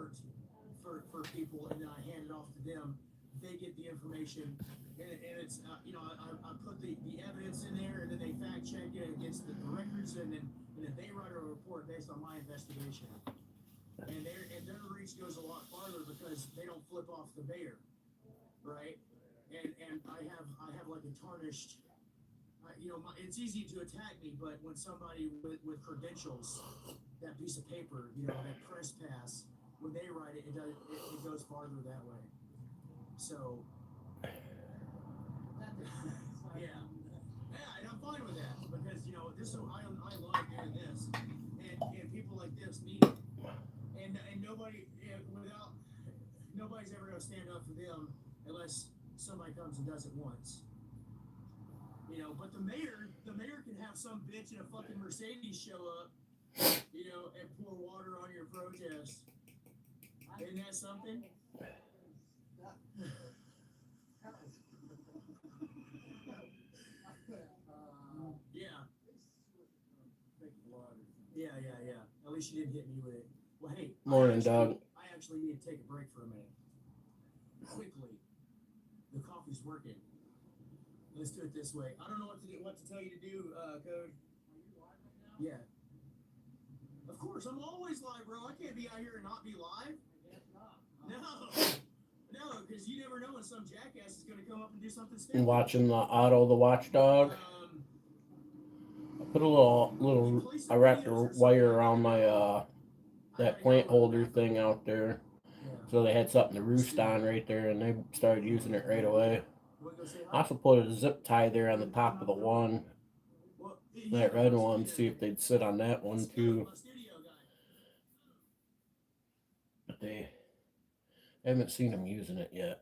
report for people, and then I hand it off to them. They get the information, and it's I put the evidence in there, and then they fact check it against the records, and then they write a report based on my investigation. And their reach goes a lot farther because they don't flip off the mayor, right? And I have like a tarnished, it's easy to attack me, but when somebody with credentials, that piece of paper, that press pass, when they write it, it goes farther that way. So, yeah, and I'm fine with that because this I love doing this, and people like this need it, and nobody's ever gonna stand up for them unless somebody comes and does it once. But the mayor can have some bitch in a fucking Mercedes show up, and pour water on your protest. Isn't that something? Yeah. At least you didn't hit me with it. Well, hey. Morning, dog. I actually need to take a break for a minute. Quickly. The coffee's working. Let's do it this way. I don't know what to tell you to do, Code. Yeah. Of course, I'm always live, bro. I can't be out here and not be live. No, because you never know when some jackass is going to come up and do something stupid. And watching the Watchdog. I put a little. I wrapped a wire around my that plant holder thing out there, so they had something to roost on right there, and they started using it right away. I also put a zip tie there on the top of the one, that red one, see if they'd sit on that one too. But they haven't seen them using it yet.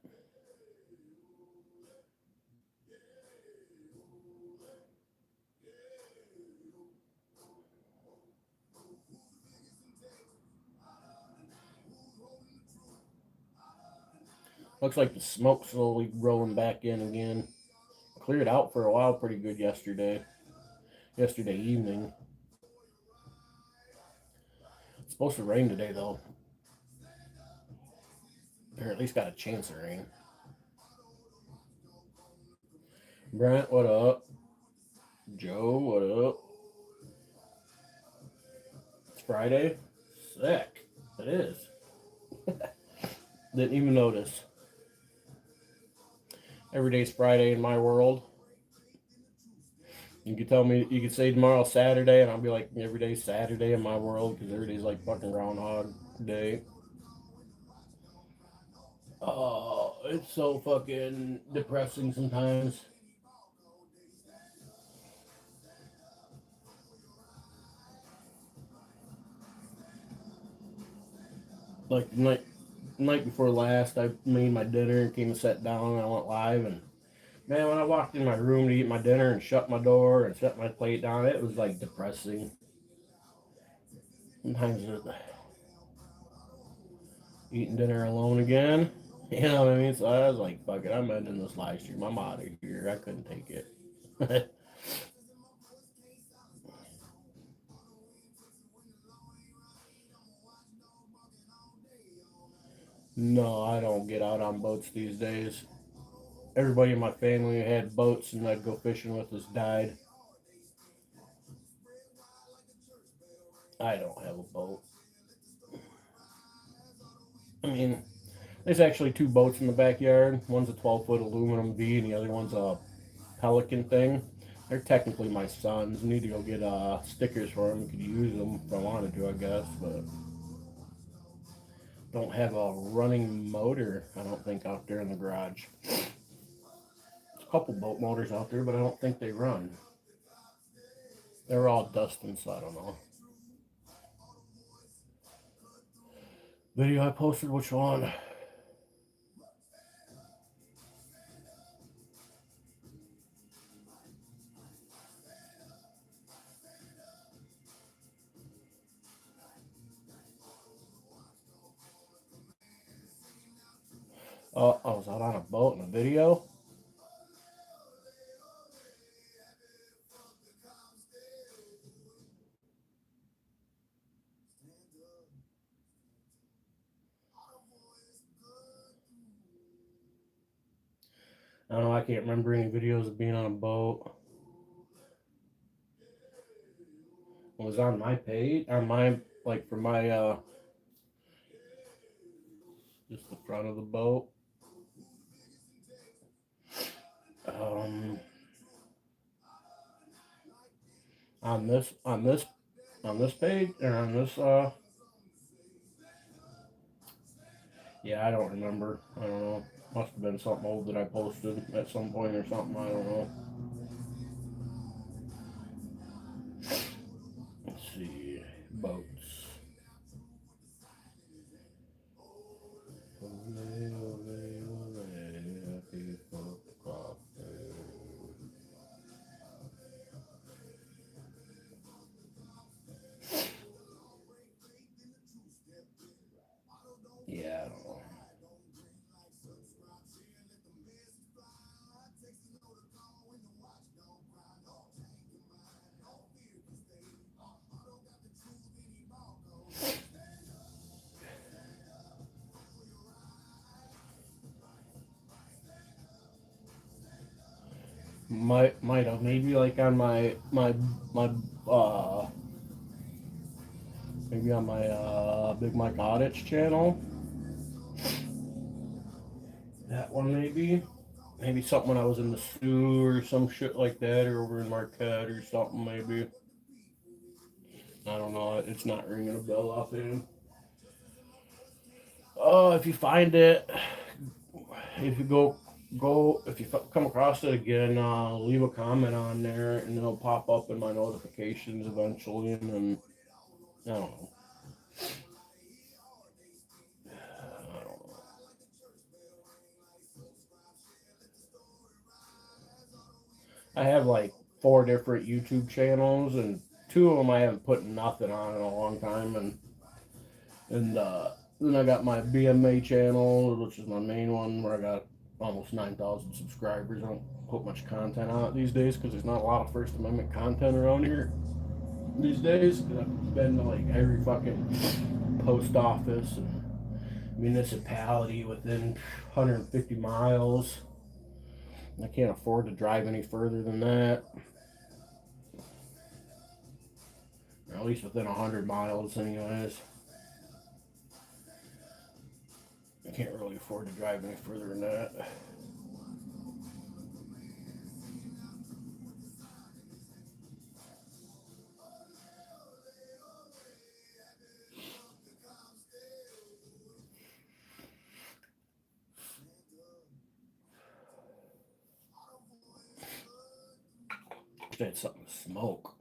Looks like the smoke's slowly rolling back in again. Cleared out for a while pretty good yesterday evening. It's supposed to rain today though. Or at least got a chance of rain. Brent, what up? Joe, what up? It's Friday? Sick. It is. Didn't even notice. Every day's Friday in my world. You could say tomorrow's Saturday, and I'll be like, every day's Saturday in my world, because every day's like fucking Groundhog Day. Oh, it's so fucking depressing sometimes. Like the night before last, I made my dinner and came and sat down, and I went live, and man, when I walked in my room to eat my dinner and shut my door and set my plate down, it was like depressing. Sometimes eating dinner alone again. You know what I mean? So I was like, fuck it, I'm ending this live stream. I'm out of here. I couldn't take it. No, I don't get out on boats these days. Everybody in my family who had boats and I'd go fishing with us died. I don't have a boat. I mean, there's actually two boats in the backyard. One's a 12-foot aluminum V and the other one's a Pelican thing. They're technically my sons. I need to go get stickers for them. Could use them if I wanted to, I guess, but don't have a running motor, I don't think, out there in the garage. There's a couple boat motors out there, but I don't think they run. They're all dusting, so I don't know. Video I posted, which one? Oh, I was out on a boat in a video. I don't know, I can't remember any videos of being on a boat. It was on my page, on my, like for my, just the front of the boat. On this page, or on this, yeah, I don't remember. I don't know. Must have been something old that I posted at some point or something. I don't know. Let's see. Boats. Yeah, I don't know. Might have maybe like on my maybe on my BigMike audits channel. That one maybe something when I was in the stew or some shit like that, or over in Marquette or something maybe. I don't know. It's not ringing a bell offhand. If you find it, if you if you come across it again, leave a comment on there, and it'll pop up in my notifications eventually, and then I don't know. I don't know. I have like 4 different YouTube channels, and 2 of them I haven't put nothing on in a long time, and then I got my BMA channel, which is my main one, where I got almost 9,000 subscribers. I don't put much content on it these days because there's not a lot of First Amendment content around here these days. I've been to like every fucking post office and municipality within 150 miles. I can't afford to drive any further than that. Or at least within 100 miles, anyways. I can't really afford to drive any further than that. Just had something to smoke.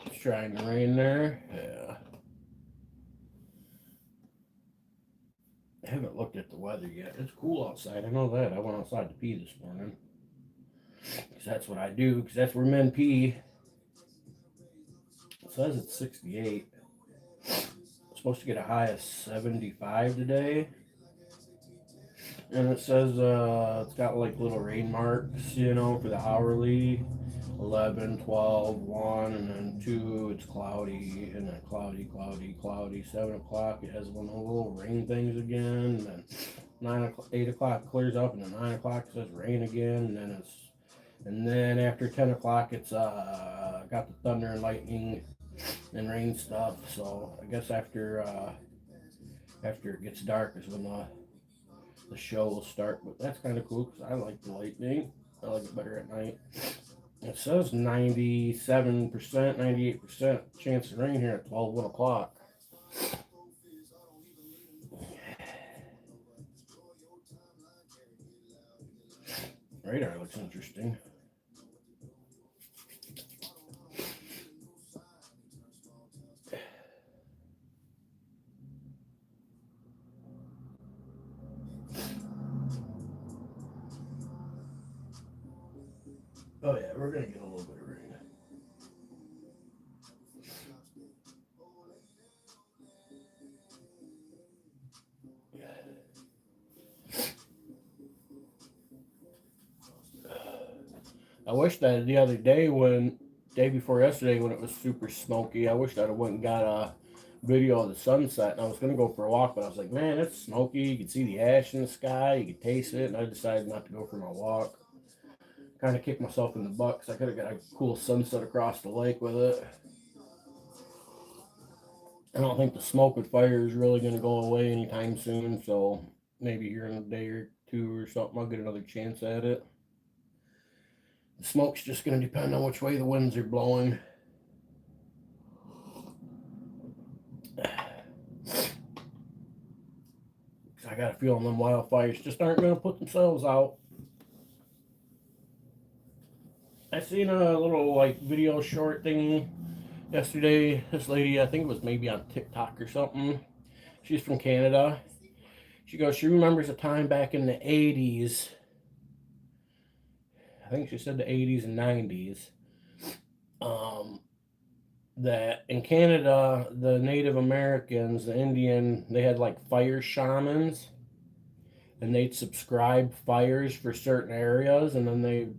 It's trying to rain there. Yeah. I haven't looked at the weather yet. It's cool outside. I know that. I went outside to pee this morning. Because that's what I do. Because that's where men pee. It says it's 68. It's supposed to get a high of 75 today. And it says it's got like little rain marks, for the hourly. 11, 12, 1, and then 2, it's cloudy, and then cloudy, cloudy, cloudy. 7 o'clock, it has one of the little rain things again, and then 8 o'clock clears up, and then 9 o'clock it says rain again, and then after 10 o'clock it's got the thunder and lightning and rain stuff. So I guess after it gets dark is when the show will start. But that's kind of cool because I like the lightning. I like it better at night. It says 97%, 98% chance of rain here at 1 o'clock. Radar looks interesting. Oh yeah, we're gonna get a little bit of rain. I wish that the other day when day before yesterday when it was super smoky. I wish I'd have went and got a video of the sunset. And I was gonna go for a walk, but I was like, man, it's smoky. You can see the ash in the sky. You can taste it, and I decided not to go for my walk. Kind of kicked myself in the butt because I could have got a cool sunset across the lake with it. I don't think the smoke with fire is really going to go away anytime soon, so maybe here in a day or two or something, I'll get another chance at it. The smoke's just going to depend on which way the winds are blowing. I got a feeling them wildfires just aren't going to put themselves out. I seen a little like video short thingy yesterday. This lady, I think it was maybe on TikTok or something. She's from Canada. She goes, she remembers a time back in the 80s. I think she said the 80s and 90s. That in Canada, the Native Americans, the Indian, they had like fire shamans. And they'd subscribe fires for certain areas. And then they,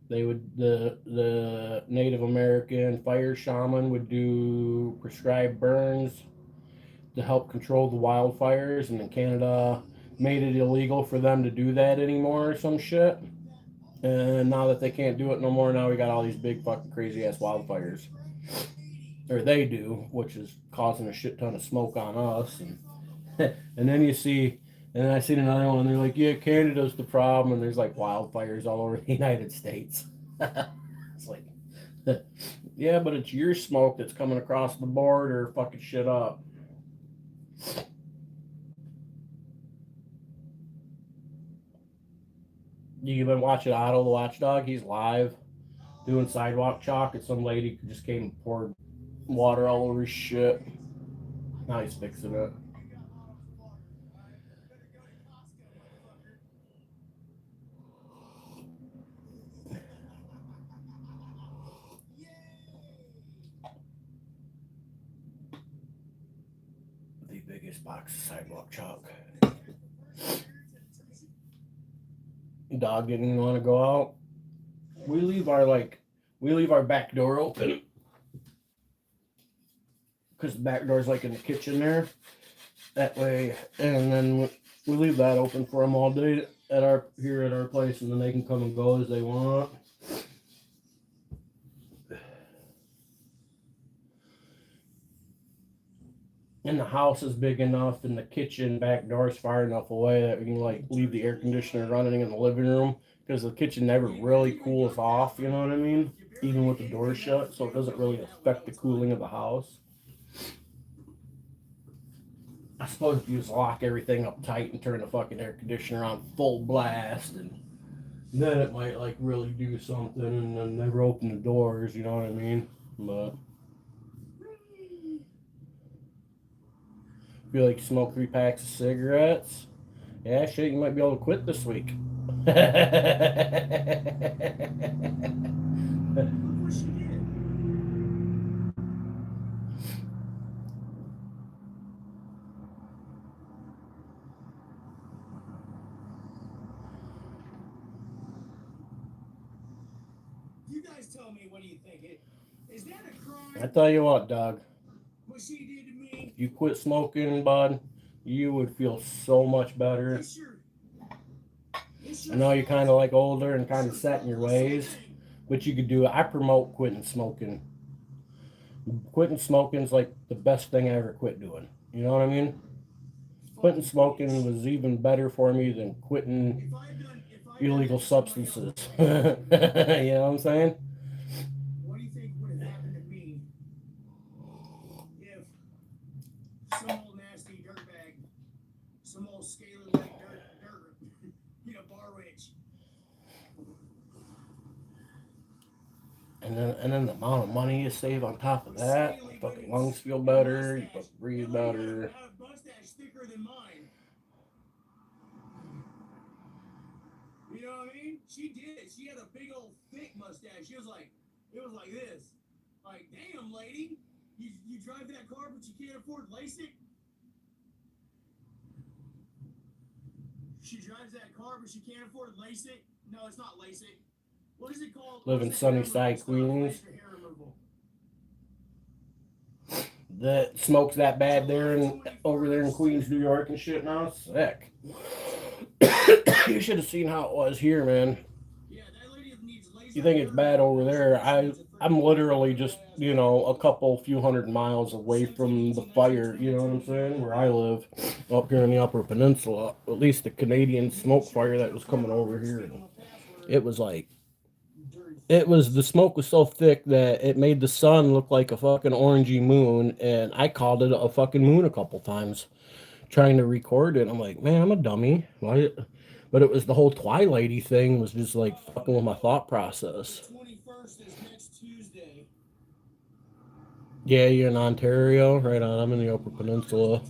they would, the Native American fire shaman would do prescribed burns to help control the wildfires, and then Canada made it illegal for them to do that anymore or some shit. And now that they can't do it no more, now we got all these big fucking crazy ass wildfires. Or they do, which is causing a shit ton of smoke on us. And and then you see, and then I seen another one, and they're like, yeah, Canada's the problem, and there's like wildfires all over the United States. It's like, yeah, but it's your smoke that's coming across the border fucking shit up. You've been watching Otto the Watchdog? He's live doing sidewalk chalk, and some lady just came and poured water all over his shit. Now he's fixing it. The biggest box of sidewalk chalk. Dog didn't even want to go out. We leave our back door open because the back door's like in the kitchen there. That way, and then we leave that open for them all day at our place, and then they can come and go as they want. And the house is big enough, and the kitchen back door is far enough away that we can like leave the air conditioner running in the living room, because the kitchen never really cools off, you know what I mean? Even with the door shut, so it doesn't really affect the cooling of the house. I suppose if you just lock everything up tight and turn the fucking air conditioner on full blast, and then it might like really do something, and then never open the doors, you know what I mean? But if you like smoke 3 packs of cigarettes, yeah, shit, you might be able to quit this week. You guys tell me, what do you think? Is that a crime? I tell you what, dog. What she did to me? You quit smoking, bud, you would feel so much better. I know you're kind of like older and kind of set in your ways, but you could do it. I promote quitting smoking. Quitting smoking is like the best thing I ever quit doing. You know what I mean? Quitting smoking was even better for me than quitting illegal substances. You know what I'm saying? What do you think would have happened to me if some old nasty dirtbag, some old scaly like dirt, bar witch? And then the amount of money you save on top of that, your fucking lungs feel better, you fucking breathe better. A mustache thicker than mine. You know what I mean? She did. She had a big old thick mustache. It was like this. Like, damn, lady, you drive that car, but you can't afford LASIK. She drives that car, but she can't afford LASIK. No, it's not LASIK. What is it called? Live in Sunnyside, Queens. The smoke's that bad there and over there in Queens, New York and shit now. Sick. You should have seen how it was here, man. You think it's bad over there? I'm literally just, you know, a few hundred miles away from the fire, you know what I'm saying? Where I live up here in the Upper Peninsula. At least the Canadian smoke fire that was coming over here. And it was like, the smoke was so thick that it made the sun look like a fucking orangey moon, and I called it a fucking moon a couple times trying to record it. I'm like, man, I'm a dummy. Why? But it was the whole twilighty thing was just like fucking with my thought process. 21st is next Tuesday. Yeah, you're in Ontario, right on. I'm in the Upper Peninsula.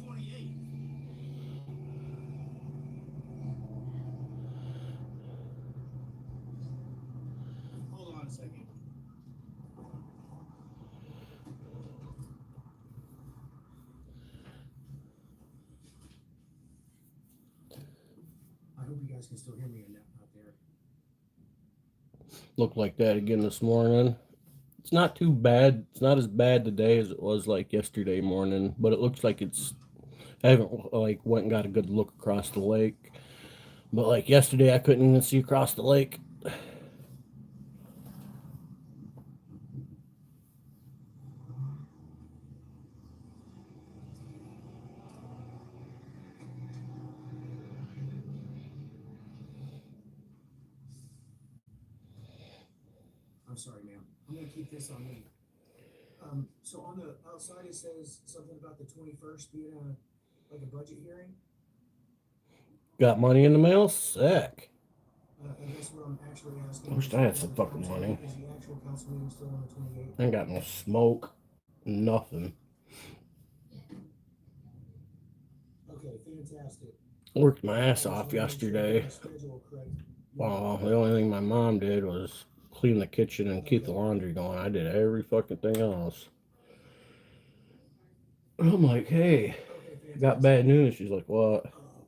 Hold on a second. I hope you guys can still hear me out there. Looked like that again this morning. It's not too bad. It's not as bad today as it was like yesterday morning, but it looks like it's. I haven't like went and got a good look across the lake, but like yesterday I couldn't even see across the lake. I'm sorry, ma'am. I'm gonna keep this on me. So on the outside it says something about the 21st being like a budget hearing. Got money in the mail? Sick. I guess what I'm actually asking. I wish I had some fucking money. Is the actual council meeting still on the 28th? I ain't got no smoke. Nothing. Okay, fantastic. Worked my ass off yesterday. Well, the only thing my mom did was clean the kitchen and keep the laundry going. I did every fucking thing else. I'm like, hey, I got bad news. She's like, what?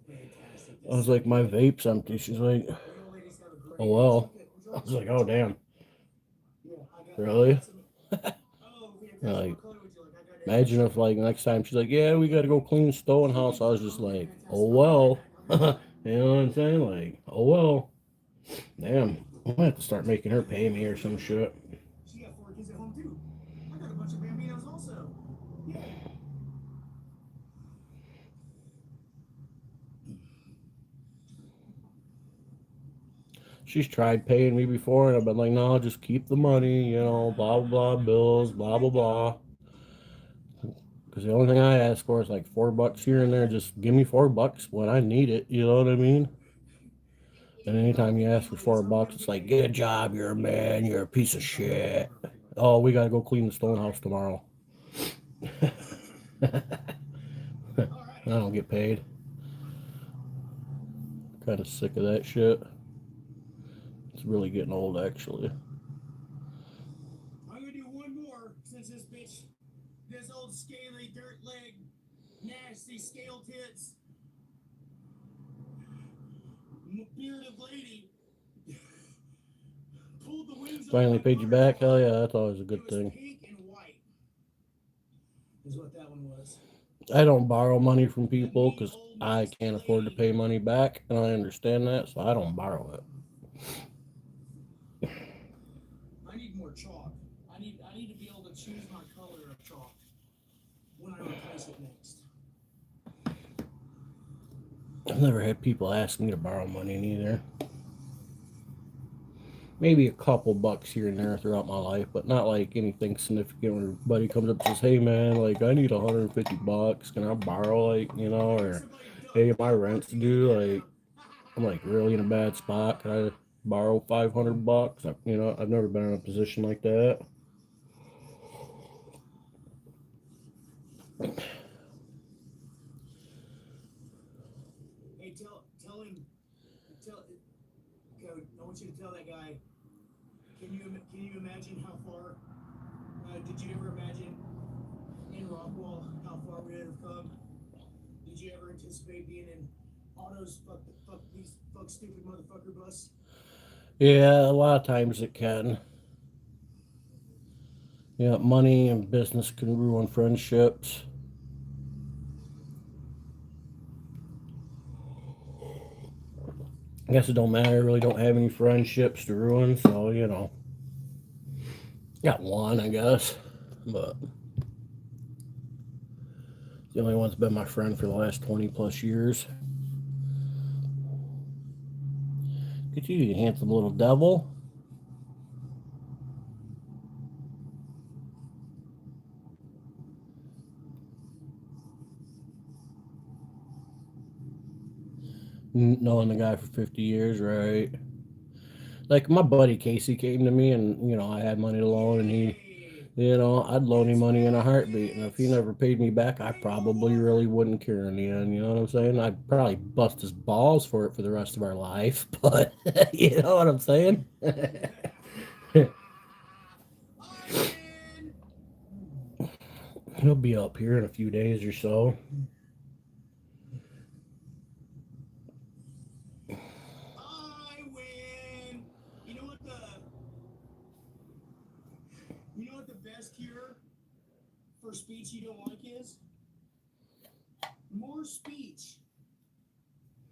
I was like, my vape's empty. She's like, oh well. I was like, oh damn. Really? Like, imagine if like next time she's like, yeah, we gotta go clean the stone house. I was just like, oh well. You know what I'm saying? Like, oh well. Damn, I'm gonna have to start making her pay me or some shit. She got 4 kids at home too. I got a bunch of bambinos also. Yeah. She's tried paying me before, and I've been like, no, just keep the money, you know, blah, blah, blah, bills, blah, blah, blah. Because the only thing I ask for is like $4 here and there. Just give me $4 when I need it, you know what I mean? And anytime you ask for $4, it's like, get a job, you're a man, you're a piece of shit. Oh, we gotta go clean the stone house tomorrow. I don't get paid. Kind of sick of that shit. It's really getting old, actually. I'm gonna do one more since this old scaly dirt leg, nasty scale tits, bearded lady pulled the wings. Finally paid you back? Hell yeah, that's always a good thing. Pink and white is what that one was. I don't borrow money from people because I can't afford to pay money back, and I understand that, so I don't borrow it. I need more chalk. I need to be able to choose my color of chalk when I replace it next. I've never had people ask me to borrow money neither. Maybe a couple bucks here and there throughout my life, but not like anything significant where buddy comes up and says, hey man, like I need $150. Can I borrow, like, you know, or hey, my rent's due, like I'm like really in a bad spot. Can I borrow $500? You know, I've never been in a position like that. Hey, tell him, I want you to tell that guy. Can you imagine how far? Did you ever imagine in Rockwall how far we would have come? Did you ever anticipate being in Otto's fuck stupid motherfucker bus? Yeah, a lot of times it can. Yeah, money and business can ruin friendships. I guess it don't matter. I really don't have any friendships to ruin, so got one, I guess, but the only one's been my friend for the last 20 plus years. Get you handsome little devil. Knowing the guy for 50 years, right? Like my buddy Casey came to me, and I had money to loan, and I'd loan him money in a heartbeat, and if he never paid me back, I probably really wouldn't care in the end. You know what I'm saying? I'd probably bust his balls for it for the rest of our life, but you know what I'm saying? He'll be up here in a few days or so. I win. You know what the best cure for speech you don't like is? More speech.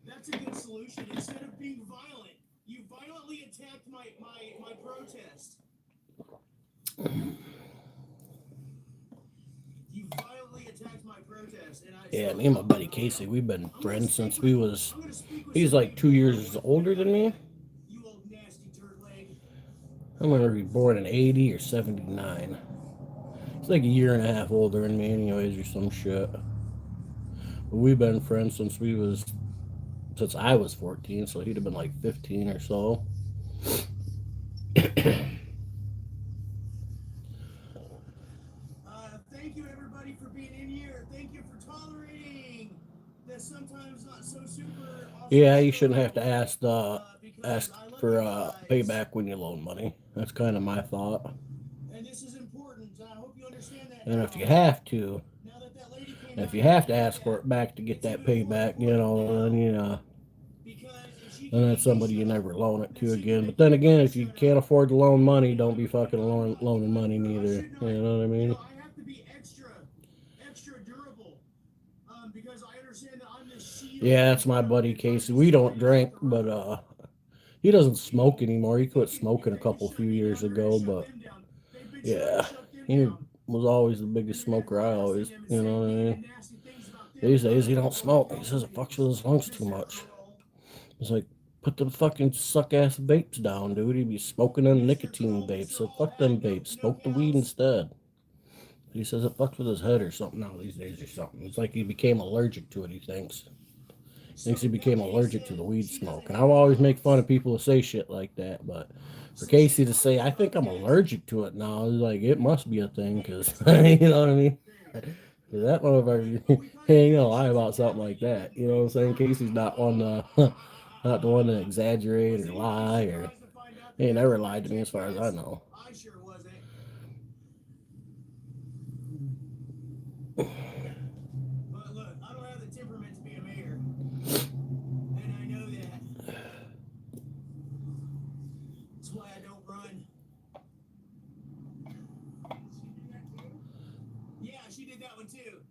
That's a good solution. Instead of being violent, you violently attacked my protest. You violently attacked my protest, and Yeah, me and my buddy Casey, we've been friends since he's like 2 years older than me. You old nasty dirt leg. I remember he was born in 80 or 79. He's like a year and a half older than me anyways or some shit. But we've been friends since I was 14, so he'd have been like 15 or so. Thank you everybody for being in here. Thank you for tolerating that sometimes not so super awesome. Yeah, you shouldn't have to ask because for payback when you loan money. That's kind of my thought. And this is important. I hope you understand that. And if you have to, Now that lady came if out you have to ask for it back to get that payback, then that's somebody you never loan it to again. But then again, if you can't afford to loan money, don't be fucking loaning money neither. You know what I mean? I have to be extra durable. Because I understand that I'm the shield. Yeah, that's my buddy Casey. We don't drink, but he doesn't smoke anymore. He quit smoking a few years ago, but yeah, he was always the biggest smoker. I always, you know what I mean? These days he don't smoke. He says it fucks with his lungs too much. It's like, put them fucking suck ass vapes down, dude. He'd be smoking them nicotine vapes. So fuck them vapes. Smoke the weed instead. He says it fucks with his head or something now these days or something. It's like he became allergic to it, he thinks. Thinks he became allergic to the weed smoke. And I will always make fun of people who say shit like that, but for Casey to say, I think I'm allergic to it now, it's like, it must be a thing, because, you know what I mean? That motherfucker, he ain't gonna lie about something like that. You know what I'm saying? Casey's not not the one to exaggerate or lie, or he ain't never lied to me as far as I know. I sure wasn't. But look, I don't have the temperament to be a mayor. And I know that. That's why I don't run. Yeah, she did that one too.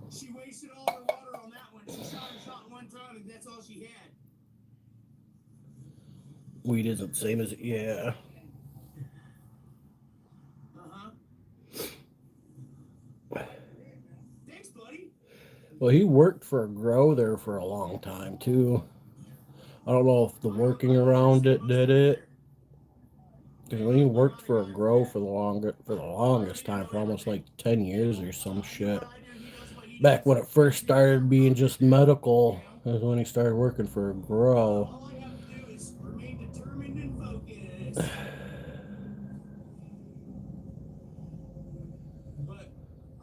She wasted all her water on that one. She shot one time, and that's all she had. Weed isn't the same as, yeah. Thanks, buddy. Well, he worked for a grow there for a long time too. I don't know if the working around it did it. Because when he worked for a grow for the longest time, for almost like 10 years or some shit. Back when it first started being just medical, is when he started working for a grow. All I have to do is remain determined and focused. But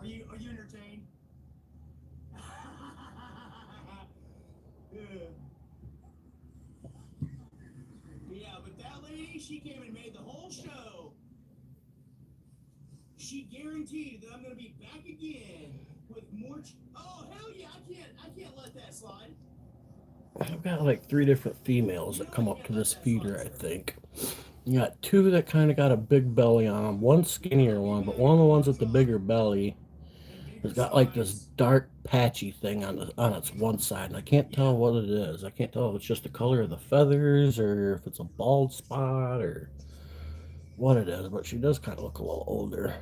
are you entertained? Yeah, but that lady, she came and made the whole show. She guaranteed that I'm gonna be back again with more. Oh hell yeah! I can't let that slide. I've got like 3 different females that come up to this feeder, I think. You got 2 that kind of got a big belly on them. One skinnier one, but one of the ones with the bigger belly has got like this dark patchy thing on its one side, and I can't tell what it is. I can't tell if it's just the color of the feathers or if it's a bald spot or what it is, but she does kind of look a little older.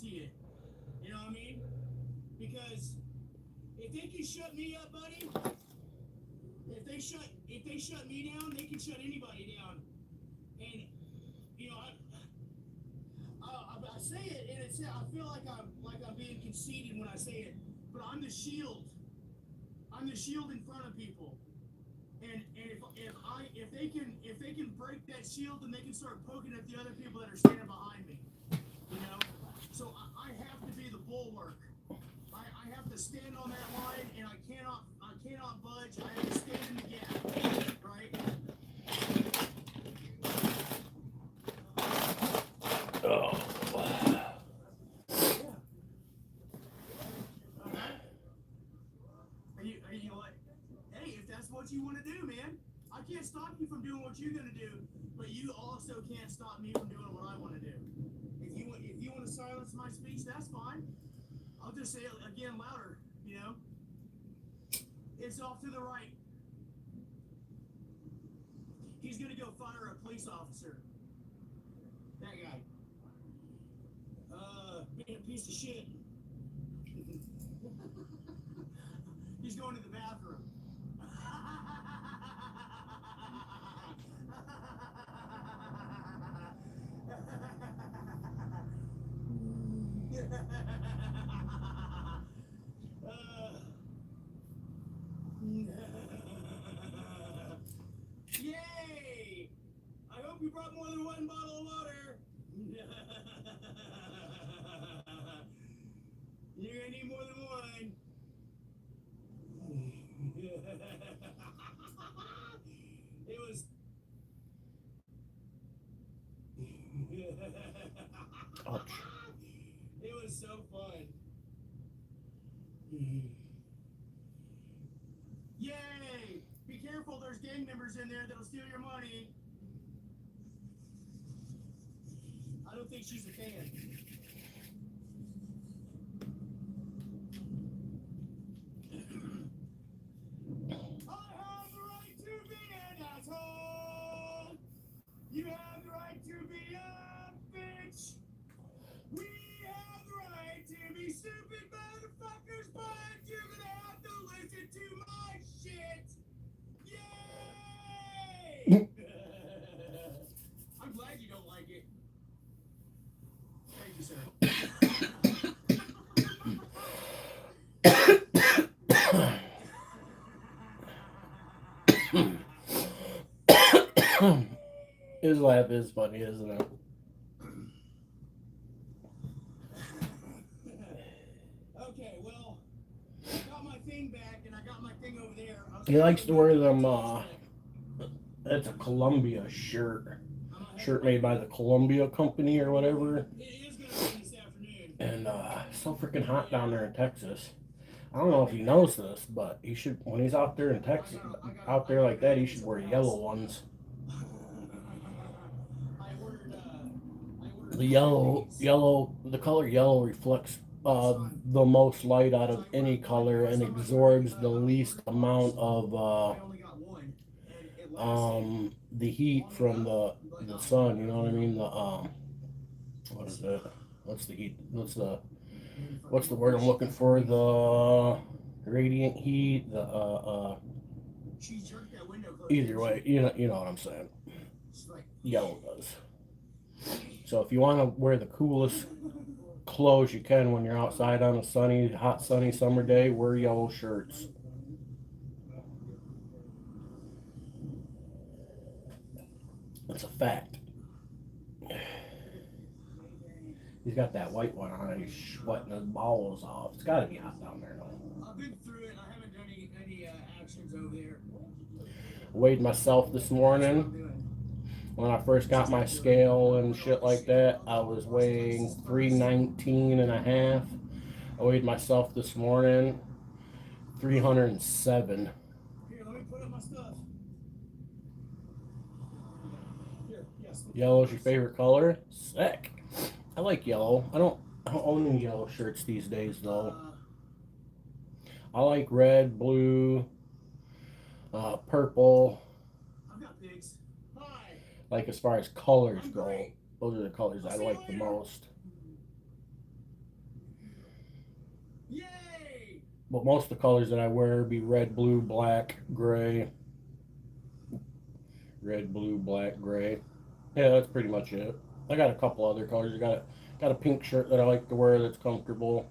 You know what I mean? Because if they can shut me up, buddy, if they shut me down, they can shut anybody down. And you know, I say it, and I feel like I'm being conceited when I say it, but I'm the shield. I'm the shield in front of people. And if they can break that shield, then they can start poking at the other people that are standing behind me. You know, so I have to be the bulwark. I have to stand on that line, and I cannot budge. I have to stand in the gap, right? Oh. Are you like, hey, if that's what you want to do, man, I can't stop you from doing what you're gonna do, but you also can't stop me from doing what I want to do. If you want to silence my speech, that's fine. I'll just say it again louder, you know? It's off to the right. He's gonna go fire a police officer. That guy. Being a piece of shit. He's going to the bathroom. Yay! I hope you brought more than one bottle of water. You're gonna need more than one. It was. Ouch. It was so fun. Yay! Be careful, there's gang members in there that'll steal your money. I don't think she's a fan. I have the right to be an asshole. You have the right to be a bitch. We have the right to be stupid motherfuckers, but you're gonna have to listen to my shit. Yay! I'm glad you don't like it. Thank you, sir. His laugh is funny, isn't it? Okay, well, I got my thing back and I got my thing over there. He likes to wear them, it's a Columbia shirt. Shirt made by the Columbia Company or whatever. It is going to rain this afternoon. And it's so freaking hot down there in Texas. I don't know if he knows this, but he should, when he's out there in Texas, out there like that, he should wear yellow ones. The color yellow reflects the most light out of any color and absorbs the least amount of the heat from the sun. You know what I mean? What is it? What's the heat? What's the word I'm looking for? The radiant heat. Either way, you know what I'm saying. Yellow does. So if you want to wear the coolest clothes you can when you're outside on a hot sunny summer day, wear yellow shirts. That's a fact. He's got that white one on and he's sweating his balls off. It's got to be hot down there though. I've been through it. I haven't done any actions over there. Weighed myself this morning. When I first got my scale and shit like that, I was weighing 319 and a half. I weighed myself this morning 307. Here, let me put up my stuff. Here, yes. Yellow's your favorite color? Sick. I like yellow. I don't own any yellow shirts these days though. I like red, blue, purple. I've got pigs. Hi. Like as far as colors go, those are the colors I like the most. Yay! But most of the colors that I wear would be red, blue, black, gray. Red, blue, black, gray. Yeah, that's pretty much it. I got a couple other colors. I got a pink shirt that I like to wear that's comfortable.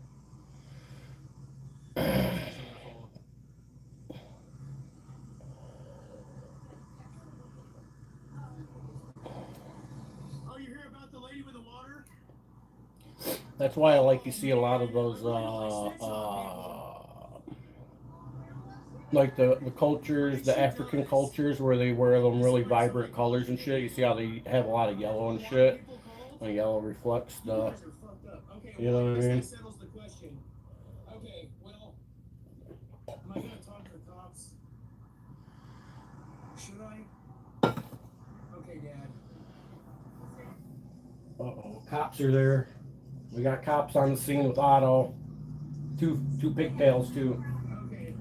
That's why I like to see a lot of those, like the cultures, the African cultures, where they wear them really vibrant colors and shit. You see how they have a lot of yellow and shit. And yellow reflects the, you know what I mean? Okay, well, am I gonna talk to the cops? Should I? Okay, Dad. Uh-oh, cops are there. We got cops on the scene with Otto. Two pigtails too. Okay.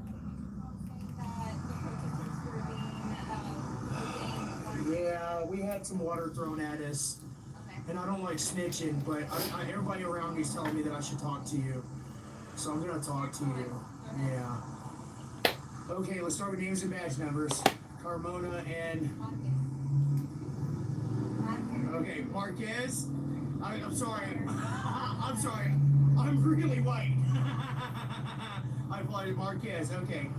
Yeah, we had some water thrown at us. And I don't like snitching, but everybody around me is telling me that I should talk to you. So I'm gonna talk to you. Yeah. Okay, let's start with names and badge numbers. Carmona and... Okay, Marquez. I'm sorry. I'm sorry. I'm really white. I applied Marquez. Okay.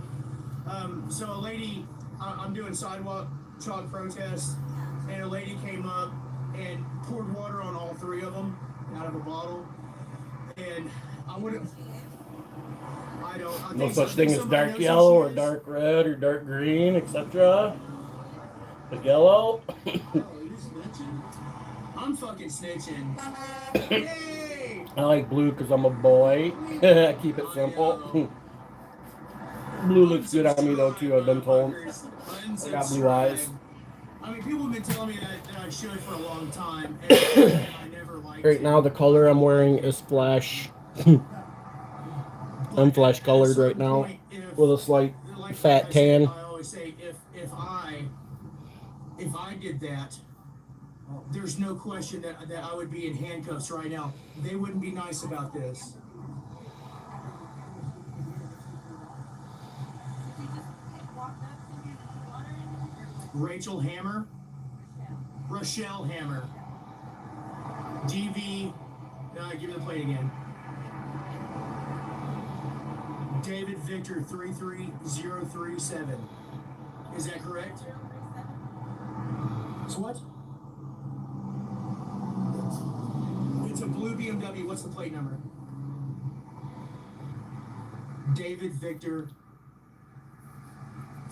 So a lady, I'm doing sidewalk chalk protest, and a lady came up and poured water on all three of them out of a bottle. And I wouldn't. I don't. No such thing as dark yellow or dark red or dark green, etc. But yellow. I'm fucking snitching. Yay! I like blue because I'm a boy. I keep it simple. Blue looks good on me though too, I've been told. I got blue eyes. I mean, people have been telling me that I should for a long time, and I never liked Right now the color I'm wearing is flesh. I'm flesh colored right now with a slight fat tan. I always say if I did that, there's no question that I would be in handcuffs right now. They wouldn't be nice about this. Rachel Hammer. Rochelle Hammer. DV. Give me the plate again. David Victor 33037. Is that correct? It's what? It's a blue BMW. What's the plate number? David Victor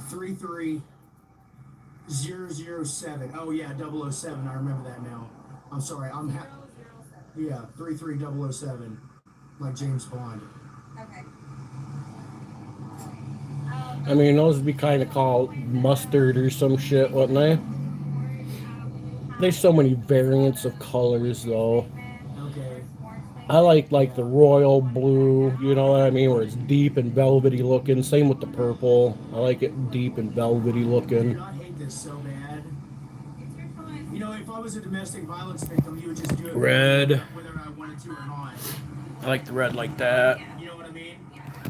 33007. Oh yeah, 007. I remember that now. I'm sorry. Yeah, 33007. Like James Bond. Okay. I mean, those would be kind of called mustard or some shit, wouldn't they? There's so many variants of colors, though. Okay. I like the royal blue, you know what I mean, where it's deep and velvety looking. Same with the purple. I like it deep and velvety looking. Dude, I hate this so bad. You know, if I was a domestic violence victim, you would just do it red. Whether I wanted to or not. I like the red like that. You know what I mean?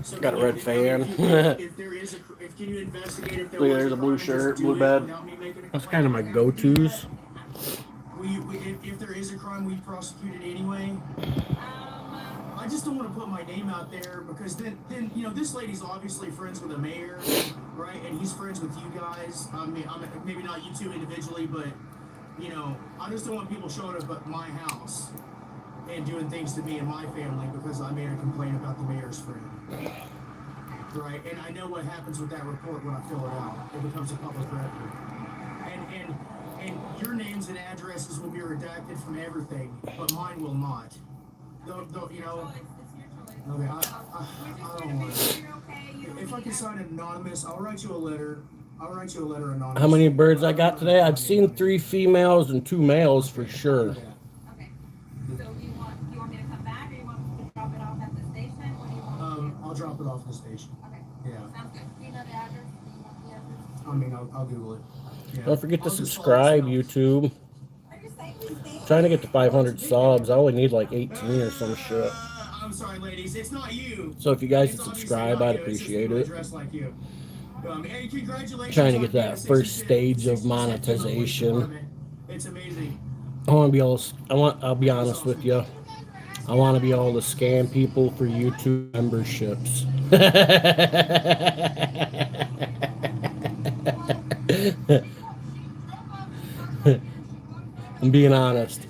So Got a red fan. If there is can you investigate if there was There's a blue shirt, blue bed. That's kind of my go-tos. If there is a crime, we prosecute it anyway. I just don't want to put my name out there because then you know, this lady's obviously friends with the mayor, right? And he's friends with you guys. I mean, maybe not you two individually, but you know, I just don't want people showing up at my house and doing things to me and my family because I made a complaint about the mayor's friend. Right? And I know what happens with that report when I fill it out. It becomes a public record. And And your names and addresses will be redacted from everything, but mine will not. Though, you know. Okay, I don't want to. If I can sign it anonymous, I'll write you a letter. I'll write you a letter anonymous. How many birds I got today? I've seen 3 females and 2 males for sure. Okay. So you want me to come back, or you want me to drop it off at the station? What do you want? I'll drop it off at the station. Okay. Yeah. Sounds good. Do you know the address? Do you want the address? I mean, I'll Google it. Yeah. Don't forget to subscribe, YouTube. Are you saying Trying to get to 500 subs. I only need like 18 or some shit. I'm sorry, ladies. It's not you. So if you guys would subscribe, I'd appreciate it. Like you. Hey, congratulations. Trying to get that first stage of monetization. It's amazing. I'll be honest with you. I want to be able to scam people for YouTube memberships. I'm being honest.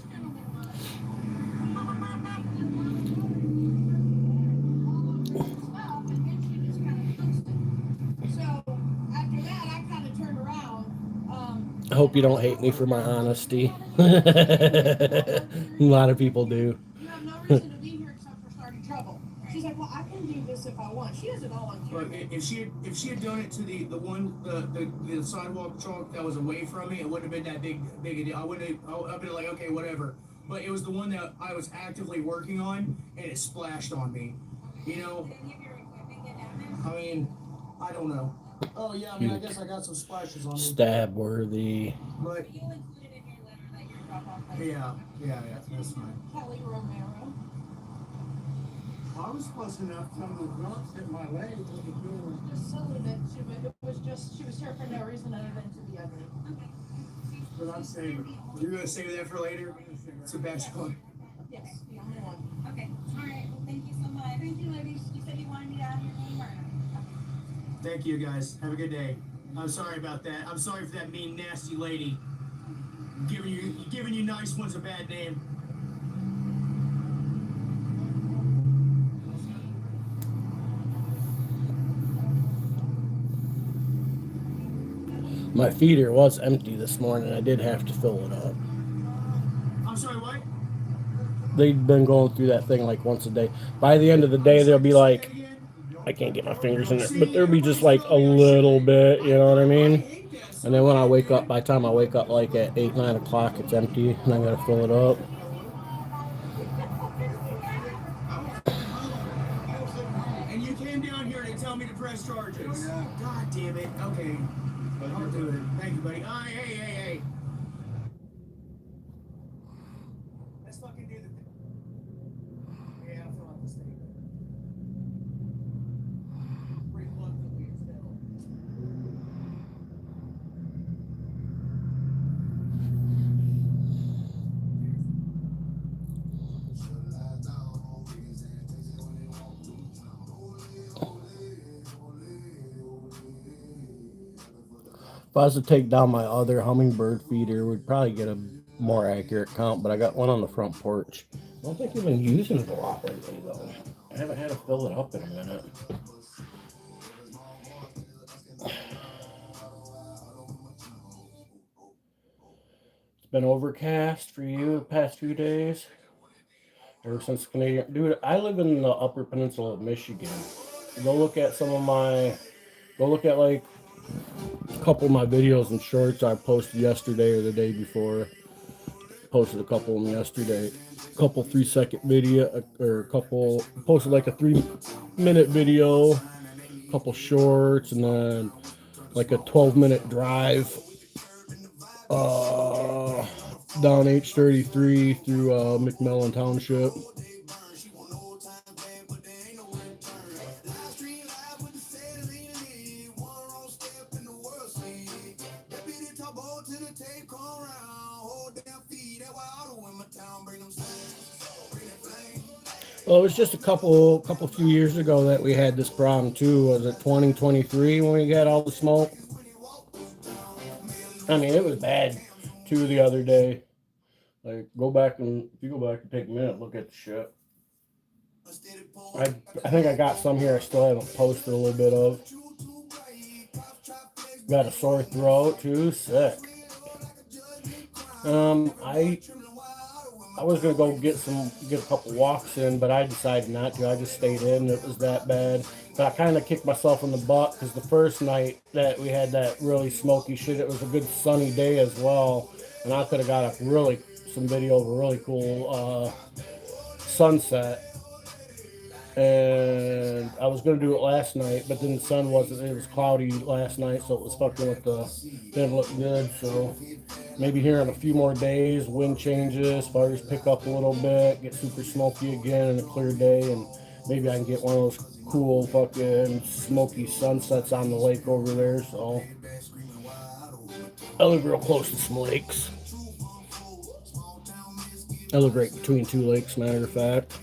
I hope you don't hate me for my honesty. A lot of people do. You have no reason to be here except for starting trouble. She's like, well, I can do this if I want. She has it all on But camera. if she had done it to the sidewalk chalk that was away from me, it wouldn't have been that big a deal. I'd been like, okay, whatever. But it was the one that I was actively working on, and it splashed on me. You know. I mean, I don't know. Oh yeah, I mean, I guess I got some splashes on me. Stab worthy. But You included in your letter that your drop off. yeah, that's fine. Kelly Romero. I was close enough to the drops hit my leg. Just a little bit. She was here for no reason other than to be ugly. But I'm saying, You're gonna save that for later. It's a bachelor. Yes, the only one. Okay. All right. Well, thank you so much. Thank you, ladies. You said you wanted me to add your name, or? Thank you, guys. Have a good day. I'm sorry about that. I'm sorry for that mean, nasty lady. Giving you nice ones a bad name. My feeder was empty this morning. I did have to fill it up. I'm sorry, what? They've been going through that thing like once a day. By the end of the day, they'll be like, I can't get my fingers in it, but there'll be just like a little bit, you know what I mean? And then when I wake up, by the time I wake up like at 8, 9 o'clock, it's empty, and I gotta fill it up. And you came down here to tell me to press charges. God damn it. Okay. I'll do it. Thank you, buddy. Hey. Let's fucking do the thing. Yeah, I'll fill out the statement. Reluctantly, still. If I was to take down my other hummingbird feeder, we'd probably get a more accurate count, but I got one on the front porch. I don't think I've been using it a lot lately, though. I haven't had to fill it up in a minute. It's been overcast for you the past few days. Ever since Canadian. Dude, I live in the Upper Peninsula of Michigan. Go look at like a couple of my videos and shorts I posted yesterday or the day before. Posted a couple of them yesterday. A couple 3-second video, posted like a 3-minute video, a couple shorts, and then like a 12-minute drive down H33 through McMillan Township. Well, it was just a few years ago that we had this problem too. Was it 2023 when we got all the smoke? I mean, it was bad too the other day. Like, if you go back and take a minute, look at the shit. I think I got some here I still haven't posted a little bit of. Got a sore throat too, sick. I was gonna go get a couple walks in, but I decided not to. I just stayed in. It was that bad. But I kind of kicked myself in the butt because the first night that we had that really smoky shit, it was a good sunny day as well, and I could have got some video of a really cool sunset. And I was gonna do it last night, but then the sun wasn't. It was cloudy last night, so it was fucking with the. Didn't look good. So maybe here in a few more days, wind changes, fires pick up a little bit, get super smoky again, and a clear day, and maybe I can get one of those cool fucking smoky sunsets on the lake over there. So I live real close to some lakes. I live right between two lakes, matter of fact.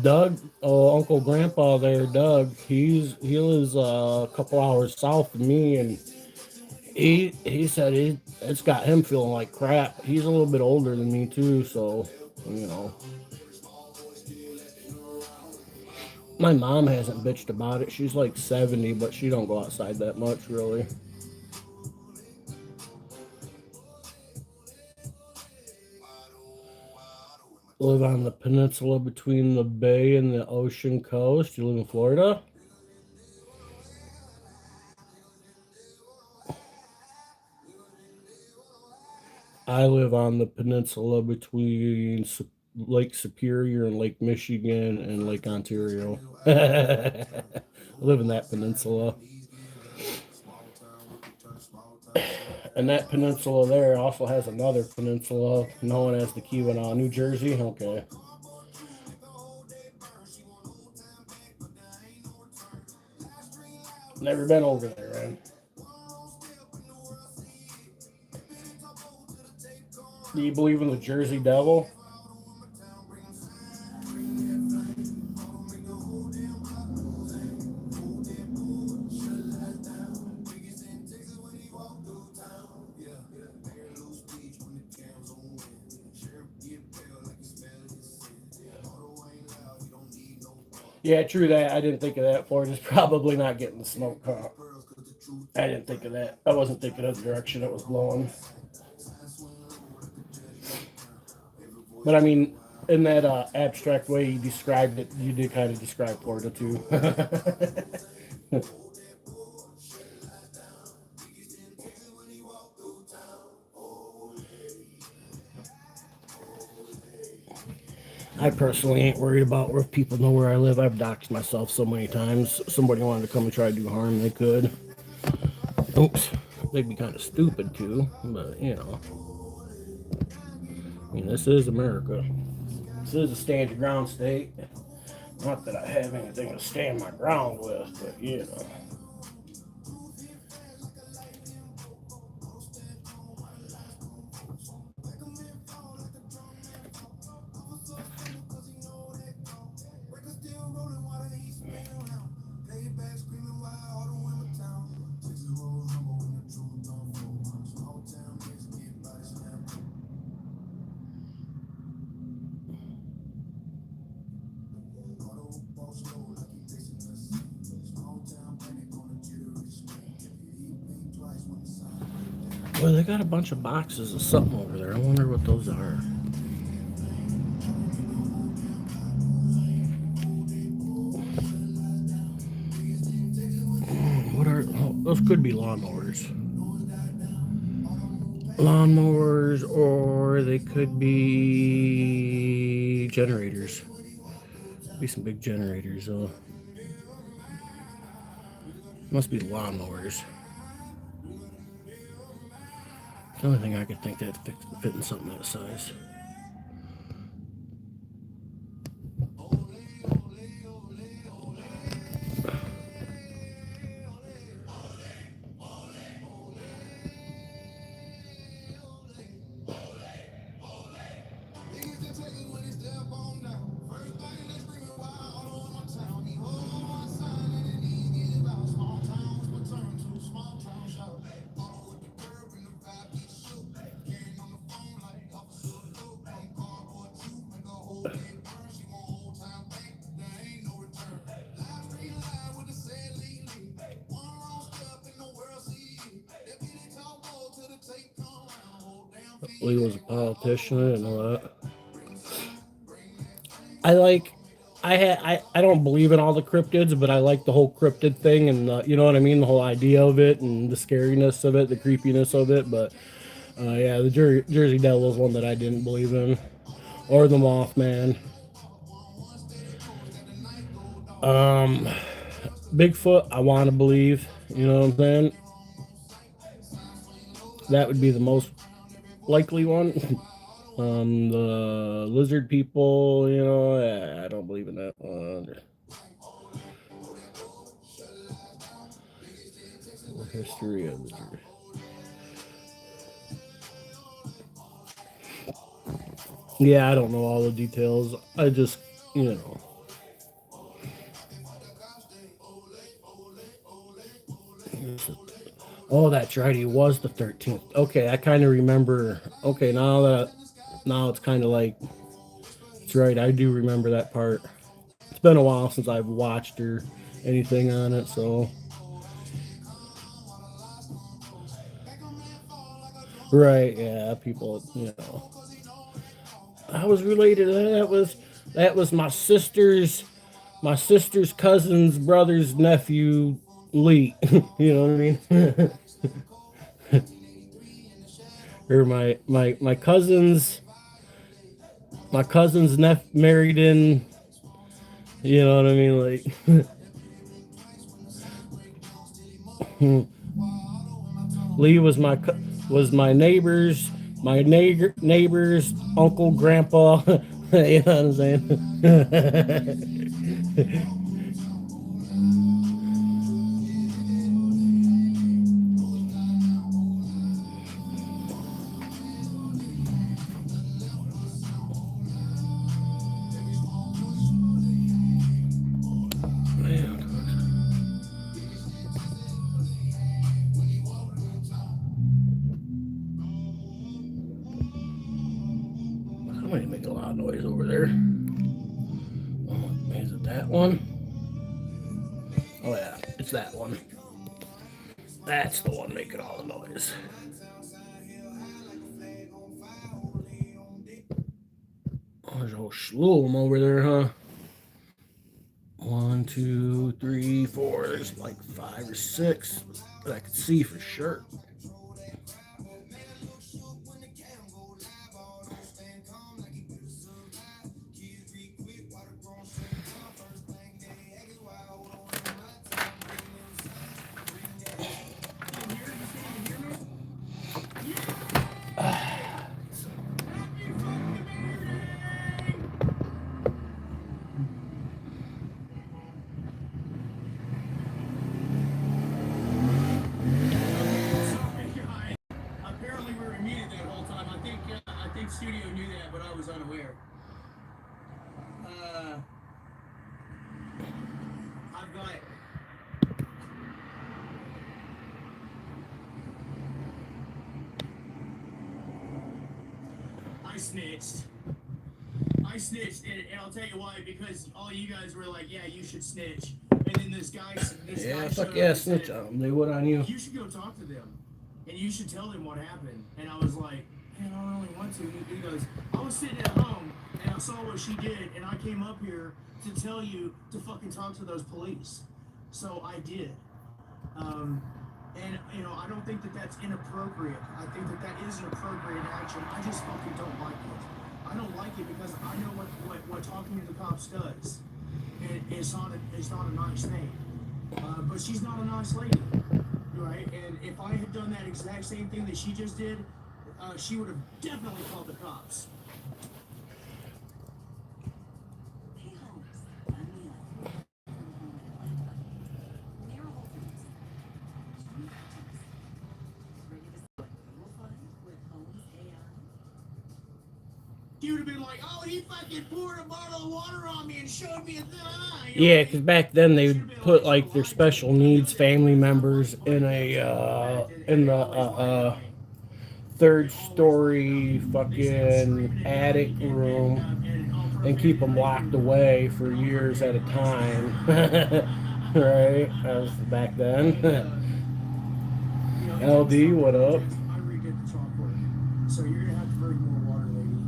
Doug, Uncle Grandpa there, Doug, he lives a couple hours south of me, and he said it's got him feeling like crap. He's a little bit older than me too, so you know. My mom hasn't bitched about it. She's like 70, but she don't go outside that much really. Live on the peninsula between the bay and the ocean coast. You live in Florida? I live on the peninsula between Lake Superior and Lake Michigan and Lake Ontario. I live in that peninsula. And that peninsula there also has another peninsula known as the Keweenaw, New Jersey. Okay. Never been over there, man. Do you believe in the Jersey Devil? Yeah, true that. I didn't think of that. Florida's probably not getting the smoke, huh? I didn't think of that. I wasn't thinking of the direction it was blowing. But I mean, in that abstract way you described it, you did kind of describe Florida too. I personally ain't worried about where people know where I live. I've doxed myself so many times. Somebody wanted to come and try to do harm, they could. Oops. They'd be kind of stupid too, but you know. I mean, this is America. This is a stand your ground state. Not that I have anything to stand my ground with, but you know. Well, they got a bunch of boxes of something over there. I wonder what those are. What are those? Could be lawnmowers. Lawnmowers, or they could be generators. Be some big generators, though. Must be lawnmowers. The only thing I could think that fit in something that size. Lee was a politician. I didn't know that. I don't believe in all the cryptids, but I like the whole cryptid thing, and you know what I mean, the whole idea of it, and the scariness of it, the creepiness of it. But yeah, the Jersey Devil is one that I didn't believe in, or the Mothman. Um, Bigfoot, I want to believe. You know what I'm saying? That would be the most likely one. The lizard people, you know, I don't believe in that one. The history of the Jersey. Yeah, I don't know all the details. I just, you know. Oh, that's right. He was the 13th. Okay, I kind of remember. Okay, now it's kind of like, it's right. I do remember that part. It's been a while since I've watched or anything on it, so. Right, yeah, people, you know. I was related to that. That was my sister's cousin's brother's nephew, Lee. You know what I mean? Or my cousin's married in. You know what I mean? Like Lee was my neighbor's uncle, grandpa. You know what I'm saying? Somebody make a lot of noise over there. Oh, is it that one? Oh yeah, it's that one. That's the one making all the noise. Oh, there's a whole slew of them over there, huh? 1, 2, 3, 4. There's like 5 or 6 that I could see for sure. Apparently we were muted that whole time. I think studio knew that, but I was unaware. I've got it. I snitched, and I'll tell you why. Because all you guys were like, "Yeah, you should snitch," and then this guy Fuck yeah, snitch on them. They would on you. You should go talk to them, and you should tell them what happened. And I was like, "Man, I don't really want to." He goes, "I was sitting at home, and I saw what she did, and I came up here to tell you to fucking talk to those police." So I did. And, you know, I don't think that that's inappropriate. I think that that is an appropriate action. I just fucking don't like it. I don't like it because I know what talking to the cops does. And it's not a nice thing. But she's not a nice lady, right? And if I had done that exact same thing that she just did, she would have definitely called the cops. He would have been like, "Oh, he fucking poured a bottle of water on me and showed me a thing." Yeah, because back then they would put like their special needs family members in the third story fucking attic room and keep them locked away for years at a time. Right? That was back then. LD, what up? I redid the chalkboard. So you're gonna have to bring more water, lady.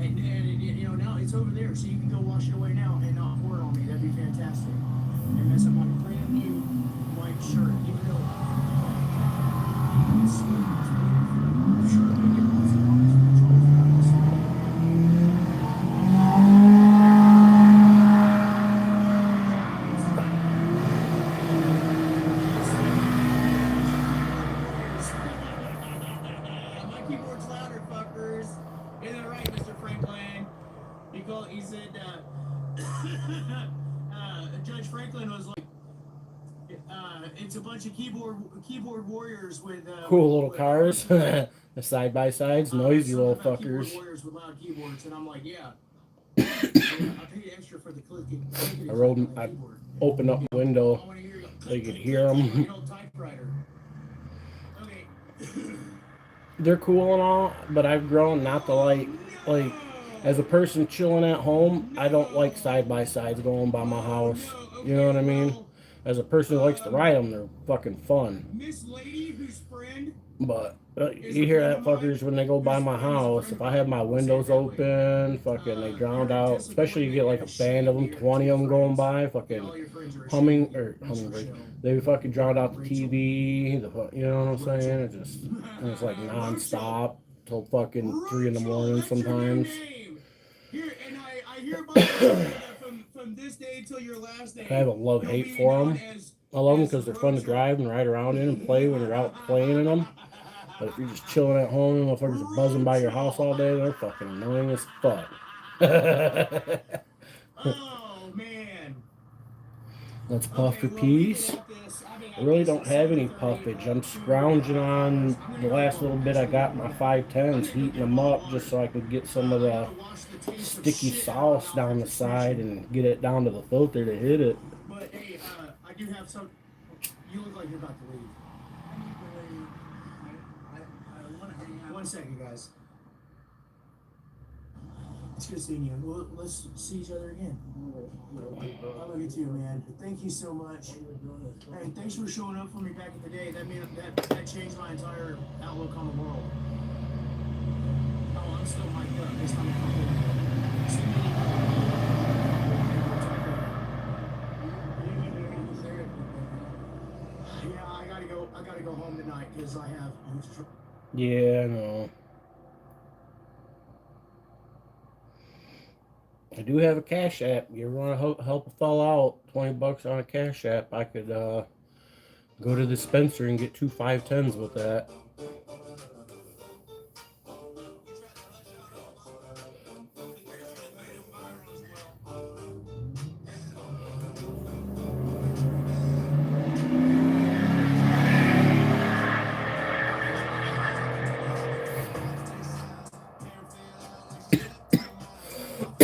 And you know, now it's over there, so you can go wash it away now and not pour it on me. That'd be fantastic. And mess up my brand new white shirt, even though it's sweet. I'm sure we get lots of comments from the trolls about this. My keyboard's louder, fuckers. Isn't that right, Mr. Franklin? He said, Judge Franklin was like, it's a bunch of keyboard warriors with Cool little cars. The side by sides, noisy little fuckers. Keyboard warriors with loud keyboards, and I'm like, yeah. I paid extra for the clicking. I opened up the window so you could hear them. Typewriter. Okay. They're cool and all, but I've grown not to like as a person chilling at home, I don't like side by sides going by my house. You know what I mean? As a person who likes to ride them, they're fucking fun. Miss Lady, whose friend. But you hear that fuckers when they go by my house. If I have my windows open, fucking they drowned out. Especially you get like a band of them, 20 of them going by, fucking hummingbird. They fucking drowned out the TV. You know what I'm saying? It's like non-stop till fucking 3 in the morning sometimes. And I hear about from this day till your last day. I have a love-hate for them. I love them because they're fun to drive and ride around in and play when you're out playing in them. But if you're just chilling at home and motherfuckers are buzzing by your house all day, they're fucking annoying as fuck. Oh, man. Let's puff for peace. I really don't have any puffage. I'm scrounging on the last little bit I got my 510s, heating them up just so I could get some of the sticky sauce down the side and get it down to the filter to hit it. But hey, I do have some. You look like you're about to leave. I 1 second, guys. It's good seeing you. Let's see each other again. I love you too, man. Thank you so much. Hey, thanks for showing up for me back in the day. That changed my entire outlook on the world. Oh, I'm still mic'd up. This time yeah, I gotta go home tonight because I have. Yeah, I know. I do have a Cash App. You ever want to help a fella out? $20 on a Cash App. I could go to the dispenser and get 2 510s with that.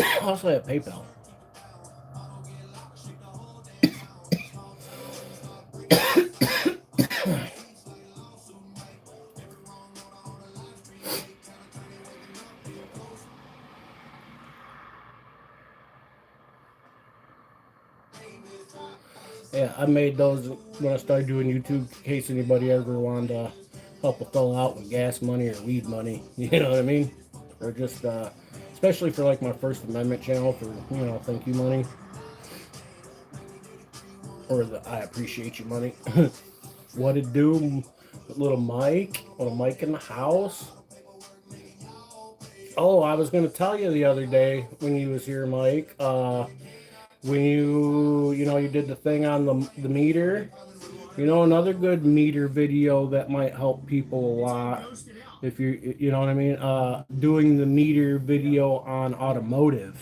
I also have PayPal. Yeah, I made those when I started doing YouTube in case anybody ever wanted to help a fella out with gas money or weed money. You know what I mean? Or just, especially for like my First Amendment channel for, you know, thank you money. Or the I appreciate you money. What it do? Little Mike in the house. Oh, I was going to tell you the other day when you was here, Mike. When you did the thing on the meter. You know, another good meter video that might help people a lot. If you know what I mean, doing the meter video on automotive.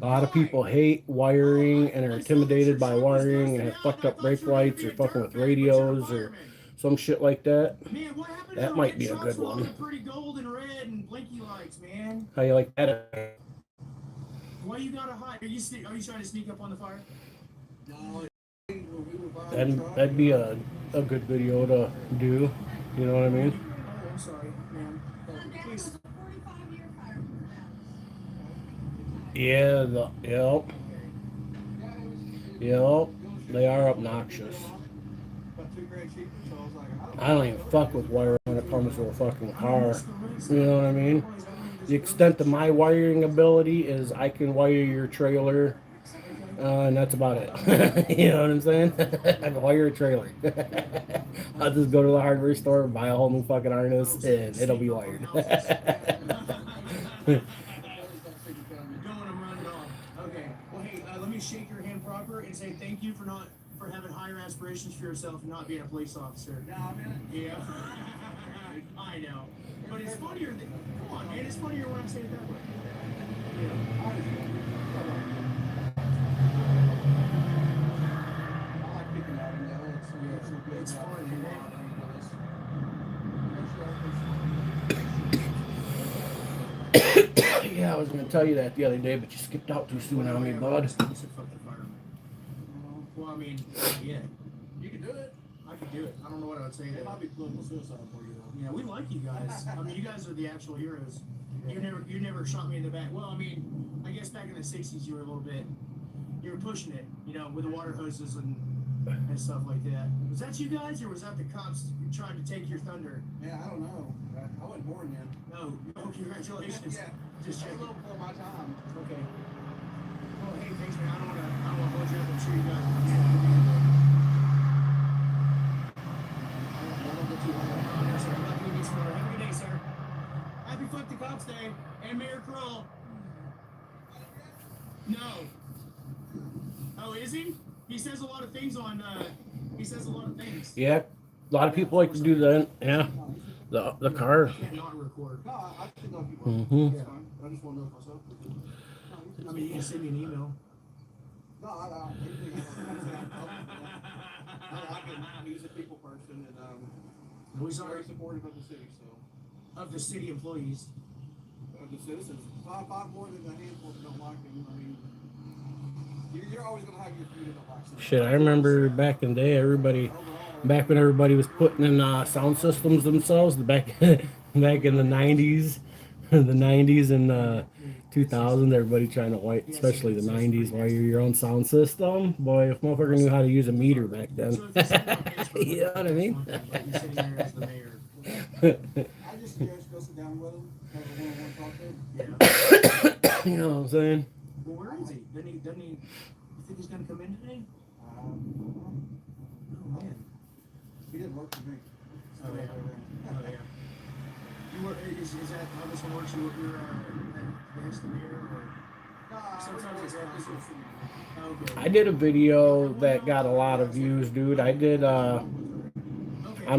A lot of people hate wiring and are intimidated by wiring and have fucked up brake lights or fucking with radios or some shit like that. That might be a good one. Pretty gold and red and blinky lights, man. How you like that? Why you gotta hide? Are you trying to sneak up on the fire? No. That'd be a good video to do. You know what I mean? Oh, I'm sorry, ma'am. Please. Yeah, yep, they are obnoxious. I don't even fuck with wiring on a comes with a fucking car. You know what I mean? The extent of my wiring ability is I can wire your trailer, and that's about it. You know what I'm saying? I can wire a trailer. I'll just go to the hardware store, buy a whole new fucking harness, and it'll be wired. Don't want to run it off. Okay. Well, hey, let me shake your hand proper and say thank you for having higher aspirations for yourself and not being a police officer. Yeah. I know. But it's funnier than, come on, man, it's funnier when I'm saying it that way. It's fun, Yeah, I was gonna tell you that the other day, but you skipped out too soon on me, bud. You said fuck the fireman. Well, I mean, yeah. You can do it. I could do it. I don't know what I would say. It Though. might be political suicide for you, though. Yeah, we like you guys. I mean, you guys are the actual heroes. You never shot me in the back. Well, I mean, I guess back in the '60s you were a little bit, you were pushing it, you know, with the water hoses and stuff like that. Was that you guys, or was that the cops trying to take your thunder? Yeah, I don't know. I wasn't born then. No, congratulations. Yeah, Just a checking. little before my time. Okay. Well, hey, thanks, man. I don't want to hold you up. I'm sure you got. Have a good day, sir. Happy Fuck the Cops Day and Mayor Kroll. No. Oh, is he? He says a lot of things on. He says a lot of things. Yeah, a lot of people like to do that. Yeah, the car. Can't not record. No, I think I'll keep Mhm. working. It's fine. I just want to know if myself. I mean, you can send me an email. No, he's a people person, and He's very supportive of the city, so of the city employees. of the citizens. Five more than a handful that don't like him. I mean, you're always gonna have your few that don't like something. Shit, I remember back in the day, back when everybody was putting in sound systems themselves, back in the '90s, the '90s and 2000s, everybody trying to especially the '90s, wire your own sound system. Boy, if motherfucker knew how to use a meter back then. You know what I mean? You're sitting there as the mayor. I just suggest go sit down with him, have a one-on-one talk to him. Yeah. You know what I'm saying? Well, where is he? Doesn't he? You think he's gonna come in today? Oh man. He didn't work for me. Oh yeah. Oh yeah. You work? Is that how this one works? You're next to the mayor, or sometimes it's opposite. Okay. I did a video that got a lot of views, dude. I did on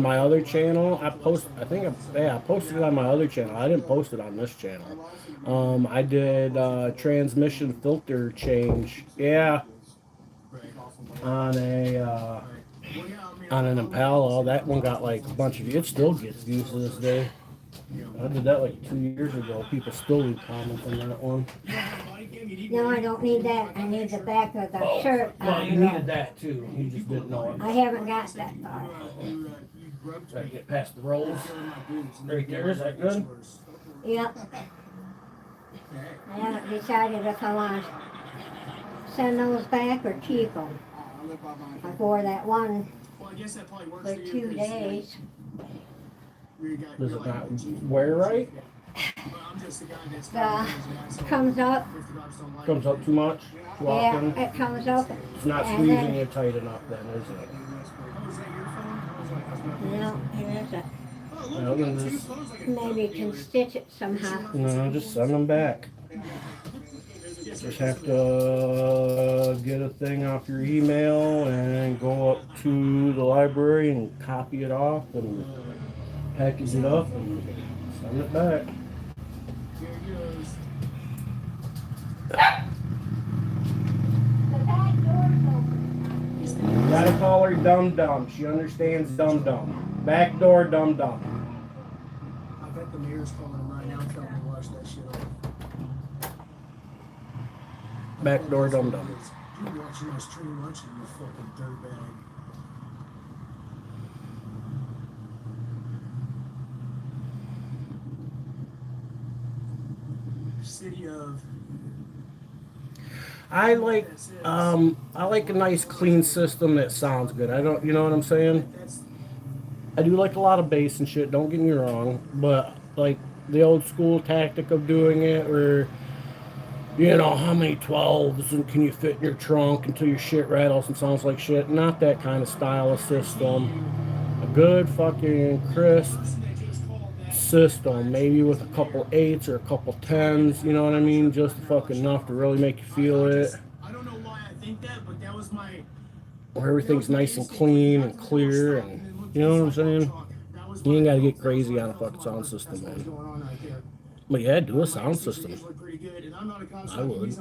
my other channel. I posted it on my other channel. I didn't post it on this channel. I did transmission filter change. Yeah, on an Impala. That one got like a bunch of views. It still gets views to this day. I did that like 2 years ago. People still leave comments on that one. No, I don't need that. I need the back of the shirt. Well, you needed that too. You just didn't know it. I haven't got that far. Gotta get past the rolls. Right there, is that good? Yep. I haven't decided if I want to send those back or keep them. I wore that one Well, I guess that probably works for for you, 2 'cause, days. Does it not wear right? I'm just the guy that's Comes up. Comes up too much? Too often? Yeah, it comes up. It's not and squeezing then- you tight enough then, is it? Oh, is that your phone? I was like, No, it isn't. oh, Well, look, you then got two this- phones like a Maybe you can stitch it somehow. No, just send them back. Just have to get a thing off your email and go up to the library and copy it off and package it up and send it back. Here it goes. The back door's open. You gotta call her dum dum. She understands dum dum. Back door dum dum. I bet the mayor's calling him right now, telling him to wash that shit off. Back door dum dum. You're watching my stream luncheon, you fucking dirtbag. City of. I like a nice clean system that sounds good. I don't, you know what I'm saying? That's I do like a lot of bass and shit, don't get me wrong, but like the old school tactic of doing it where, you know, how many 12s and can you fit in your trunk until your shit rattles and sounds like shit? Not that kind of style of system. A good fucking crisp system, maybe with a couple 8s or a couple 10s, you know what I mean? Just fucking enough to really make you feel it. I don't know why I think that, but that was my. Where everything's nice and clean and clear, and you know what I'm saying? You ain't gotta get crazy on a fucking sound system, man. But yeah, do a sound system. I would.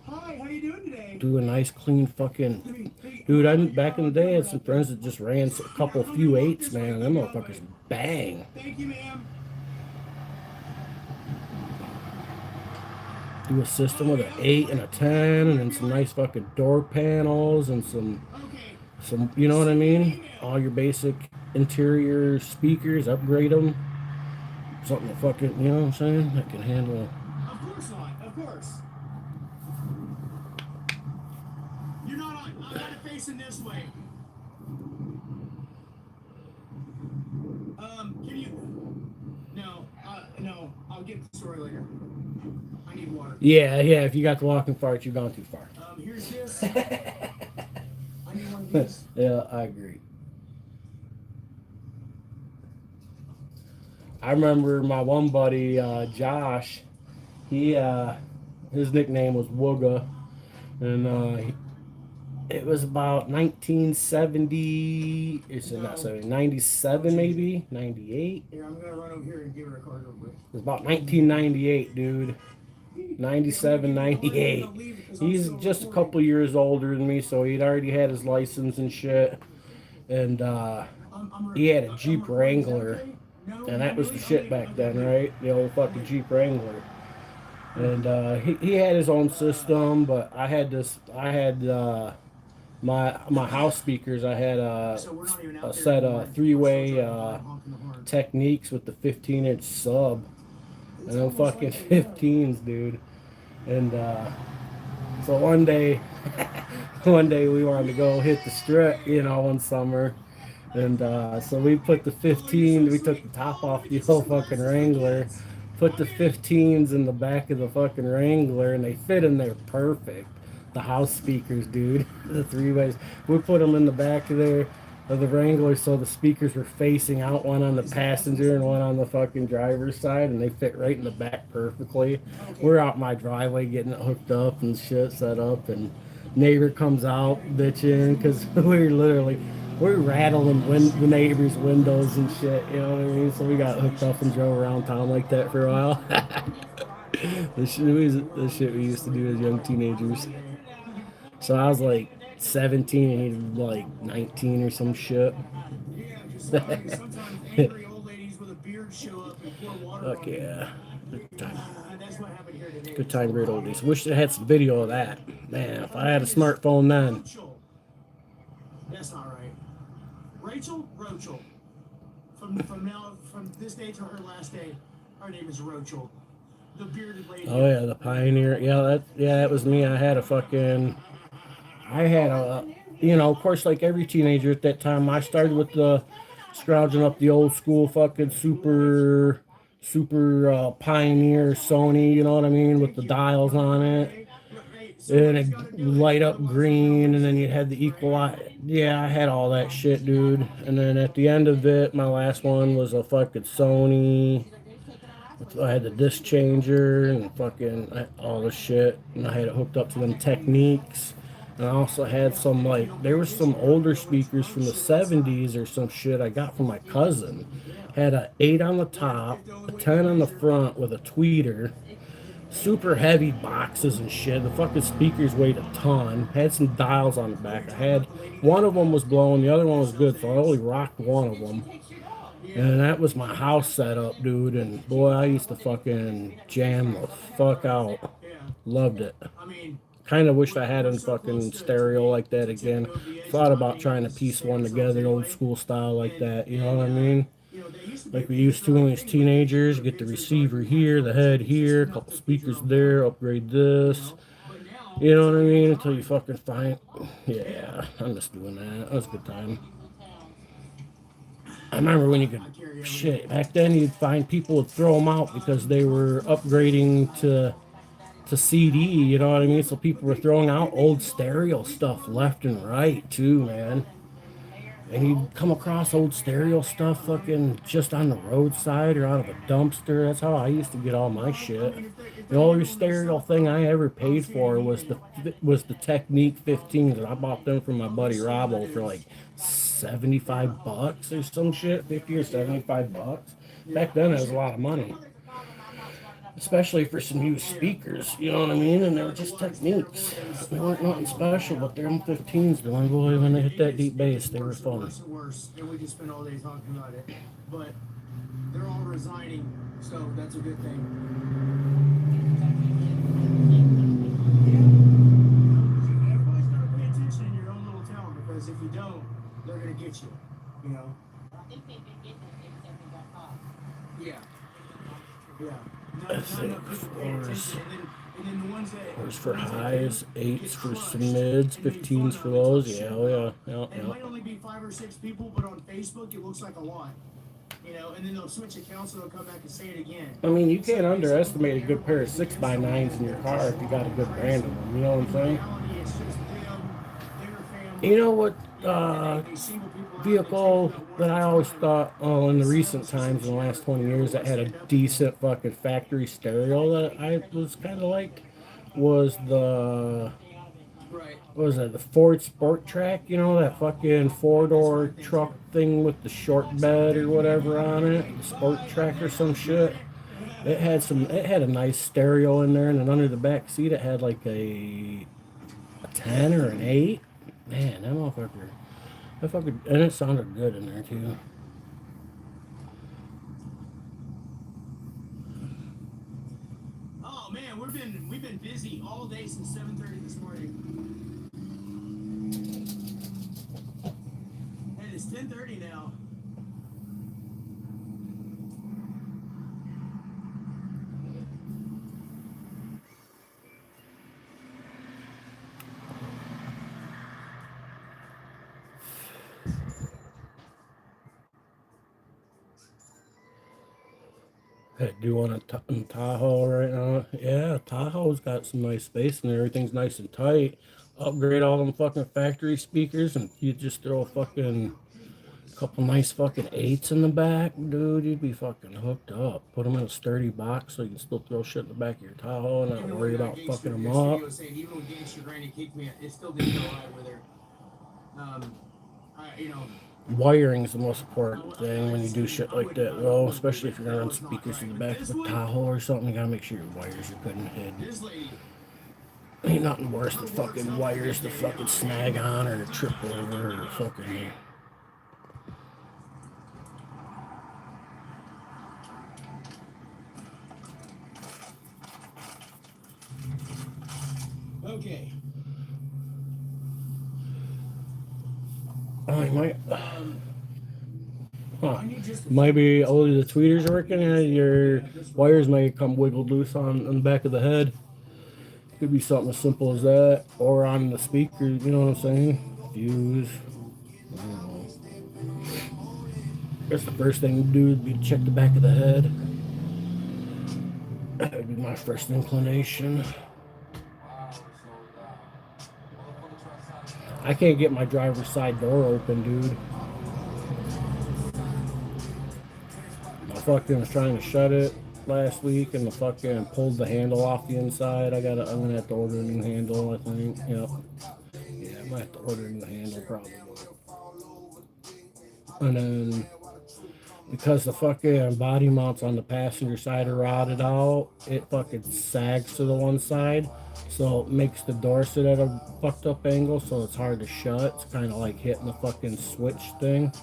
Hi, how you doing today? Do a nice clean fucking. Dude, I back in the day I had some friends that just ran a couple few 8s, man, and them motherfuckers bang. Thank you, ma'am. Do a system with an 8 and a 10, and then some nice fucking door panels and some, you know what I mean? All your basic interior speakers, upgrade them. Something that fucking, you know what I'm saying? That can handle. Of course not. Of course. You're not on. I got it facing this way. Can you? No. No. I'll get the story later. I need water. Yeah. If you got the walking fart, you've gone too far. Here's this. I need one of these. Yeah, I agree. I remember my one buddy, Josh. He, his nickname was Wooga, and it was about 1970. It's not 70, 97 maybe, 98. Here, I'm gonna run over here and give her a card real quick. It was about 1998, dude. 97, 98. He's just a couple years older than me, so he'd already had his license and shit. And he had a Jeep Wrangler, and that was the shit back then, right? The old fucking Jeep Wrangler. And he had his own system, but I had my house speakers. I had a set of 3-way Techniques with the 15-inch sub. And them fucking 15s, dude. And so one day we wanted to go hit the strip, you know, one summer. And so we put the 15, we took the top off the old fucking Wrangler, put the 15s in the back of the fucking Wrangler, and they fit in there perfect. The house speakers, dude, the 3-ways. We put them in the back of there. Of the Wrangler, so the speakers were facing out, one on the passenger and one on the fucking driver's side, and they fit right in the back perfectly. We're out my driveway getting it hooked up and shit set up, and neighbor comes out bitching because we're rattling the neighbor's windows and shit, you know what I mean? So we got hooked up and drove around town like that for a while. the shit we used to do as young teenagers. So I was like 17 and he was like 19 or some shit. Sometimes angry old ladies with a beard show up and pour water. Fuck yeah. Good time. That's what happened here today. Good time, great old days. Wish I had some video of that. Man, if I had a smartphone then. That's not right. Rachel? Rochel. From this day to her last day, her name is Rochel. The bearded lady. Oh yeah, the Pioneer. Yeah, that was me. I had a, you know, of course, like every teenager at that time, I started with the scrounging up the old school fucking super Pioneer Sony, you know what I mean, with the dials on it, and it light up green, and then you had the equalizer. Yeah, I had all that shit, dude. And then at the end of it, my last one was a fucking Sony. I had the disc changer and fucking all the shit, and I had it hooked up to them Techniques. And I also had some, like, there was some older speakers from the 70s or some shit I got from my cousin. Had a 8 on the top, a 10 on the front with a tweeter. Super heavy boxes and shit. The fucking speakers weighed a ton. Had some dials on the back. I had, one of them was blown, the other one was good, so I only rocked one of them. And that was my house setup, dude. And boy, I used to fucking jam the fuck out. Loved it. Kind of wished I had a fucking stereo like that again. Thought about trying to piece one together, old school style like that. You know what I mean? Like we used to when we was teenagers. Get the receiver here, the head here, a couple speakers there, upgrade this. You know what I mean? Until you fucking find. Yeah, I miss doing that. That was a good time. I remember when you could, shit, back then you'd find people would throw them out because they were upgrading to CD, you know what I mean? So people were throwing out old stereo stuff left and right too, man. And you'd come across old stereo stuff fucking just on the roadside or out of a dumpster. That's how I used to get all my shit. The only stereo thing I ever paid for was the Technique 15s, and I bought them from my buddy Robbo for like $75 or some shit, 50 or $75. Back then, it was a lot of money, especially for some used speakers. You know what I mean? And they were just Techniques. They weren't nothing special, but them 15s, the one boy, when they hit that deep bass, they were fun. Worse and worse, and we could spend all day talking about it. But they're all resigning, so that's a good thing. Everybody's got to pay attention in your own little town, because if you don't, they're gonna get you. You know? I think they've been getting it ever since we got caught. Yeah. Yeah. That's Not it. enough people pay attention, and then the ones that. Fours for highs, 8s for some mids, 15s for lows. Yeah, oh yeah, It might only be 5 or 6 people, but on Facebook it looks like a lot. You know, and then they'll switch accounts and they'll come back and say it again. I mean, you can't underestimate a good pair of 6x9s in your car if you got a good brand of them. You know what I'm saying? It's just them, their family. You know what vehicle that I always thought, oh, in the recent times, in the last 20 years, that had a decent fucking factory stereo that I was kind of like, was the, what was that, the Ford Sport Track, you know, that fucking 4-door truck thing with the short bed or whatever on it, the Sport Track or some shit. It had a nice stereo in there, and then under the back seat it had like a 10 or an 8. Man, that motherfucker, and it sounded good in there too. Oh man, we've been busy all day since 7:30 this morning. And it's 10:30 now. Do want a Tahoe right now? Yeah, Tahoe's got some nice space and everything's nice and tight. Upgrade all them fucking factory speakers and you just throw a fucking couple nice fucking 8s in the back, dude. You'd be fucking hooked up. Put them in a sturdy box so you can still throw shit in the back of your Tahoe and not worry about fucking them up. Even when Gangster Granny kicked me, it still didn't go right with her. You know. Wiring's the most important thing when you do shit like that, though. Especially if you're gonna run speakers in the back of a Tahoe or something, you gotta make sure your wires are good and hidden. Ain't nothing worse than fucking wires to fucking snag on or trip over or fucking. Okay. Oh, you might. Huh. Maybe only the tweeters are working and your wires might come wiggled loose on the back of the head. Could be something as simple as that. Or on the speaker, you know what I'm saying? Fuse. I don't know. I guess the first thing to do would be to check the back of the head. That would be my first inclination. I can't get my driver's side door open, dude. I fucking was trying to shut it last week and the fucking pulled the handle off the inside. I'm gonna have to order a new handle, I think. Yep. Yeah, I might have to order a new handle probably. And then because the fucking body mounts on the passenger side are rotted out, it fucking sags to the one side. So it makes the door sit at a fucked up angle, so it's hard to shut. It's kind of like hitting the fucking switch thing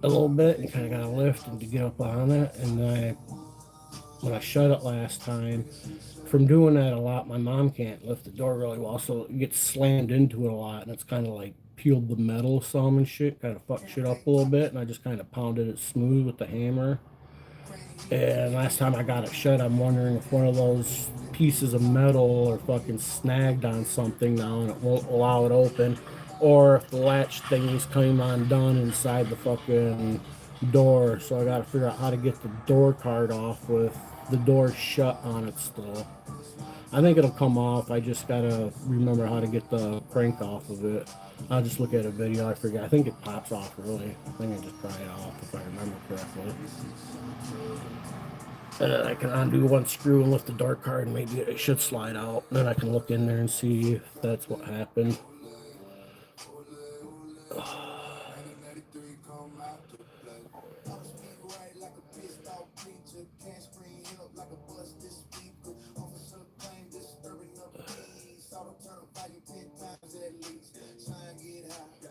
a little bit. You kind of gotta lift and to get up on it. And when I shut it last time, from doing that a lot, my mom can't lift the door really well, so it gets slammed into it a lot, and it's kind of like peeled the metal some and shit, kind of fucked shit up a little bit, and I just kind of pounded it smooth with the hammer. And last time I got it shut, I'm wondering if one of those pieces of metal or fucking snagged on something now and it won't allow it open. or if the latch things came undone inside the fucking door. So I gotta figure out how to get the door card off with the door shut on it still. I think it'll come off. I just gotta remember how to get the crank off of it. I'll just look at a video. I forget. I think it pops off really. I think I just pry it off if I remember correctly. And then I can undo one screw and lift the door card, and maybe it should slide out. Then I can look in there and see if that's what happened.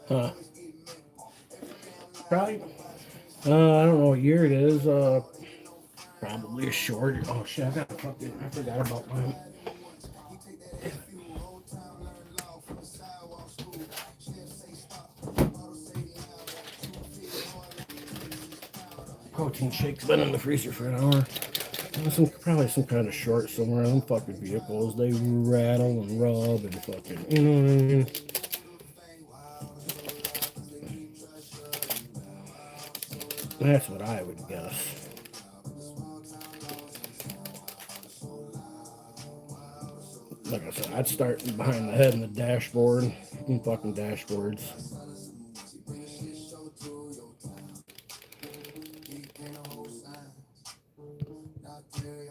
Huh. Probably. I don't know what year it is. Probably a short. Oh shit! I forgot about mine. Protein shake's been in the freezer for an hour. Probably some kind of short somewhere. Them fucking vehicles, they rattle and rub and fucking, you know what I mean? That's what I would guess. Like I said, I'd start behind the head and the dashboard and fucking dashboards.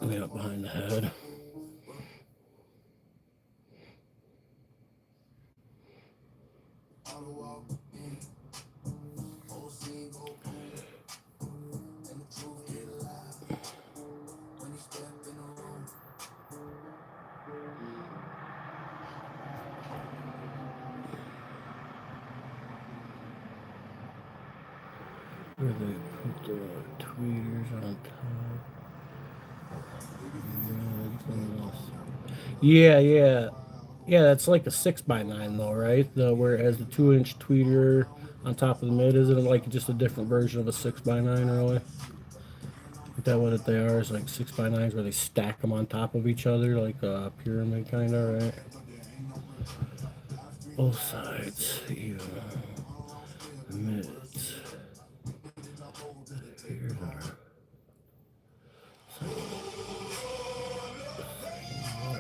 Yeah, behind the head. Where they put the tweeters on top. Yeah, that's like a 6x9 though, right? Where it has the 2-inch tweeter on top of the mid. Isn't it like just a different version of a 6x9 really? Is that what they are? Is like 6x9s where they stack them on top of each other like a pyramid kind of, right? Both sides, even. Mids. Here's our...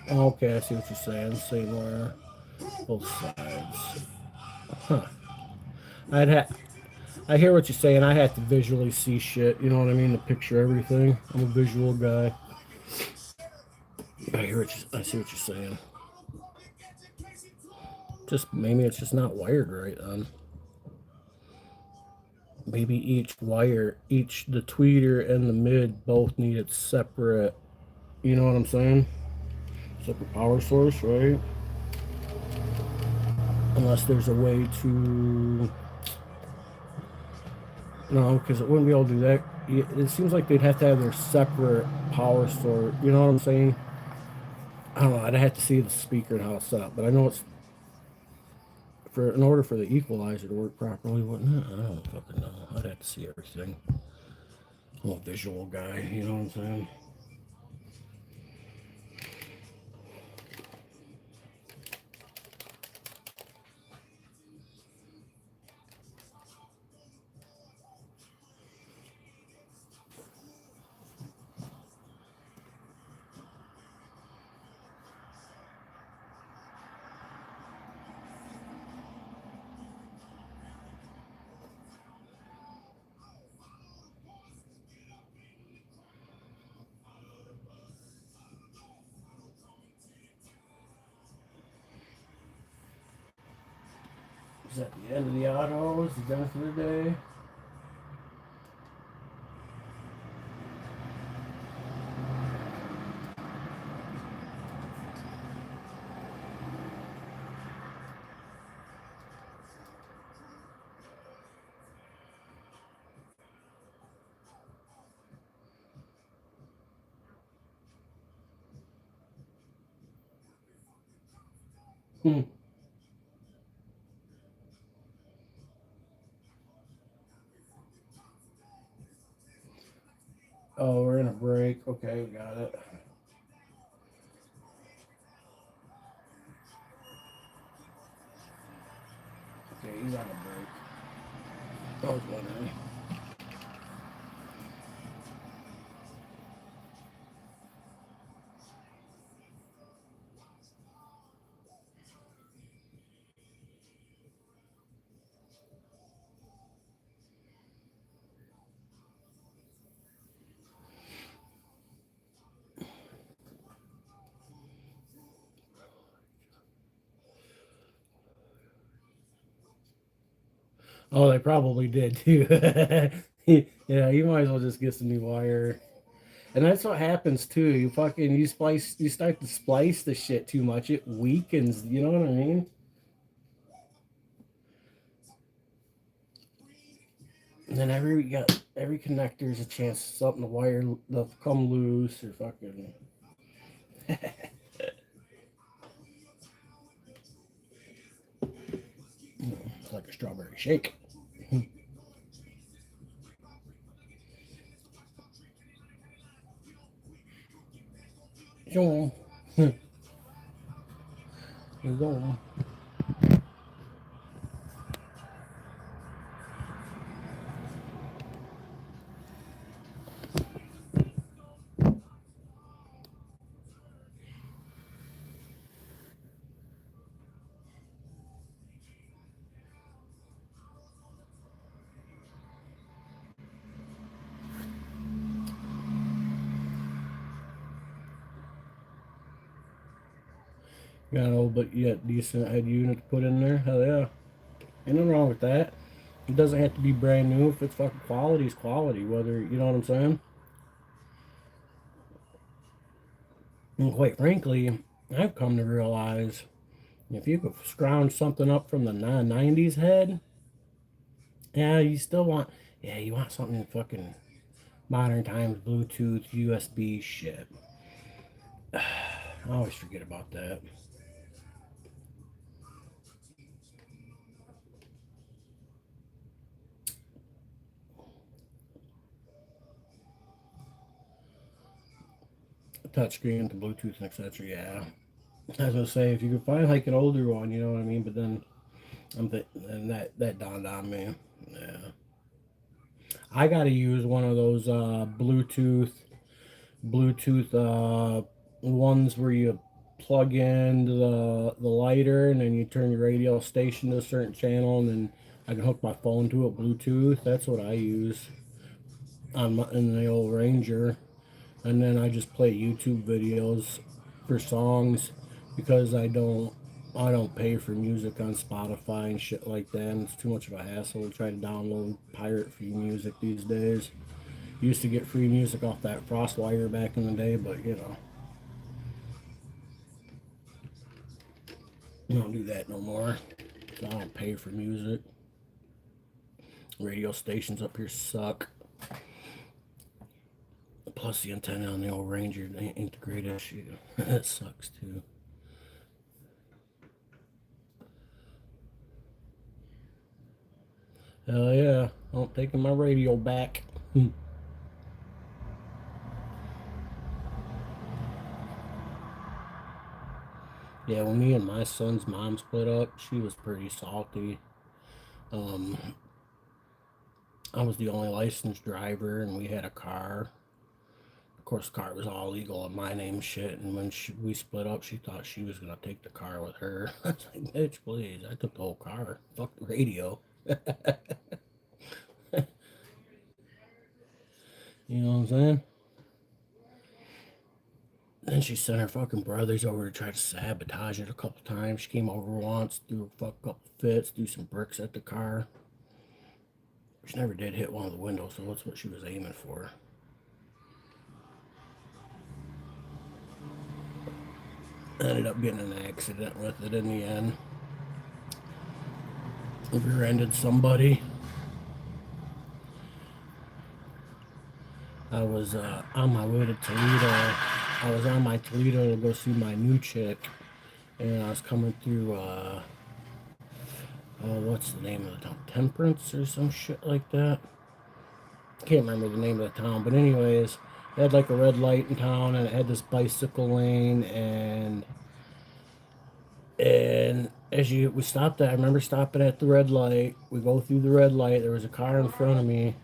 Okay, I see what you're saying. Same wire. Both sides. Huh. I hear what you're saying. I have to visually see shit. You know what I mean? To picture everything. I'm a visual guy. I see what you're saying. Just maybe it's just not wired right then. Maybe each wire, the tweeter and the mid both need it separate. You know what I'm saying? Separate power source, right? Unless there's a way to... No, because it wouldn't be able to do that. It seems like they'd have to have their separate power source. You know what I'm saying? I don't know. I'd have to see the speaker and how it's set up. But I know it's... in order for the equalizer to work properly, wouldn't it? I don't fucking know. I'd have to see everything. I'm a visual guy, you know what I'm saying? Is that the end of the autos? Is done for the day? Hmm. Oh, we're in a break. Okay, we got it. I was wondering. Oh, they probably did too. Yeah, you might as well just get some new wire. And that's what happens too. You start to splice the shit too much, it weakens. You know what I mean? And then every connector is a chance something the wire will come loose or fucking. It's like a strawberry shake. Go on. Go on. Got an old but yet decent head unit to put in there. Hell yeah. Ain't nothing wrong with that. It doesn't have to be brand new. If it's fucking quality, it's quality. Whether, you know what I'm saying? And quite frankly, I've come to realize if you could scrounge something up from the 90s head, yeah, you want something fucking modern times, Bluetooth, USB shit. I always forget about that. Touchscreen, the Bluetooth, and etc. Yeah. I was gonna say if you could find like an older one, you know what I mean. But then and that dawned on me. Yeah. I gotta use one of those Bluetooth ones where you plug in the lighter and then you turn your radio station to a certain channel and then I can hook my phone to it Bluetooth. That's what I use in the old Ranger. And then I just play YouTube videos for songs because I don't pay for music on Spotify and shit like that. And it's too much of a hassle to try to download pirate free music these days. Used to get free music off that FrostWire back in the day, but you know, I don't do that no more. So I don't pay for music. Radio stations up here suck. Plus the antenna on the old Ranger ain't the greatest shit. That sucks too. Hell yeah, I'm taking my radio back. Yeah, when me and my son's mom split up, she was pretty salty. I was the only licensed driver, and we had a car. Of course, the car was all legal in my name, shit. And when we split up, she thought she was gonna take the car with her. I was like, bitch, please! I took the whole car. Fuck the radio. You know what I'm saying? Then she sent her fucking brothers over to try to sabotage it a couple times. She came over once, threw a fuck couple fits, threw some bricks at the car. She never did hit one of the windows, so that's what she was aiming for. Ended up getting in an accident with it in the end. Rear-ended somebody. I was on my way to Toledo. I was on my Toledo to go see my new chick, and I was coming through, what's the name of the town? Temperance or some shit like that. Can't remember the name of the town, but anyways, it had like a red light in town, and it had this bicycle lane, and I was coming through, and I was on my Toledo to go see my new chick, and I was coming through, my Toledo, and I was on my Toledo to go see my new chick, and I was coming through, And we stopped at, I remember stopping at the red light. We go through the red light. There was a car in front of me.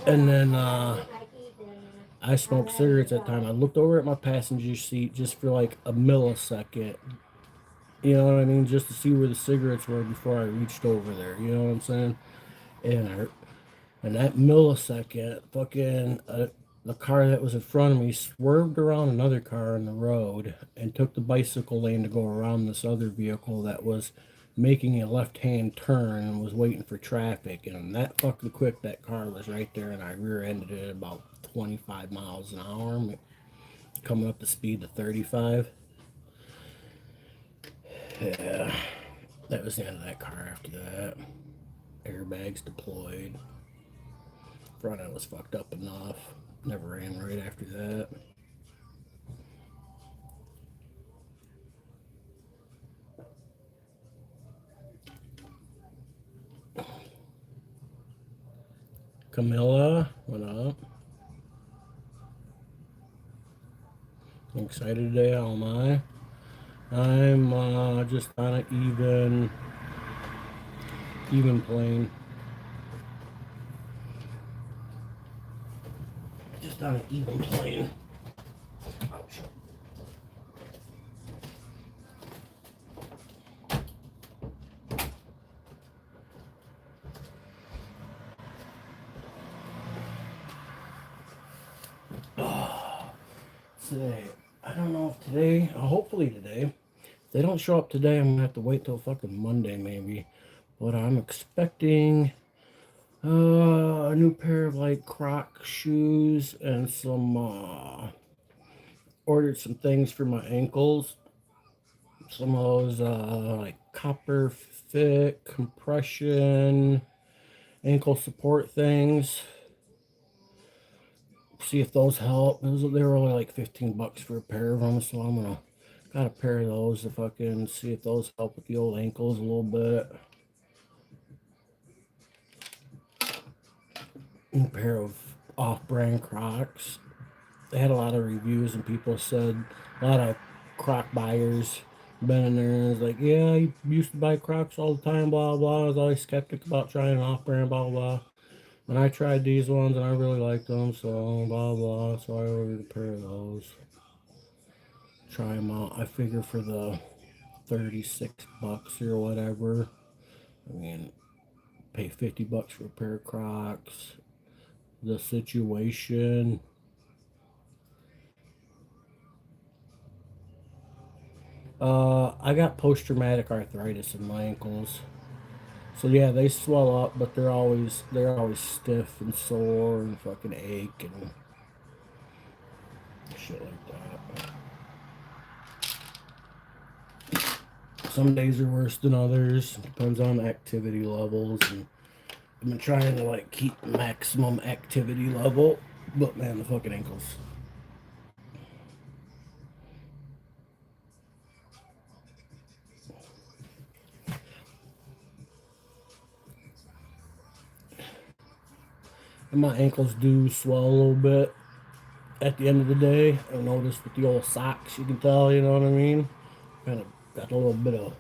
And then I smoked cigarettes at the time. I looked over at my passenger seat just for like a millisecond. You know what I mean? Just to see where the cigarettes were before I reached over there. You know what I'm saying? And that millisecond, fucking the car that was in front of me swerved around another car on the road and took the bicycle lane to go around this other vehicle that was making a left-hand turn and was waiting for traffic. And that fucking quick, that car was right there, and I rear-ended it at about 25 miles an hour, coming up to speed to 35. Yeah, that was the end of that car after that. Airbags deployed. Front end was fucked up enough. Never ran right after that. Camilla, what up? I'm excited today, how am I? I'm just on an even plane. Just on an even plane. Ouch. Today, I don't know if today, hopefully today. If they don't show up today, I'm gonna have to wait till fucking Monday maybe. But I'm expecting a new pair of like Croc shoes and some ordered some things for my ankles. Some of those like copper fit compression ankle support things. See if those help. They were only like $15 for a pair of them, so I'm gonna got a pair of those to fucking see if those help with the old ankles a little bit. A pair of off-brand Crocs. They had a lot of reviews and people said, a lot of Croc buyers been in there and was like, yeah, I used to buy Crocs all the time, blah blah. I was always skeptic about trying an off-brand, blah blah. And I tried these ones and I really liked them, so blah blah. So I ordered a pair of those. Try them out. I figure for the $36 or whatever. I mean, pay $50 for a pair of Crocs. The situation. I got post-traumatic arthritis in my ankles. So yeah, they swell up, but they're always stiff and sore and fucking ache and shit like that. Some days are worse than others. Depends on activity levels, and I've been trying to like keep maximum activity level, but man, the fucking ankles. And my ankles do swell a little bit at the end of the day. I noticed with the old socks, you can tell, you know what I mean? Kind of got a little bit of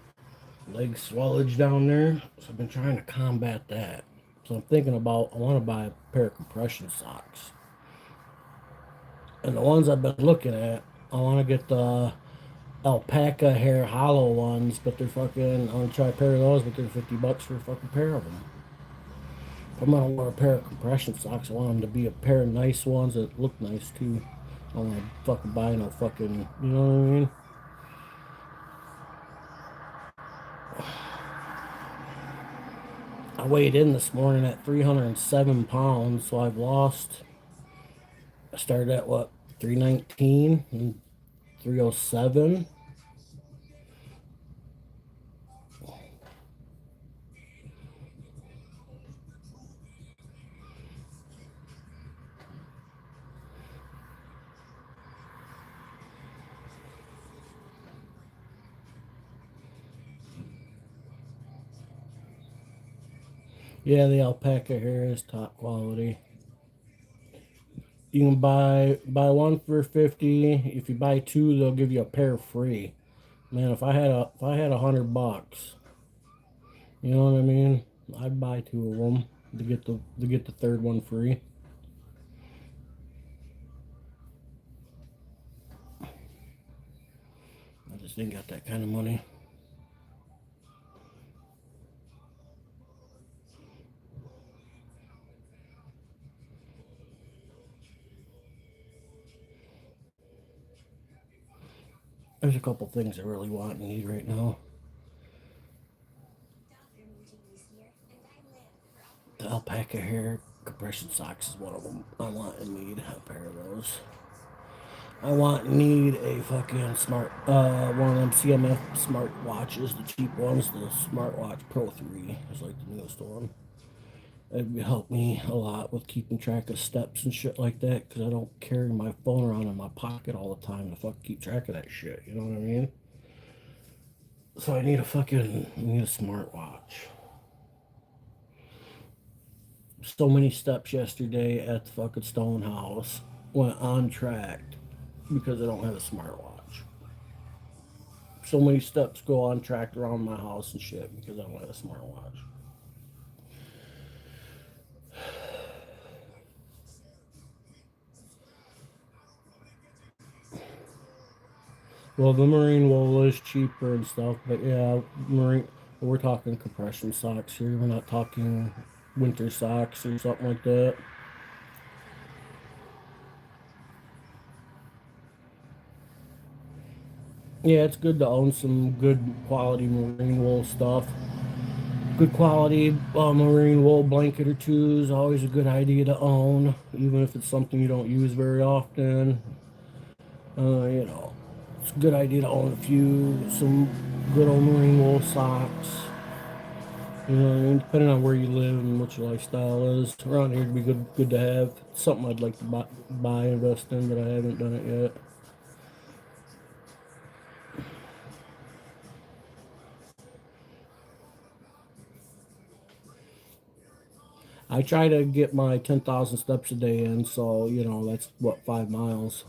leg swellage down there. So I've been trying to combat that. So I'm thinking about, I want to buy a pair of compression socks. And the ones I've been looking at, I want to get the alpaca hair hollow ones, but they're fucking, I want to try a pair of those, but they're $50 for a fucking pair of them. If I'm gonna wear a pair of compression socks, I want them to be a pair of nice ones that look nice too. I don't want to fucking buy no fucking, you know what I mean? I weighed in this morning at 307 pounds, so I've lost, I started at what, 319 and 307. Yeah, the alpaca hair is top quality. You can buy one for 50. If you buy two, they'll give you a pair free. Man, if I had $100, you know what I mean? I'd buy 2 of them to get the third one free. I just ain't got that kind of money. There's a couple things I really want and need right now. The alpaca hair compression socks is one of them. I want and need a pair of those. I want and need a fucking one of them CMF smart watches, the cheap ones, the Smartwatch Pro 3 is like the newest one. It would help me a lot with keeping track of steps and shit like that, because I don't carry my phone around in my pocket all the time to fucking keep track of that shit, you know what I mean? So I need a smartwatch. So many steps yesterday at the fucking Stone House went untracked because I don't have a smartwatch. So many steps go untracked around my house and shit because I don't have a smartwatch. Well, the marine wool is cheaper and stuff, but yeah, we're talking compression socks here. We're not talking winter socks or something like that. Yeah, it's good to own some good quality marine wool stuff. Good quality marine wool blanket or two is always a good idea to own, even if it's something you don't use very often. You know, it's a good idea to own some good old marine wool socks. You know what I mean? Depending on where you live and what your lifestyle is. Around here, it'd be good to have. It's something I'd like to buy, invest in, but I haven't done it yet. I try to get my 10,000 steps a day in, so, you know, that's, 5 miles.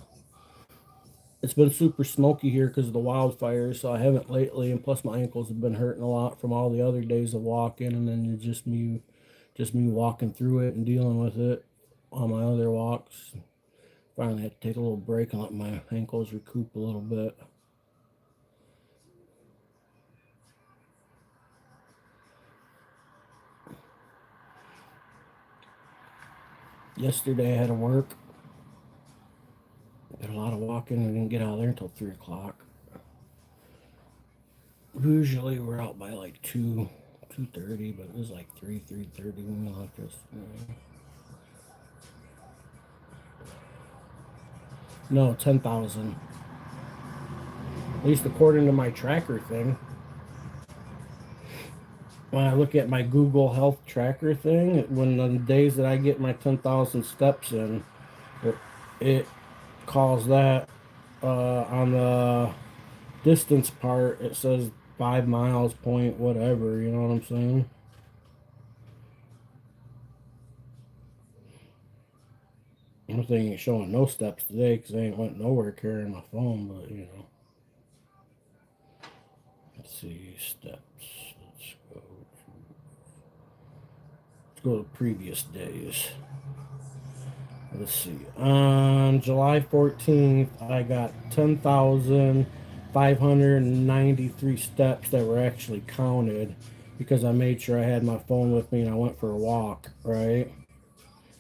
It's been super smoky here because of the wildfires, so I haven't lately, and plus my ankles have been hurting a lot from all the other days of walking, and then it's just me walking through it and dealing with it on my other walks. Finally had to take a little break and let my ankles recoup a little bit. Yesterday I had to work. Did a lot of walking. We didn't get out of there until 3 o'clock. Usually we're out by like 2:30, but it was like 3:30 when we left us. No, 10,000. At least according to my tracker thing. When I look at my Google Health tracker thing, when on the days that I get my 10,000 steps in, it calls that on the distance part, it says 5 miles point whatever, you know what I'm saying? I'm thinking it's showing no steps today because I ain't went nowhere carrying my phone, but you know. Let's see, steps. Let's go to previous days. Let's see. On July 14th, I got 10,593 steps that were actually counted because I made sure I had my phone with me and I went for a walk, right?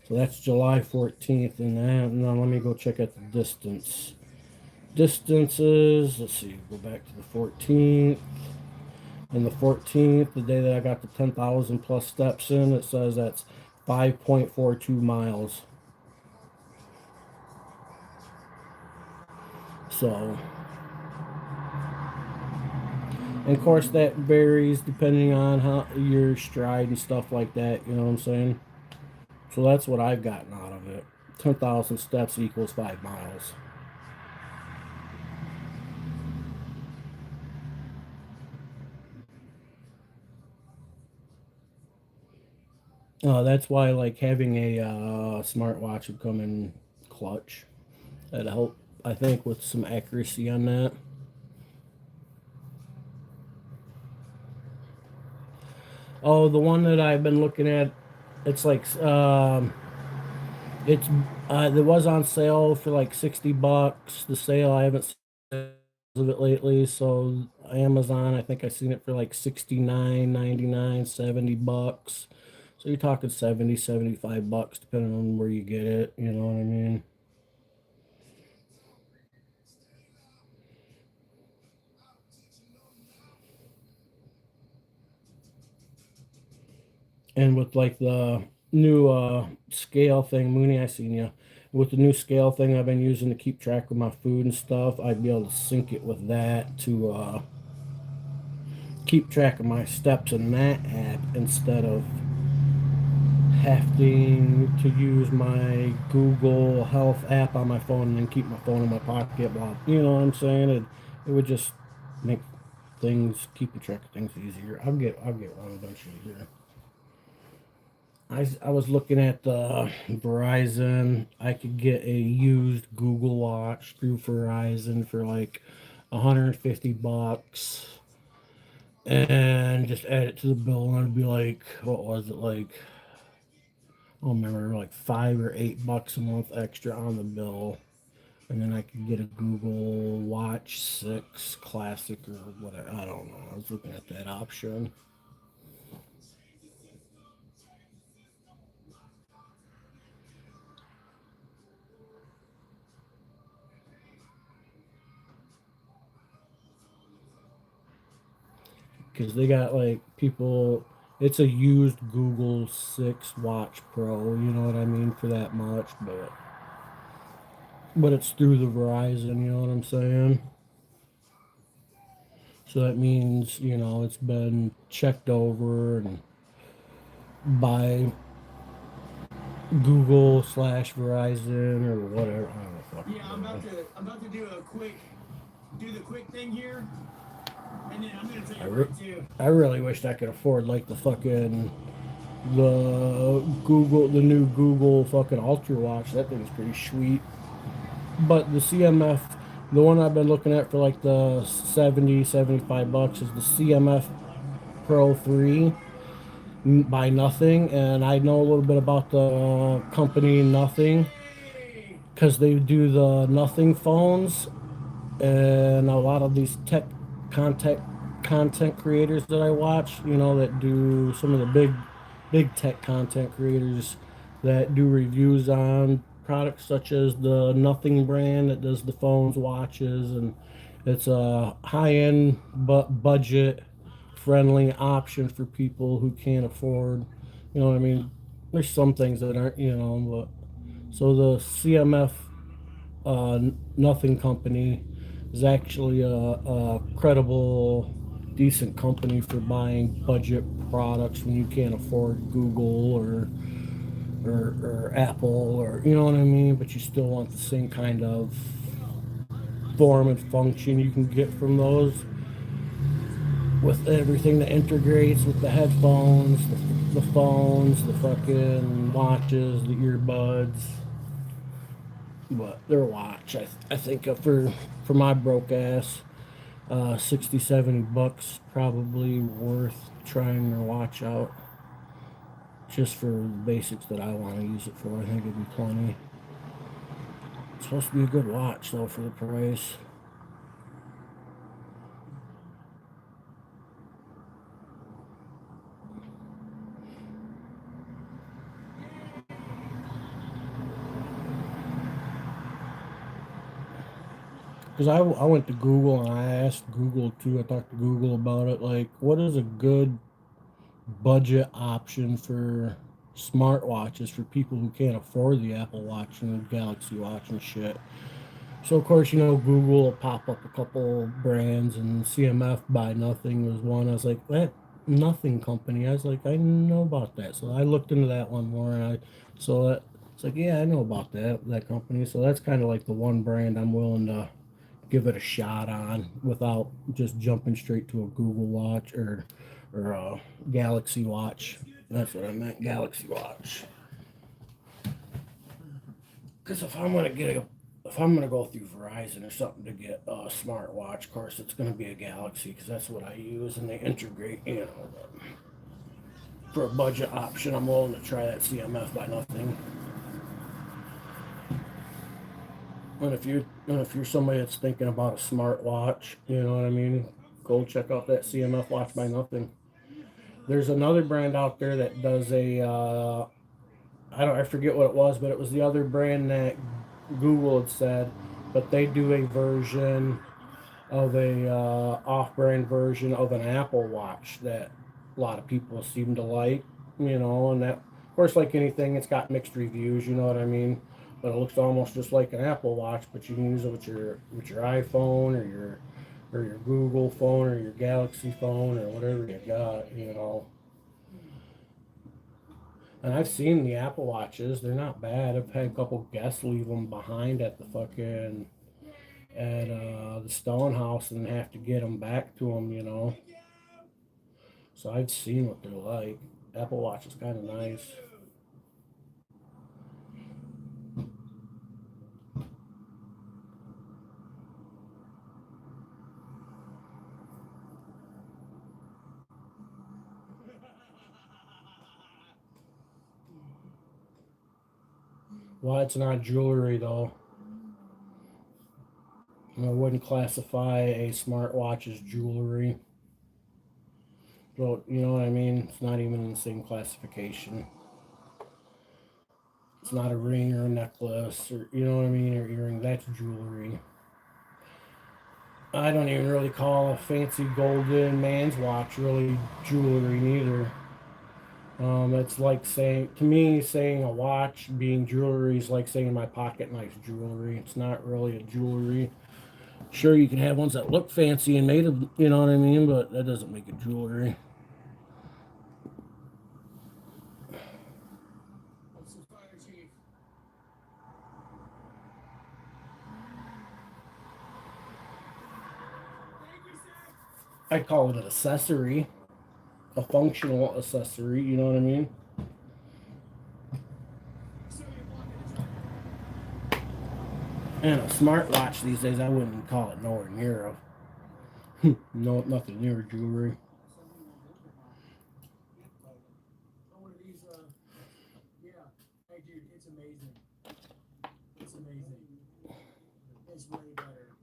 So that's July 14th, and then now let me go check out the distance. Distances, let's see, go back to the 14th. And the 14th, the day that I got the 10,000 plus steps in, it says that's 5.42 miles. So, and of course that varies depending on how your stride and stuff like that, you know what I'm saying? So that's what I've gotten out of it. 10,000 steps equals 5 miles. That's why like having a smartwatch would come in clutch. That'd help, I think, with some accuracy on that. Oh, the one that I've been looking at, it's like it's it was on sale for like $60. The sale I haven't seen of it lately, so Amazon, I think I seen it for like 69.99, $70. So you're talking 75 bucks depending on where you get it, you know what I mean? And with like the new scale thing, Mooney, I seen you. With the new scale thing I've been using to keep track of my food and stuff, I'd be able to sync it with that to keep track of my steps in that app instead of having to use my Google Health app on my phone and then keep my phone in my pocket. While, you know what I'm saying? It would just make things keeping track of things easier. I'll get around eventually here. I was looking at the Verizon. I could get a used Google Watch through Verizon for like $150 and just add it to the bill and it'd be like, what was it, like, I don't remember, like $5 or $8 a month extra on the bill. And then I could get a Google Watch 6 Classic or whatever. I don't know. I was looking at that option. Because they got like people, it's a used Google 6 Watch Pro, you know what I mean, for that much, but it's through the Verizon, you know what I'm saying? So that means, you know, it's been checked over and by Google slash Verizon or whatever. I don't know. Yeah, I'm about to do the quick thing here, and then I'm gonna tell I, you re- right too. I really wished I could afford like the new Google fucking Ultra Watch. That thing's pretty sweet. But the CMF, the one I've been looking at for like the 75 bucks is the CMF Pro 3 by Nothing. And I know a little bit about the company Nothing Hey! because they do the Nothing phones and a lot of these tech content content creators that I watch, you know, that do some of the big tech content creators that do reviews on products such as the Nothing brand that does the phones, watches, and it's a high-end but budget friendly option for people who can't afford, you know what I mean? There's some things that aren't, you know, but so the CMF Nothing company is actually a credible, decent company for buying budget products when you can't afford Google or Apple or you know what I mean, but you still want the same kind of form and function you can get from those with everything that integrates with the headphones, the phones, the fucking watches, the earbuds. But their watch, I think for my broke ass, 60, $70 probably worth trying their watch out just for the basics that I want to use it for. I think it'd be plenty. It's supposed to be a good watch though for the price. Because I went to Google and I asked Google too. I talked to Google about it. Like, what is a good budget option for smartwatches for people who can't afford the Apple Watch and the Galaxy Watch and shit? So of course, you know, Google will pop up a couple brands and CMF by Nothing was one. I was like, that Nothing company. I was like, I know about that. So I looked into that one more and it's like, yeah, I know about that company. So that's kind of like the one brand I'm willing to give it a shot on without just jumping straight to a Google Watch or a Galaxy Watch. That's what I meant, Galaxy Watch. Because if I'm gonna go through Verizon or something to get a smartwatch, of course it's gonna be a Galaxy because that's what I use and they integrate, you know. for a budget option, I'm willing to try that CMF by nothing. And if you're somebody that's thinking about a smartwatch, you know what I mean, go check out that CMF watch by nothing. There's another brand out there that does I forget what it was, but it was the other brand that Google had said, but they do a version of a off-brand version of an Apple Watch that a lot of people seem to like, you know, and that, of course, like anything, it's got mixed reviews, you know what I mean? But it looks almost just like an Apple Watch, but you can use it with your iPhone or your Google phone or your Galaxy phone or whatever you got, you know. And I've seen the Apple Watches; they're not bad. I've had a couple guests leave them behind at the the Stone House and have to get them back to them, you know. So I've seen what they're like. Apple Watch is kind of nice. Well, it's not jewelry though. I wouldn't classify a smartwatch as jewelry. So, you know what I mean? It's not even in the same classification. It's not a ring or a necklace or, you know what I mean, or earring. That's jewelry. I don't even really call a fancy golden man's watch really jewelry neither. It's like saying, to me, saying a watch being jewelry is like saying my pocket knife's jewelry. It's not really a jewelry. Sure, you can have ones that look fancy and made of, you know what I mean, but that doesn't make it jewelry. What's the fire chief? Thank you, sir. I call it an accessory, a functional accessory, you know what I mean? So you're blocking the traffic. And a smartwatch these days, I wouldn't call it nowhere near no, nothing near jewelry. Oh, one of these, yeah. Hey, dude, it's amazing. It's amazing. It's way better.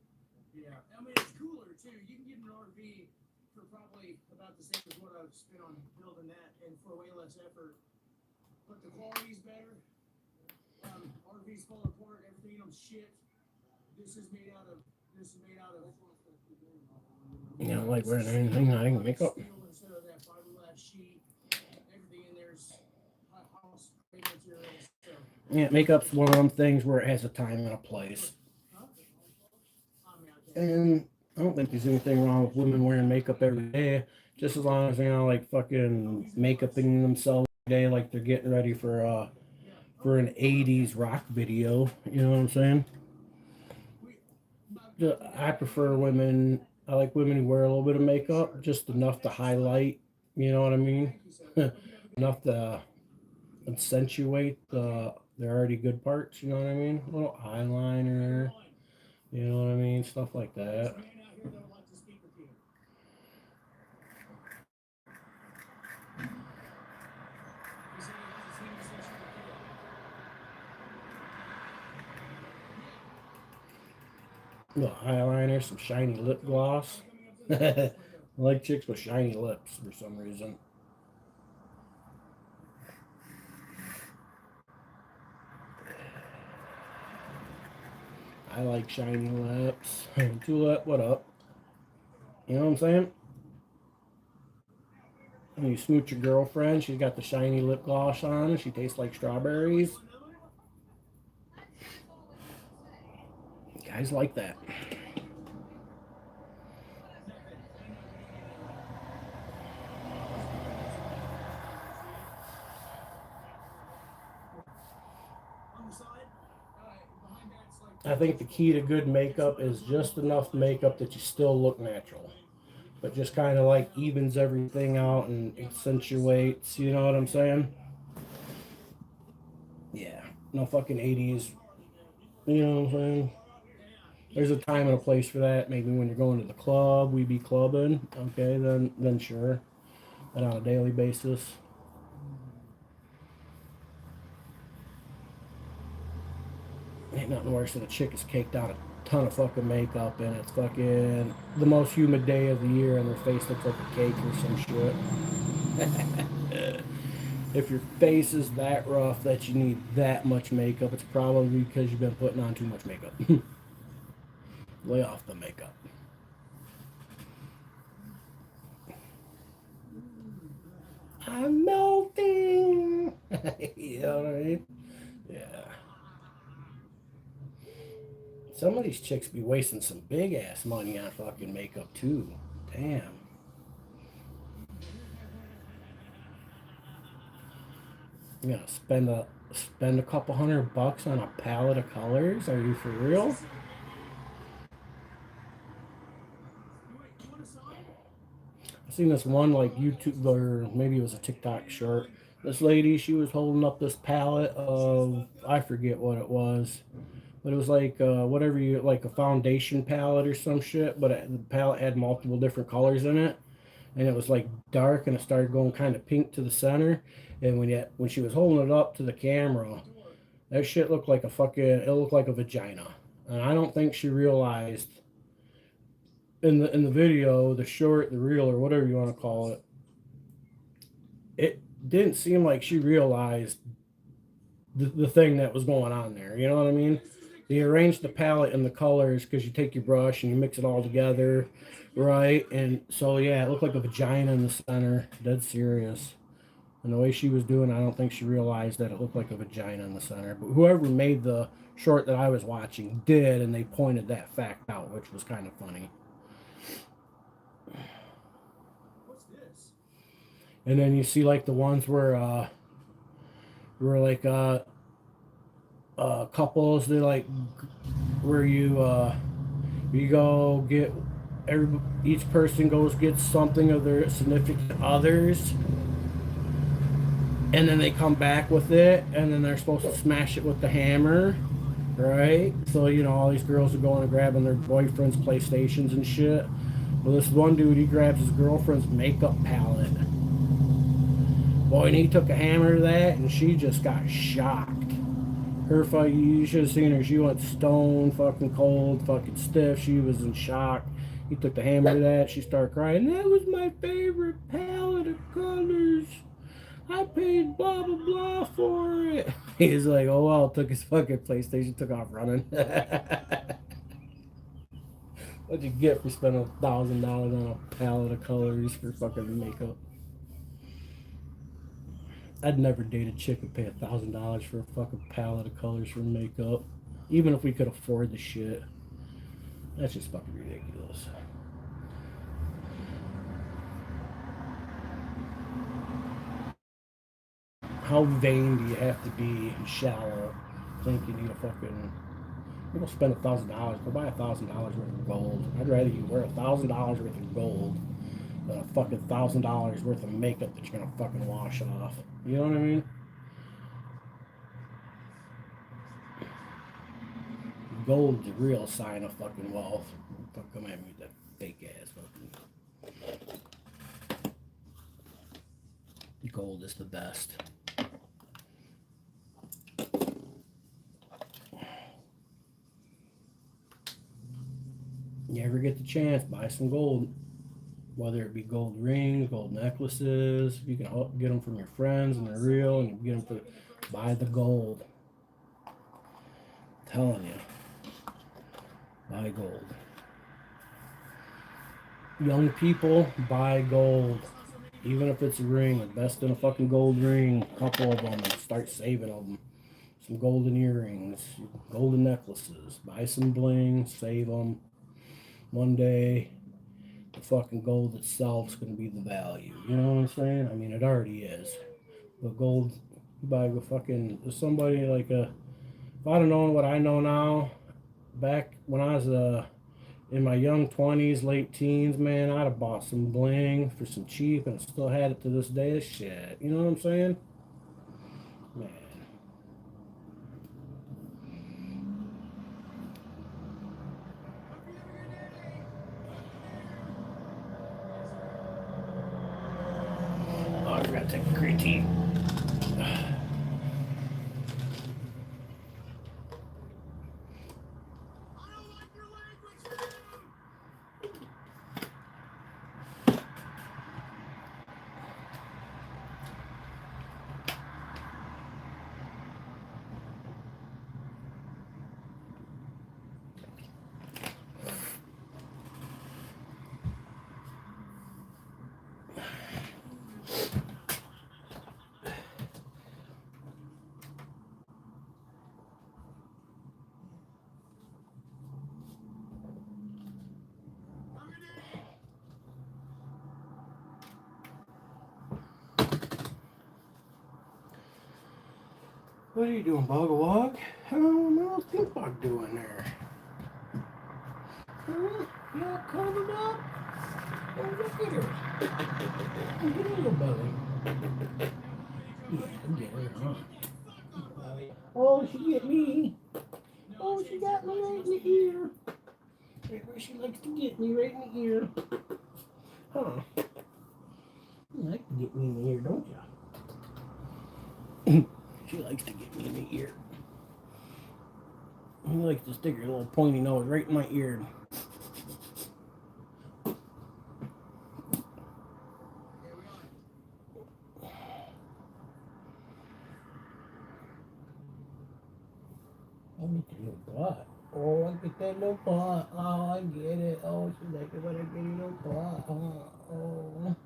Yeah. I mean, it's cooler, too. You can get an RV for probably about the same as what I've spent on building that and for way less effort. But the quality's better. RV's falling apart. Everything on shit. This is made out of. You know, like wearing anything I can make up. Steel instead of that fiberglass sheet. Everything in there's house grade materials. So, Yeah, makeup's one of them things where it has a time and a place. And I don't think there's anything wrong with women wearing makeup every day, just as long as they're not like fucking makeuping themselves every day like they're getting ready for an 80s rock video. You know what I'm saying? I prefer women. I like women who wear a little bit of makeup, just enough to highlight. You know what I mean? Enough to accentuate their already good parts. You know what I mean? A little eyeliner. You know what I mean? Stuff like that. Little eyeliner, some shiny lip gloss. I like chicks with shiny lips for some reason. I like shiny lips. Tulip, what up? You know what I'm saying? When you smooch your girlfriend, she's got the shiny lip gloss on and she tastes like strawberries. Guys like that. I think the key to good makeup is just enough makeup that you still look natural, but just kind of like evens everything out and accentuates, you know what I'm saying? Yeah, no fucking 80s, you know what I'm saying? There's a time and a place for that. Maybe when you're going to the club, we be clubbing, okay, then sure, but on a daily basis, Ain't nothing worse than a chick is caked out a ton of fucking makeup and it's fucking the most humid day of the year and their face looks like a cake or some shit. If your face is that rough that you need that much makeup, it's probably because you've been putting on too much makeup. Lay off the makeup. I'm melting. You know what I mean? Yeah. Some of these chicks be wasting some big ass money on fucking makeup too. Damn. You gonna spend a couple $100 on a palette of colors? Are you for real? I seen this one like YouTube or maybe it was a TikTok short. This lady, she was holding up this palette of I forget what it was, but it was like whatever you like a foundation palette or some shit. But the palette had multiple different colors in it, and it was like dark, and it started going kind of pink to the center. And when she was holding it up to the camera, that shit looked like it looked like a vagina. And I don't think she realized in the video, the short, the reel, or whatever you want to call it, it didn't seem like she realized the thing that was going on there. You know what I mean? You arrange the palette and the colors because you take your brush and you mix it all together, right? And so yeah, it looked like a vagina in the center. Dead serious. And the way she was doing, I don't think she realized that it looked like a vagina in the center. But whoever made the short that I was watching did, and they pointed that fact out, which was kind of funny. What's this? And then you see like the ones where like couples, they like where you go get each person goes get something of their significant others, and then they come back with it, and then they're supposed to smash it with the hammer, right? So you know all these girls are going and grabbing their boyfriends' PlayStations and shit. Well, this one dude, he grabs his girlfriend's makeup palette. Boy, and he took a hammer to that, and she just got shocked. You should have seen her. She went stone fucking cold, fucking stiff. She was in shock. He took the hammer to that. She started crying. That was my favorite palette of colors. I paid blah, blah, blah for it. He's like, oh, well, took his fucking PlayStation, took off running. What'd you get for spending $1,000 on a palette of colors for fucking makeup? I'd never date a chick and pay $1,000 for a fucking palette of colors for makeup, even if we could afford the shit. That's just fucking ridiculous. How vain do you have to be and shallow? Think you need a fucking. You go spend $1,000. Go buy $1,000 worth of gold. I'd rather you wear $1,000 worth of gold than a fucking $1,000 worth of makeup that you're gonna fucking wash off. You know what I mean? Gold's a real sign of fucking wealth. Fuck, come at me with that fake ass fucking. Gold is the best. You ever get the chance, buy some gold. Whether it be gold rings, gold necklaces, you can get them from your friends and they're real, and you can get them for buy the gold. I'm telling you, buy gold. Young people, buy gold. Even if it's a ring, invest in a fucking gold ring, a couple of them, and start saving them. Some golden earrings, golden necklaces, buy some bling, save them. One day, the fucking gold itself is going to be the value. You know what I'm saying? I mean, it already is. But gold, you buy a fucking, somebody like if I'd have known what I know now, back when I was in my young 20s, late teens, man, I'd have bought some bling for some cheap and still had it to this day. Shit. You know what I'm saying? Man. I forgot to take the creatine. What are you doing, Bug Walk? I don't know what's Pink Bug doing there. Huh? You all covered up? Oh, look at her. Look at her little belly. Yeah, I get her, huh? Oh, she get me. Oh, she got me right in the ear. Right where she likes to get me, right in the ear. Huh. You like to get me in the ear, don't you? She likes to get me in the ear. She likes to stick her little pointy nose right in my ear. Oh, look at your butt. Oh, look at that little butt. Oh, I get it. Oh, she's like, when I get a little butt. Oh,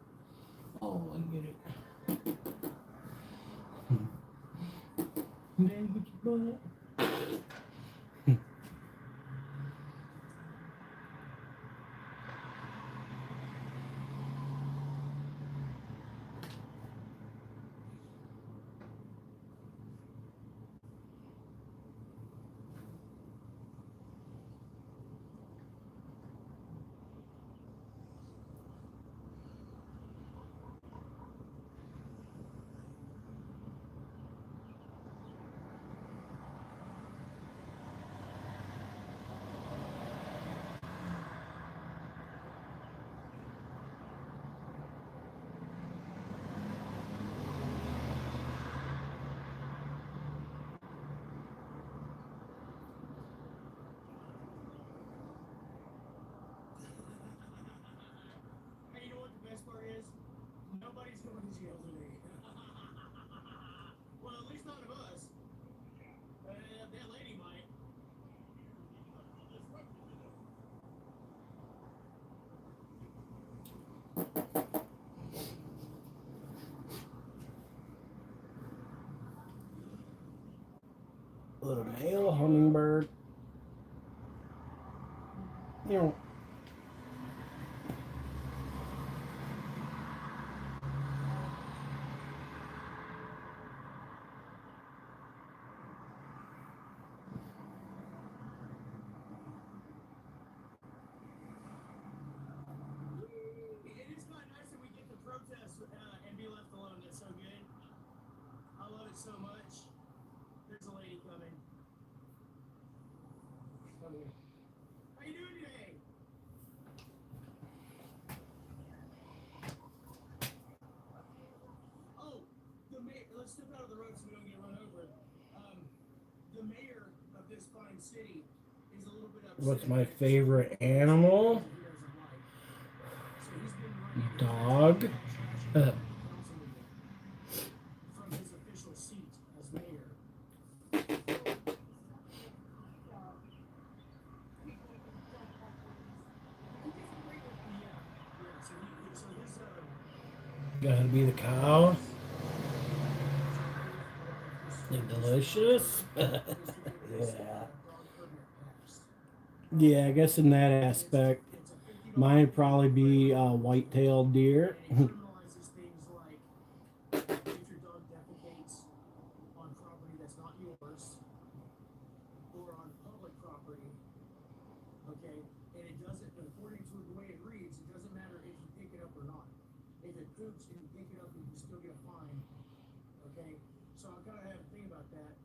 oh, I get it. Did I get your butt? Hey, you know what the best part is? Nobody's going to jail today. Well, at least none of us. That lady might. Little male hummingbird. You know. It is kind of nice that we get to protest and be left alone. That's so good. I love it so much. There's a lady coming. Come here. How you doing today? Oh, the mayor. Let's step out of the road so we don't get run over. The mayor of this fine city is a little bit upset. What's my favorite animal? So he's been running Dog. from his official seat as mayor. Gotta be the cow. They're delicious. Yeah. Yeah, I guess in that aspect, mine would probably be a white-tailed deer. Criminalizes things like if your dog defecates on property that's not yours or on public property, okay, and it doesn't, according to the way it reads, it doesn't matter if you pick it up or not. If it poops and you pick it up, you can still get a fine, okay? So I kind of have to think about that.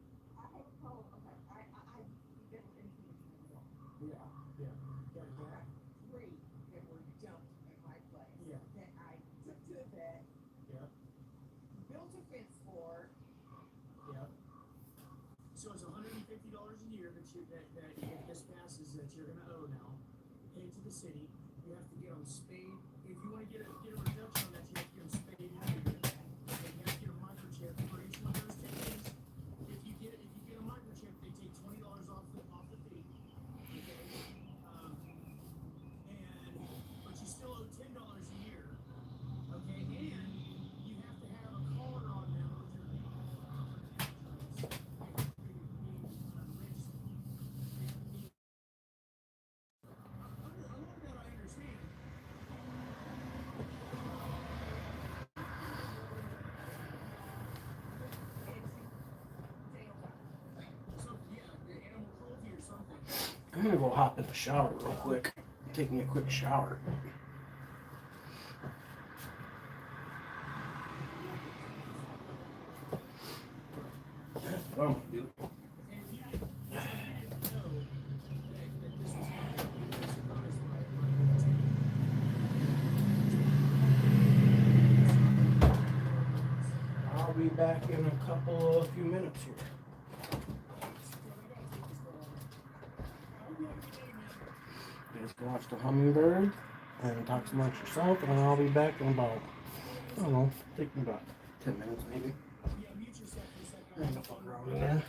Yeah, yeah. Got a cat? Three that were dumped at my place. Yeah. That I took to the vet, Yeah, built a fence for, yeah. So it's $150 a year that if this passes that you're gonna owe now, pay to the city. You have to get them spayed. If you want to get a reduction on that, you have to get them spayed every year. And you have to get a microchip for each one of those 10 days. If you get a microchip, they take $20 off the fee. Okay. But you still owe $10 a year. Okay, and you have to have a collar on them with your name on it. I understand. I'm gonna go hop in the shower real quick. Take me a quick shower. That's what I'm gonna do. I'll be back in a few minutes here. You guys can watch the hummingbird and talk amongst yourself, and I'll be back in about, I don't know, take me about 10 minutes maybe. I'm gonna fuck around in there.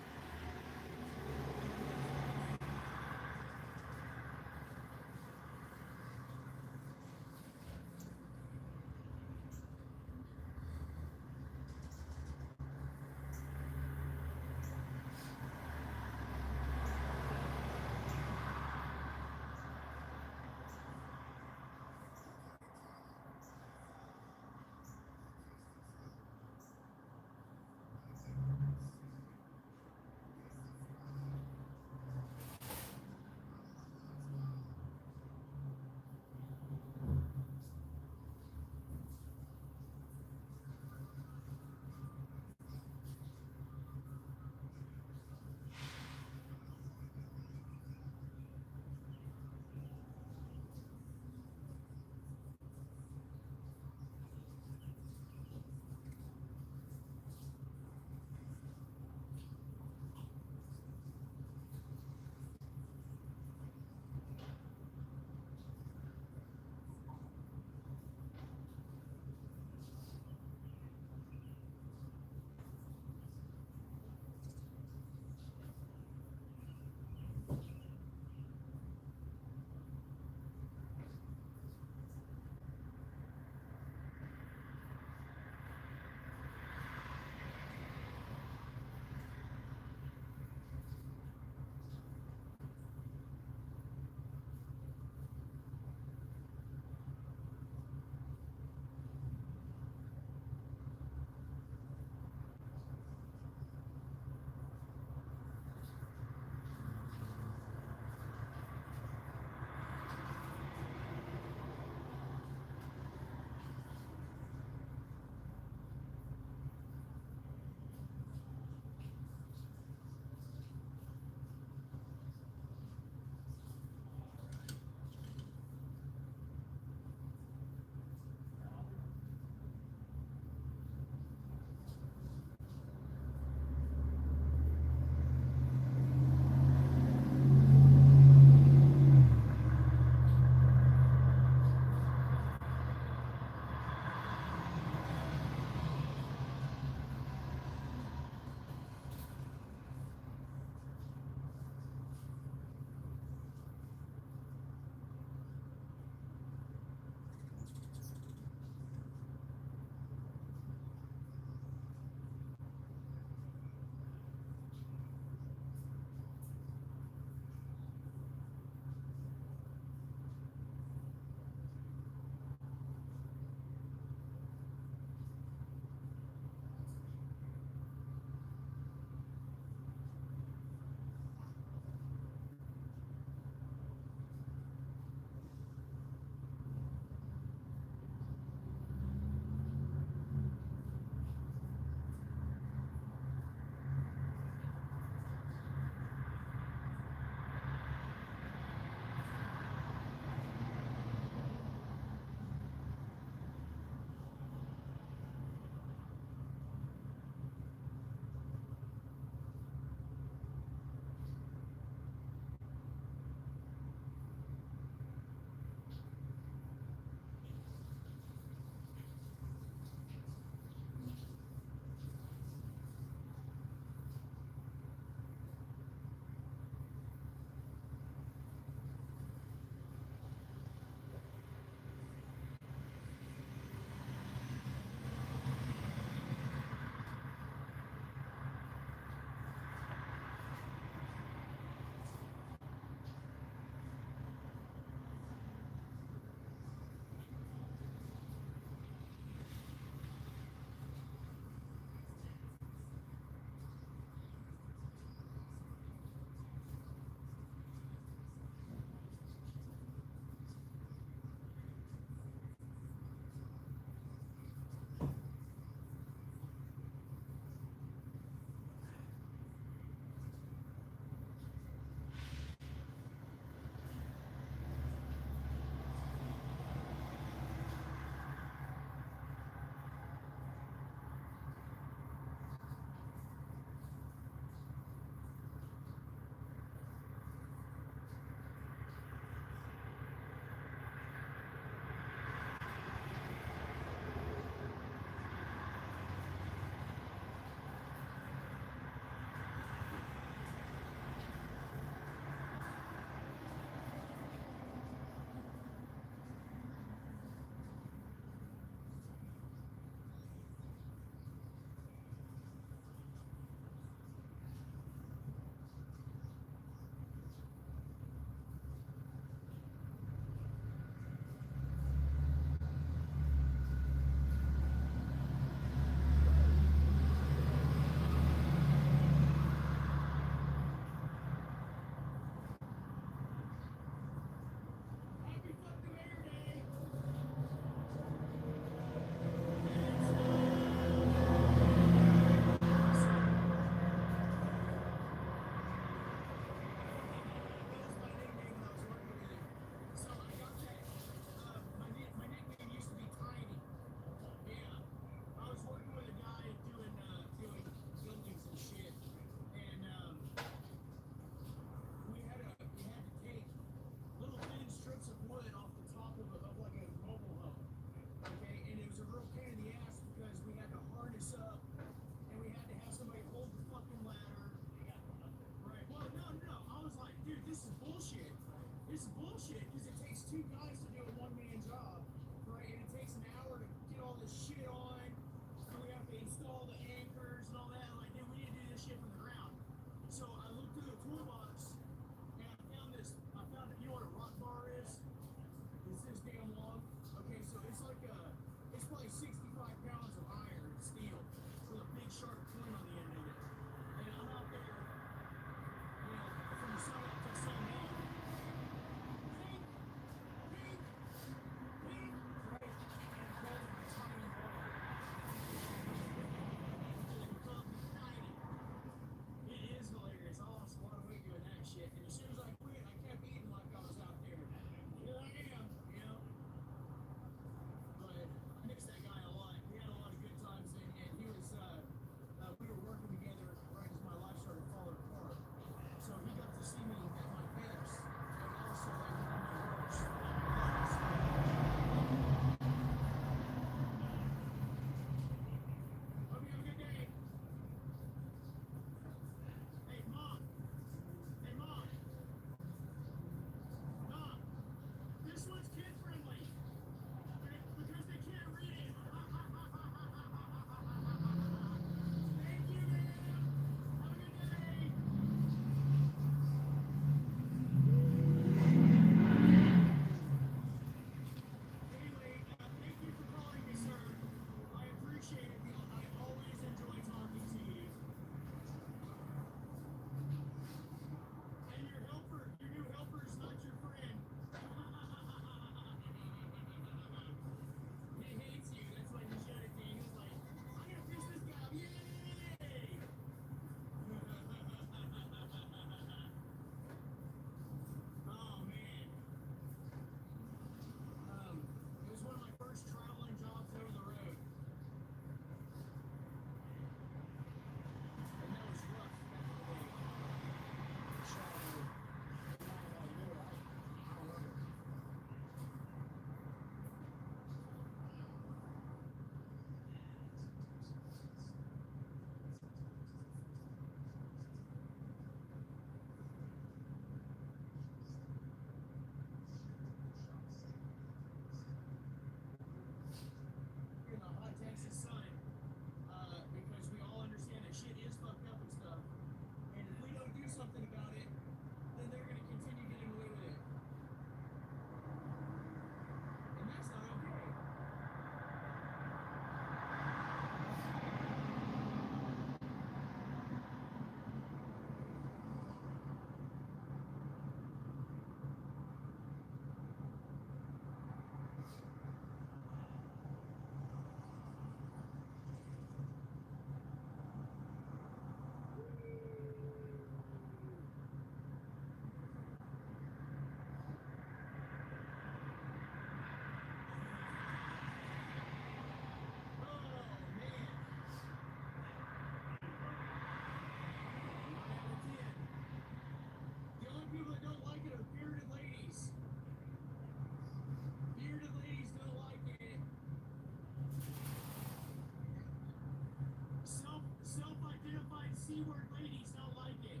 C-word ladies don't like it.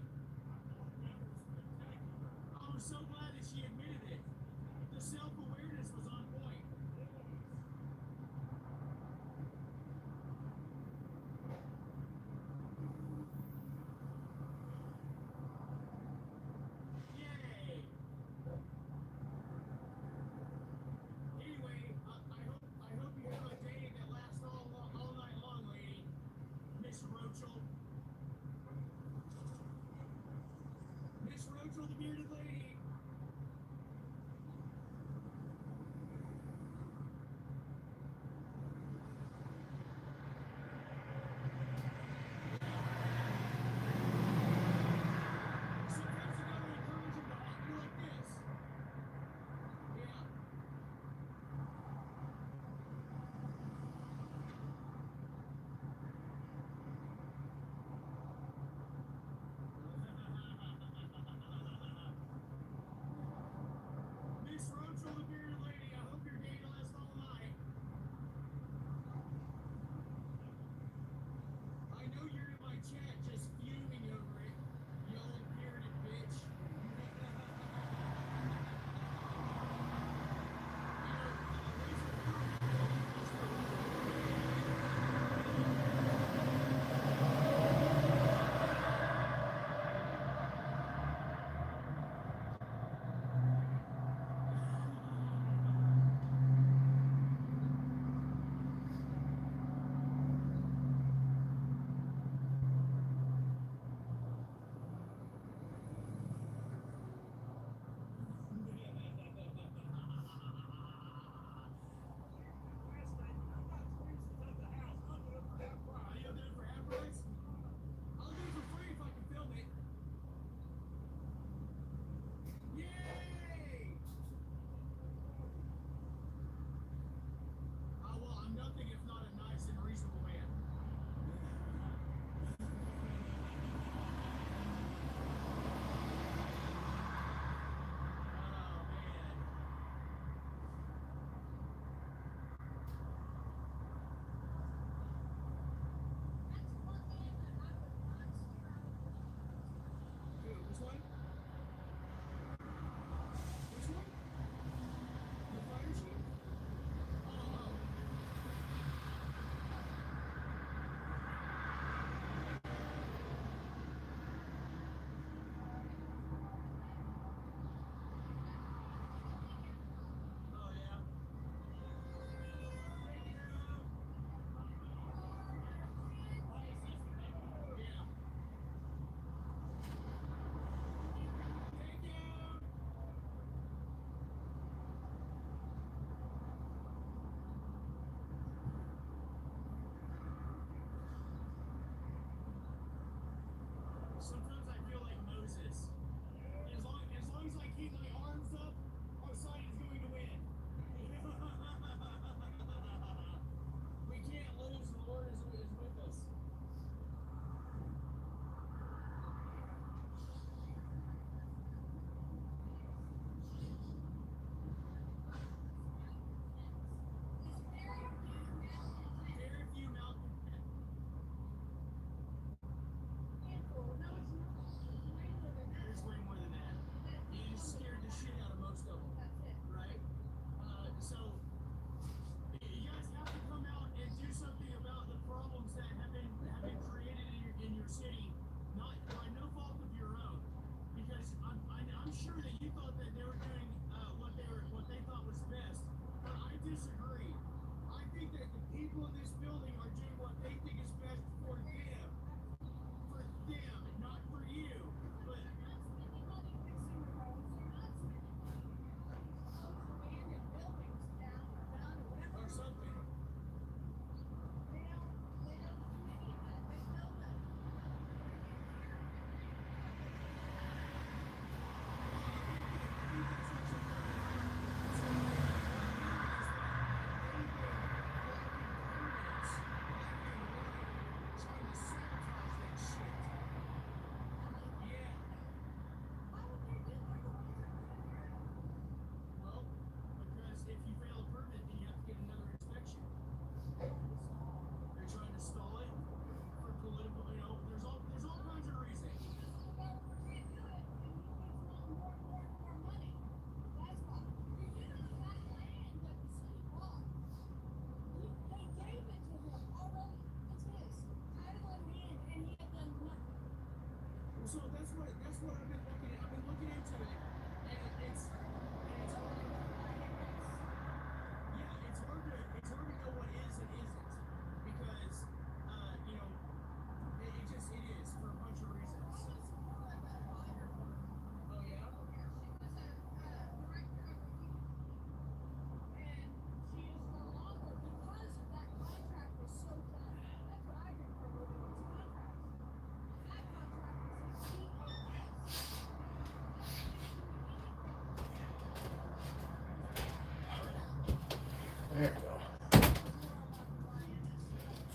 I'm so glad that she admitted it. The self-awareness was on point. Yay! Anyway, I hope you have a day that lasts all night long, lady. Miss Rochel.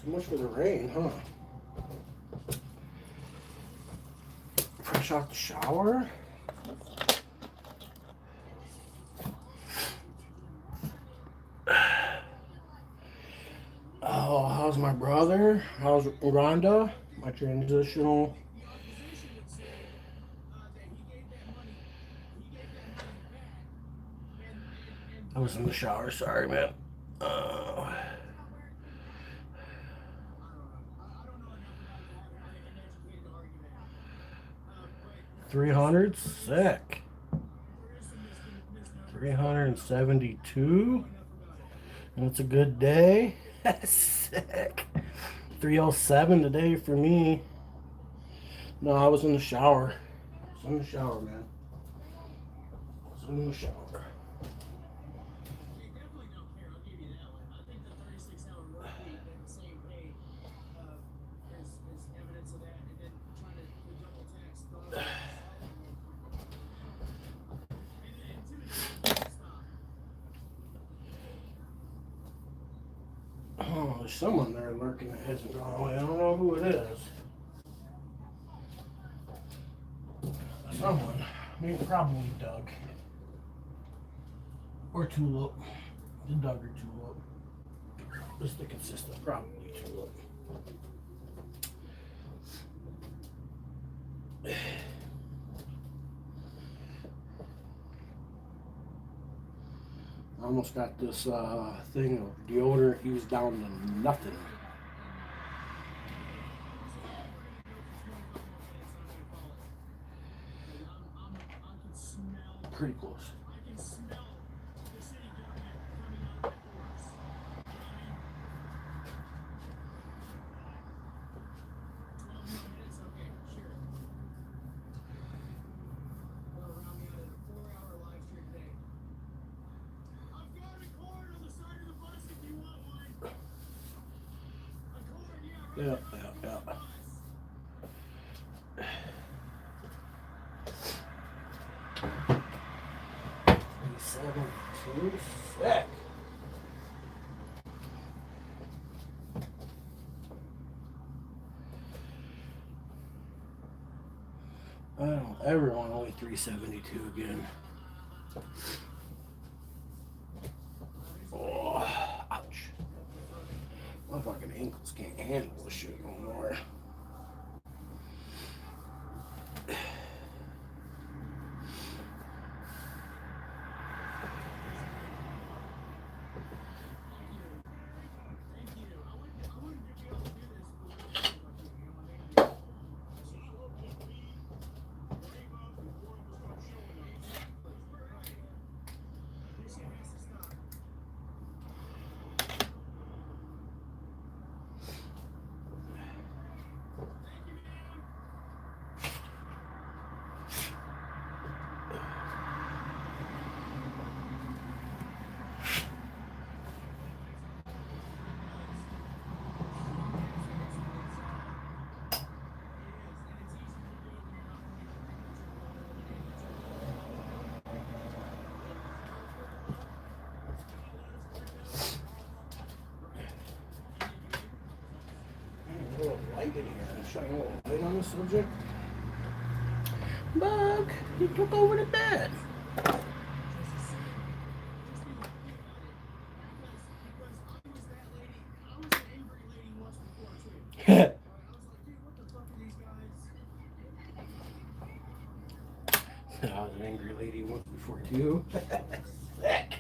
So much for the rain, huh? Fresh out the shower. Oh, how's my brother? How's Rhonda? My transitional. The opposition would say that he gave that money back, and I was in the shower. Sorry, man. I don't know. I don't know enough about it to have an educated argument. But 300, sick. there is some misnomer. 372. Enough about it. And it's a good day. Sick. 307 today for me. No, I was in the shower. I was in the shower, man. I was in the shower. They definitely don't care. I'll give you that one. I think the 36-hour work week and the same pay is evidence of that. And then trying to double tax the and two, stop. Oh, there's someone there lurking that hasn't gone away. I don't know who it is. Someone. Maybe probably Doug. Or Tulip. The Doug or Tulip. Just the consistent, probably Tulip. I almost got this thing of deodorant used down to nothing. Pretty close. I can smell the city government coming out of that force. You know what I mean? 12 more minutes, okay, sure. Or around me out at a 4-hour live stream today. I've got a cord on the side of the bus if you want one. A cord, yeah, right. Yeah. Bus. 72, sick. I don't ever want to weigh 372 again. Oh, ouch. My fucking ankles can't handle this shit no more. Light in here. Shine a little light on the subject. Bug, he took over the bed. I was an angry lady once before too. Sick.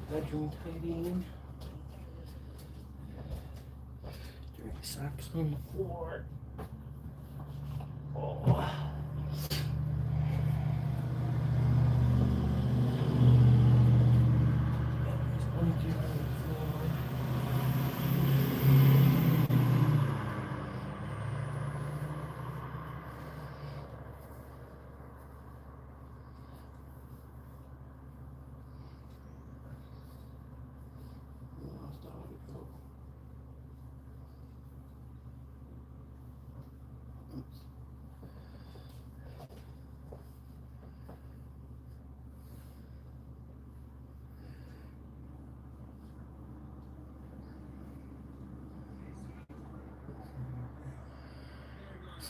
Bedroom tidying. Dirty socks on the floor. Oh.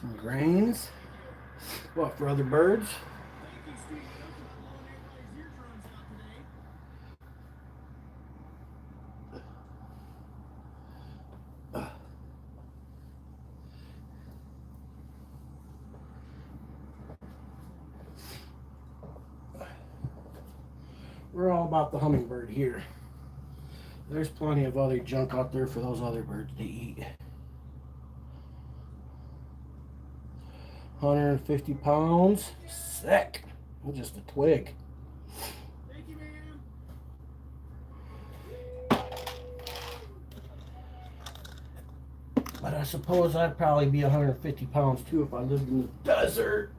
Some grains. What, for other birds? Thank you, Steve, for blowing everybody's eardrums out today. We're all about the hummingbird here. There's plenty of other junk out there for those other birds to eat. 150 pounds. Sick. Just a twig. Thank you, ma'am. But I suppose I'd probably be 150 pounds too if I lived in the desert.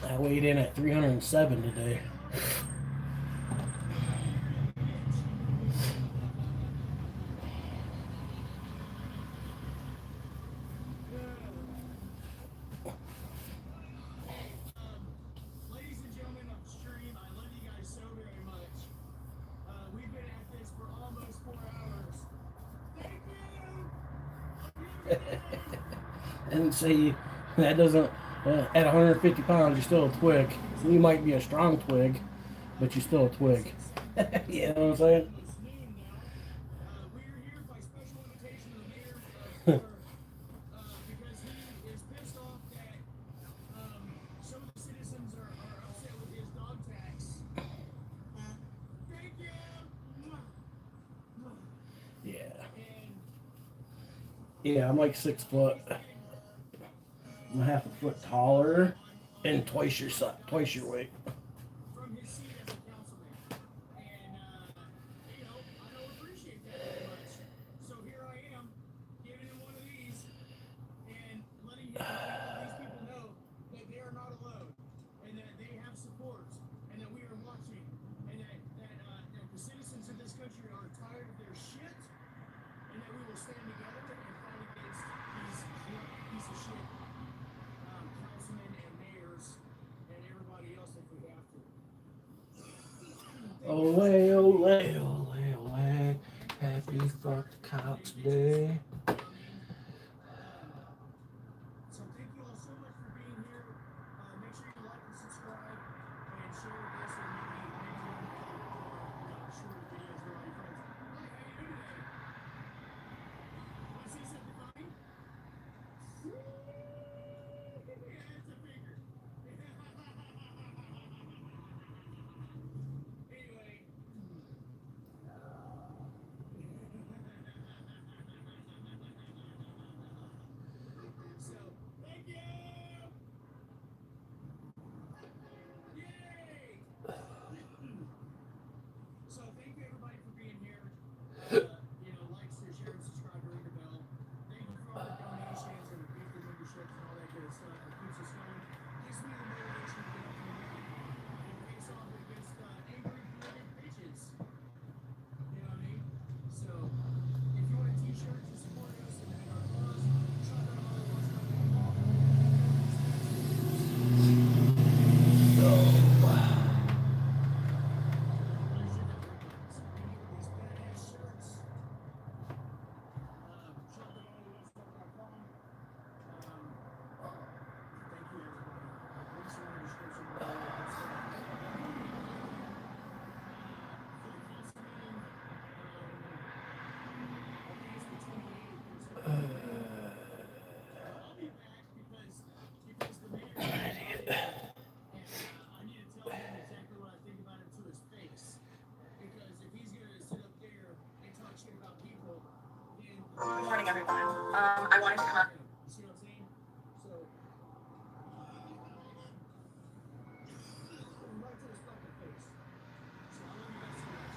I weighed in at 307 today. Ladies and gentlemen of the stream, I love you guys so very much. We've been at this for almost 4 hours. Thank you! And say that doesn't, at 150 pounds, you're still a twig. You might be a strong twig, but you're still a twig. You know what I'm saying? It's noon now. We're here by special invitation of the mayor of because he is pissed off that some of the citizens are upset with his dog tax. Thank you! Yeah. And Yeah, I'm like 6 foot. I'm a half a foot taller and twice your weight. from his seat as a councilman. And, you know, I don't appreciate that very much. So here I am, giving him one of these and letting these people know that they are not alone and that they have support and that we are watching and that the citizens of this country are tired of their shit and that we will stand together and fight against these piece of shit councilmen and mayors and everybody else if we have to. Ole, ole, ole, ole. Happy fuck cops day. So thank you all so much for being here. Make sure you like and subscribe and share this and maybe share the videos with all your friends. Hi, how you doing today? Want to see something funny? Yeah, it's a finger. Anyway. So, thank you! Yay! So, thank you everybody for being here. Like, share, and subscribe, ring the bell. Thank you for all the donations and the weekly memberships and all that good stuff. It keeps us going. Gives me the motivation to get up in the morning and face off against angry, bloated bitches. You know what I mean? So, if you want a t-shirt to support us and our cause, shop at all of us. These badass shirts. Shop at allwhatstuff.com. Thank you, everybody. Links are in the description below. Good stuff. For the council meeting, I think it's the 28th. I'll be back because the mayor is invited, and I need to tell him exactly what I think about him to his face. Because if he's gonna sit up there and talk shit about people, then Good morning, everyone. I wanted to come up. you see what I'm saying? So right to his fucking face. So I love you guys so much.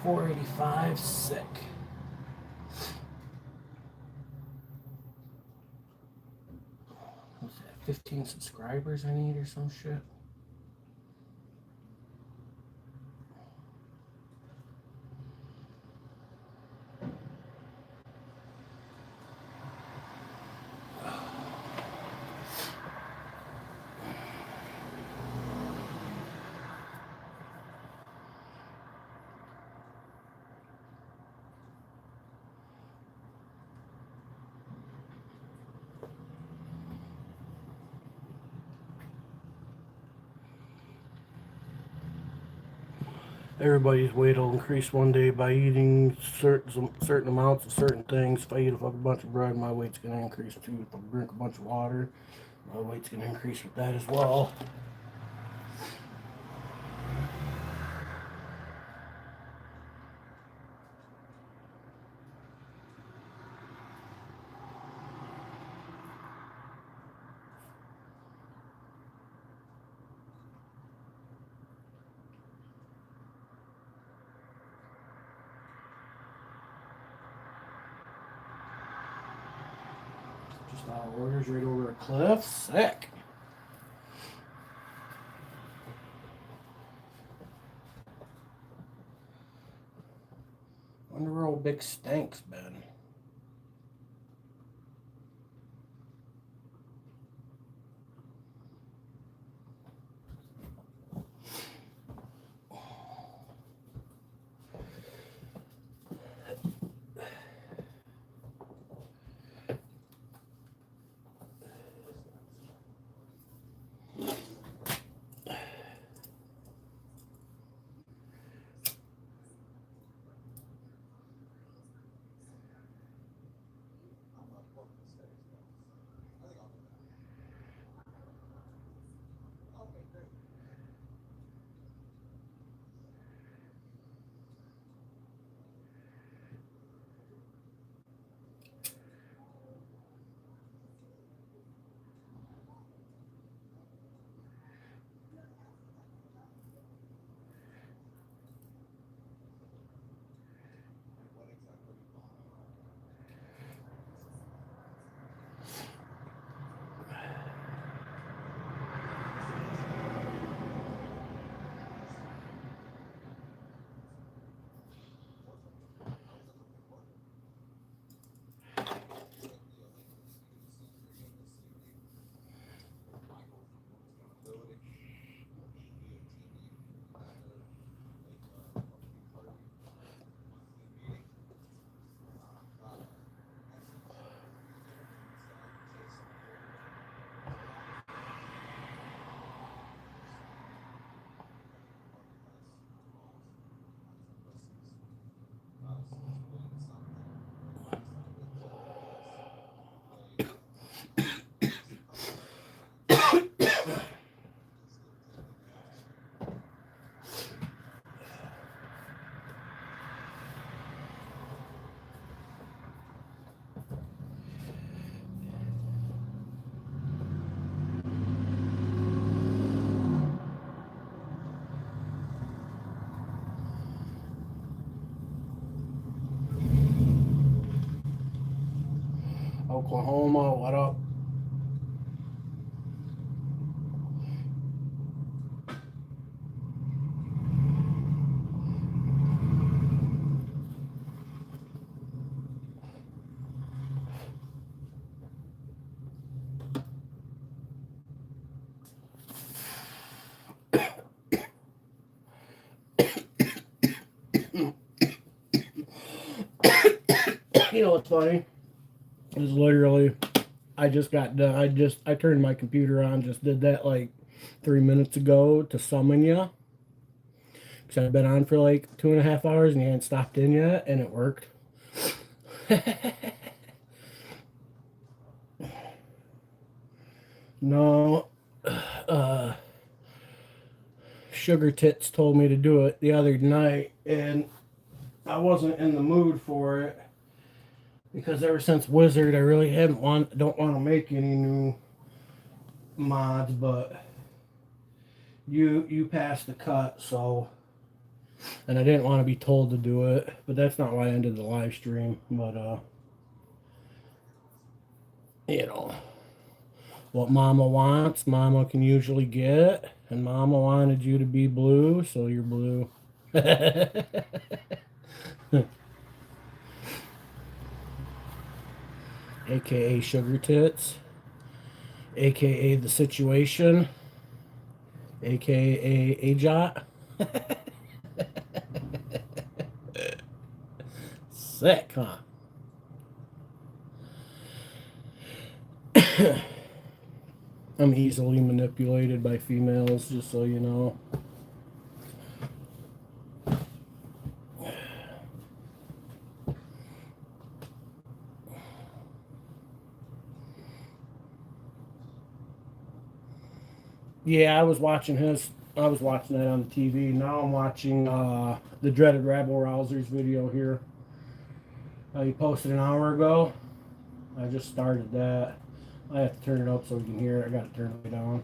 485 sick. What's that? 15 subscribers I need or some shit. Everybody's weight will increase one day by eating certain amounts of certain things. If I eat a fucking bunch of bread, my weight's gonna increase too. If I drink a bunch of water, my weight's gonna increase with that as well. Just our orders right over a cliff. Sick. Wonder where old Big Stank's been. Oklahoma, what up? You know what's funny? Is literally, I just got done. I turned my computer on. Just did that like 3 minutes ago to summon you. Because I've been on for like 2.5 hours and you hadn't stopped in yet, and it worked. No, Sugar Tits told me to do it the other night, and I wasn't in the mood for it. Because ever since Wizard, I really don't want to make any new mods, but you passed the cut, so And I didn't want to be told to do it, but that's not why I ended the live stream. But you know, what Mama wants, Mama can usually get, and Mama wanted you to be blue, so you're blue. AKA Sugar Tits, AKA The Situation, AKA AJOT. Sick, huh? I'm easily manipulated by females, just so you know. Yeah, I was watching that on the TV. Now I'm watching the dreaded rabble rousers video here. He posted an hour ago. I just started that. I have to turn it up so we can hear it. I got to turn it down.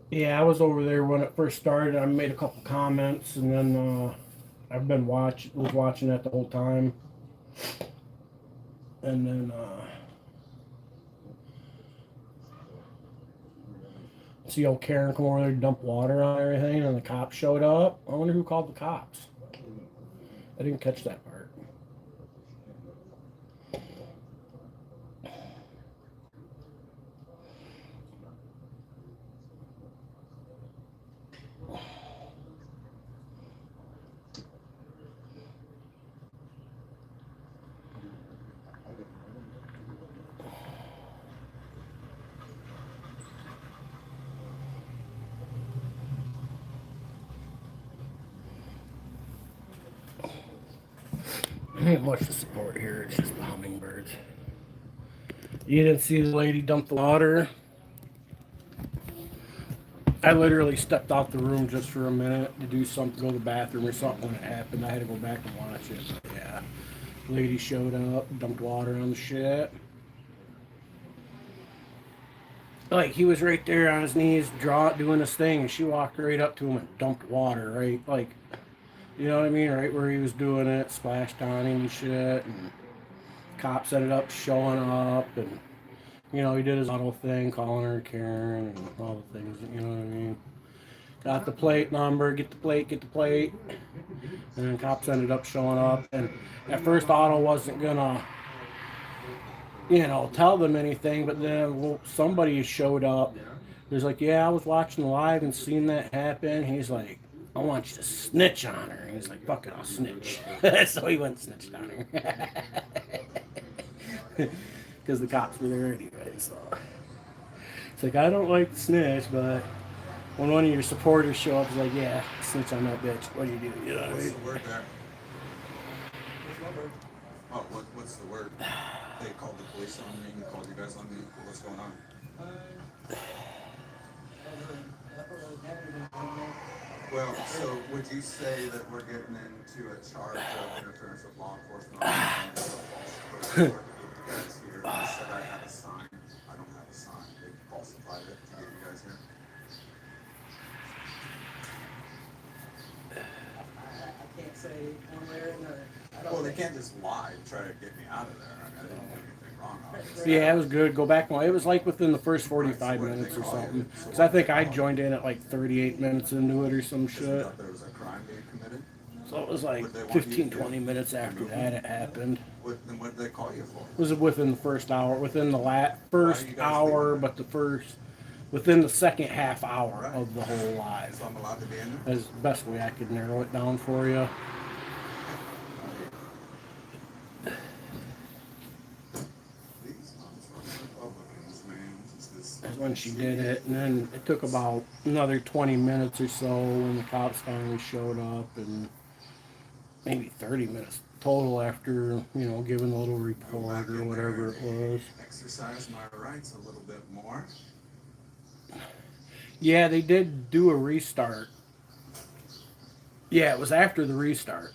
Yeah, I was over there when it first started. I made a couple comments, and then I've been was watching that the whole time. And then see old Karen come over there and dump water on everything, and the cops showed up. I wonder who called the cops. I didn't catch that part. I ain't much to support here. It's just the hummingbirds. You didn't see the lady dump the water? I literally stepped out the room just for a minute to do something, go to the bathroom or something when it happened. I had to go back and watch it. But yeah, lady showed up, dumped water on the shit. Like, he was right there on his knees, doing his thing, and she walked right up to him and dumped water, right? Like, you know what I mean? Right where he was doing it, splashed on him and shit. And cops ended up showing up, and, you know, he did his auto thing, calling her Karen and all the things, you know what I mean? Got the plate number, get the plate. And then cops ended up showing up. And at first, Otto wasn't gonna, you know, tell them anything, but then somebody showed up. He was like, yeah, I was watching live and seen that happen. He's like, I want you to snitch on her. He's like, fuck it, I'll snitch. So he went and snitched on her. Because the cops were there anyway, so. It's like, I don't like to snitch, but when one of your supporters show up, it's like, yeah, snitch on that bitch. What do you do? You know what I What's mean? the word there? Oh, what's the word? They called the police on me, called you guys on me. What's going on? Well, so would you say that we're getting into a charge of interference with law enforcement? You guys here, you said I have a sign. I don't have a sign. They falsified it to get you guys here. I can't say one way or another. Well, they can't just lie and try to get me out of there. I mean, I didn't do anything wrong, obviously. Yeah, it was good. Go back. It was like within the first 45 minutes or something. Because I think I joined in at like 38 minutes into it or some Because shit. we thought there was a crime being committed. So it was like 15, 20 minutes after that it happened. Then what did they call you for? It was within the first hour, within the first hour, but within the second half hour of the whole live. So I'm allowed to be in there? That's the best way I could narrow it down for you. These motherfucking Republicans, man. That's when she did it, and then it took about another 20 minutes or so when the cops finally showed up, and maybe 30 minutes total after, you know, giving a little report or whatever it was. Exercise my rights a little bit more. Yeah, they did do a restart. Yeah, it was after the restart.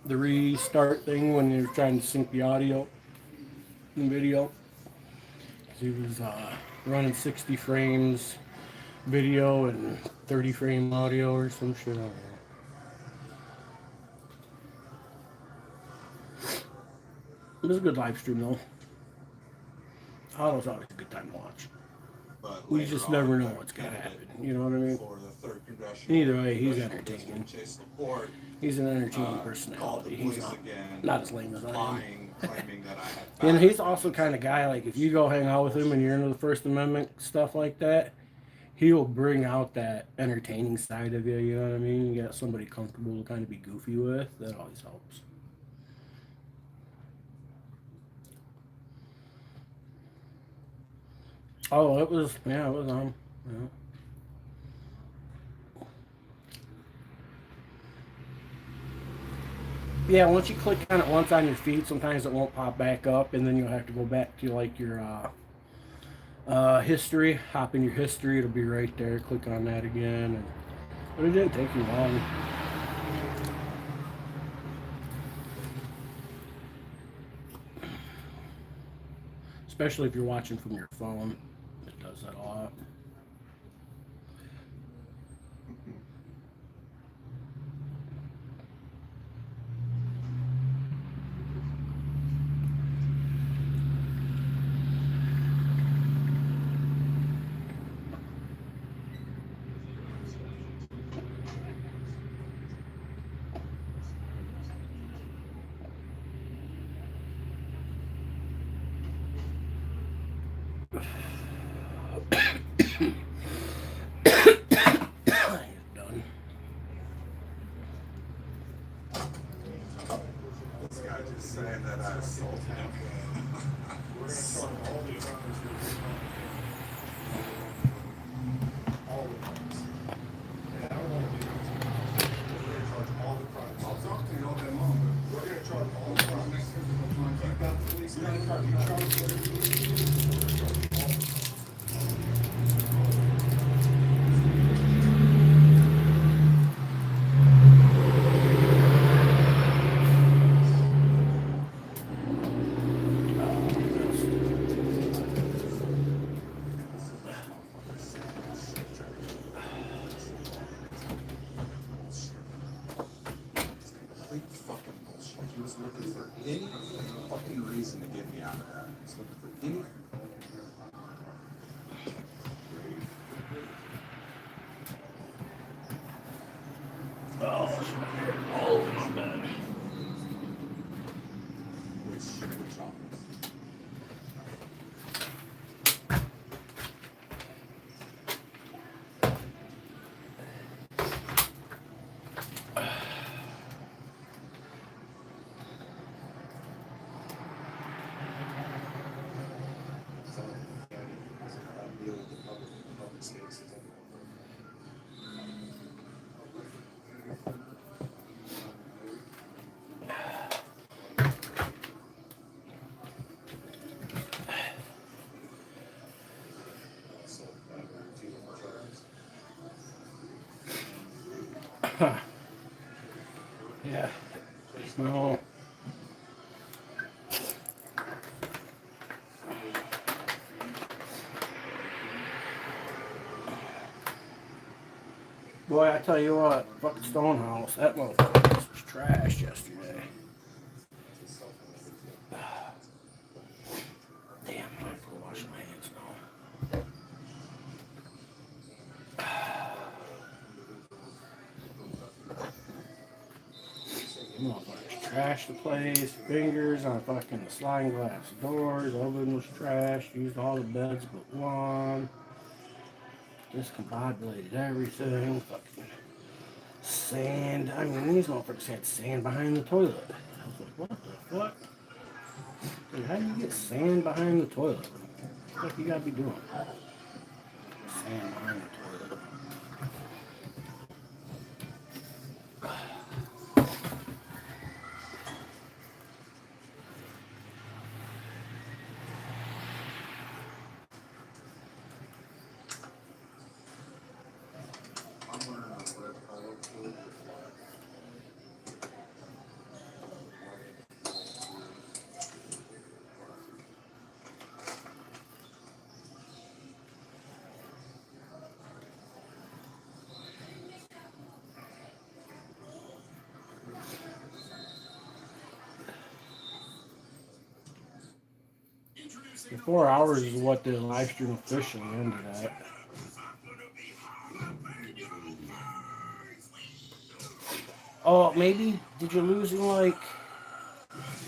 the restart thing when you're trying to sync the audio and video. He was running 60 frames video and 30 frame audio or some shit. I don't know. It was a good live stream though. Auto's always a good time to watch. But You later just on, never know the what's gonna candidate happen. You know what I mean? For the 3rd Congressional Either way, he's Congressional entertaining. District, Chase Laporte, He's an entertaining called the personality. He's police not, again, not as lame as I am. lying, claiming that I had And he's facts. also kind of guy, like, if you go hang out with him and you're into the First Amendment stuff like that, he will bring out that entertaining side of you, you know what I mean? You got somebody comfortable to kind of be goofy with, that always helps. Oh, it was on. Yeah. Yeah, once you click on it once on your feed, sometimes it won't pop back up, and then you'll have to go back to like your history. Hop in your history; it'll be right there. Click on that again, but it didn't take you long. Especially if you're watching from your phone, it does that a lot. Done. This guy just saying that I assaulted him. I'll talk to you all day long, but we're gonna charge all the crimes. You've got the police, you're gonna charge whatever you need. Complete fucking bullshit. He was looking for any fucking reason to get me out of that. He was looking for any. Oh, man. Which office? Yeah. No. Boy, I tell you what, fucking Stonehouse, that motherfucker was trash yesterday. Damn, I have to wash my hands now. Motherfuckers trashed the place, fingers on fucking the sliding glass doors, oven was trashed, used all the beds but one. Discombobulated everything, fucking sand. I mean, these motherfuckers had sand behind the toilet. I was like, what the fuck? Dude, how do you get sand behind the toilet? What the fuck you gotta be doing? Sand behind the toilet. The 4 hours is what the live stream officially ended at. Oh, maybe did you lose him like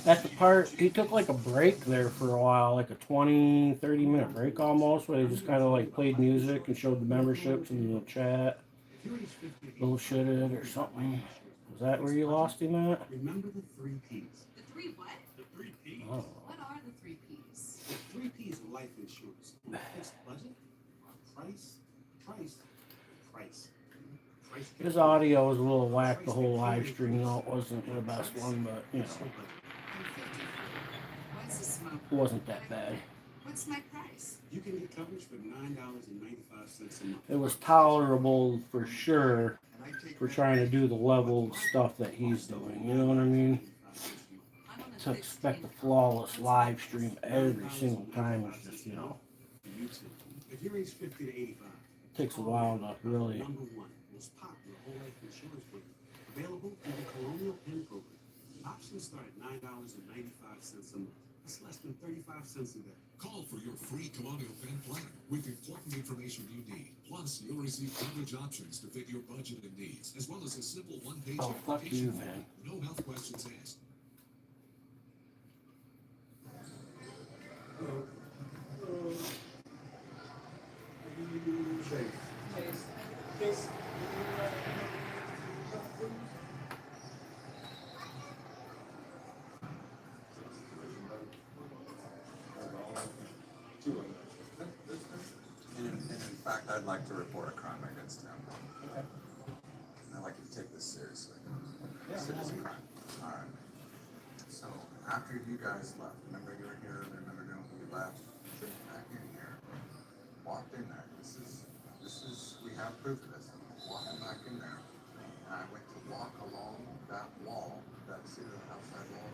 at the part? He took like a break there for a while, like a 20-30 minute break almost, where they just kind of like played music and showed the memberships and the chat, bullshitted or something. Was that where you lost him at? Remember the 3 P's. The three what? The 3 P's. Oh. What are the three P's? The 3 P's of life insurance. Fixed budget, price, price, price. Price. His audio was a little whack the whole live stream, though. It wasn't the best one, but you know, What's the smoke? it wasn't that bad. What's my price? You can get coverage for $9.95 a month. It was tolerable for sure for trying to do the level stuff that he's doing. You know what I mean? I'm on a To fixed expect a income. flawless live stream every single time is just, you know, If you're age 50 to 85, takes a while to really. number 1 most popular whole life insurance plan available through the Colonial Penn program. Options start at $9.95 a month. That's less than 35 cents a day. Call for your free Colonial Penn plan with important information you need. Plus, you'll receive coverage options to fit your budget and needs, as well as a simple one-page Oh, fuck you, application man. form. No health questions asked. And in fact, I'd like to report a crime against him. Okay. And I'd like you to take this seriously. Serious crime. All right. So after you guys left, remember you were here, remember when we left, back in here, walked in there. This is, we have proof of this. Walking back in there, and I went to walk along that wall, that see the outside wall,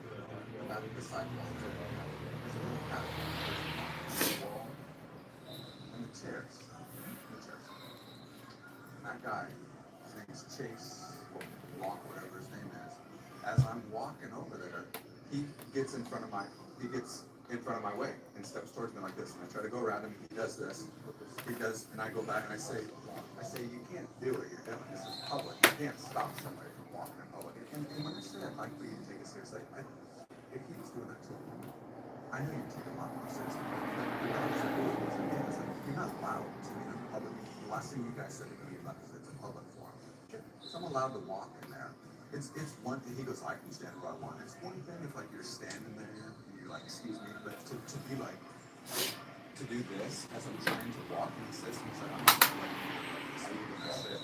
that the side wall. There's a little path. There's a wall. And the chairs. And that guy, his name is Chase, or Locke, whatever his name is. As I'm walking over there, he gets in front of my way and steps towards me like this. And I try to go around him. He does this. He does, and I go back and I say, you can't do what you're doing. This is public. You can't stop somebody from walking in public. And when I say I'd like for you to take it seriously, if he was doing that too, I know you take it a lot more seriously. You're not allowed to be in public. The last thing you guys said to me about is it's a public forum. So I'm allowed to walk in there. It's one thing. He goes, I can stand where I want. It's one thing if like you're standing there and you're like, excuse me, but to be like, to do this as I'm trying to walk in the system, he's like, I'm not gonna let you do this. So you're gonna say,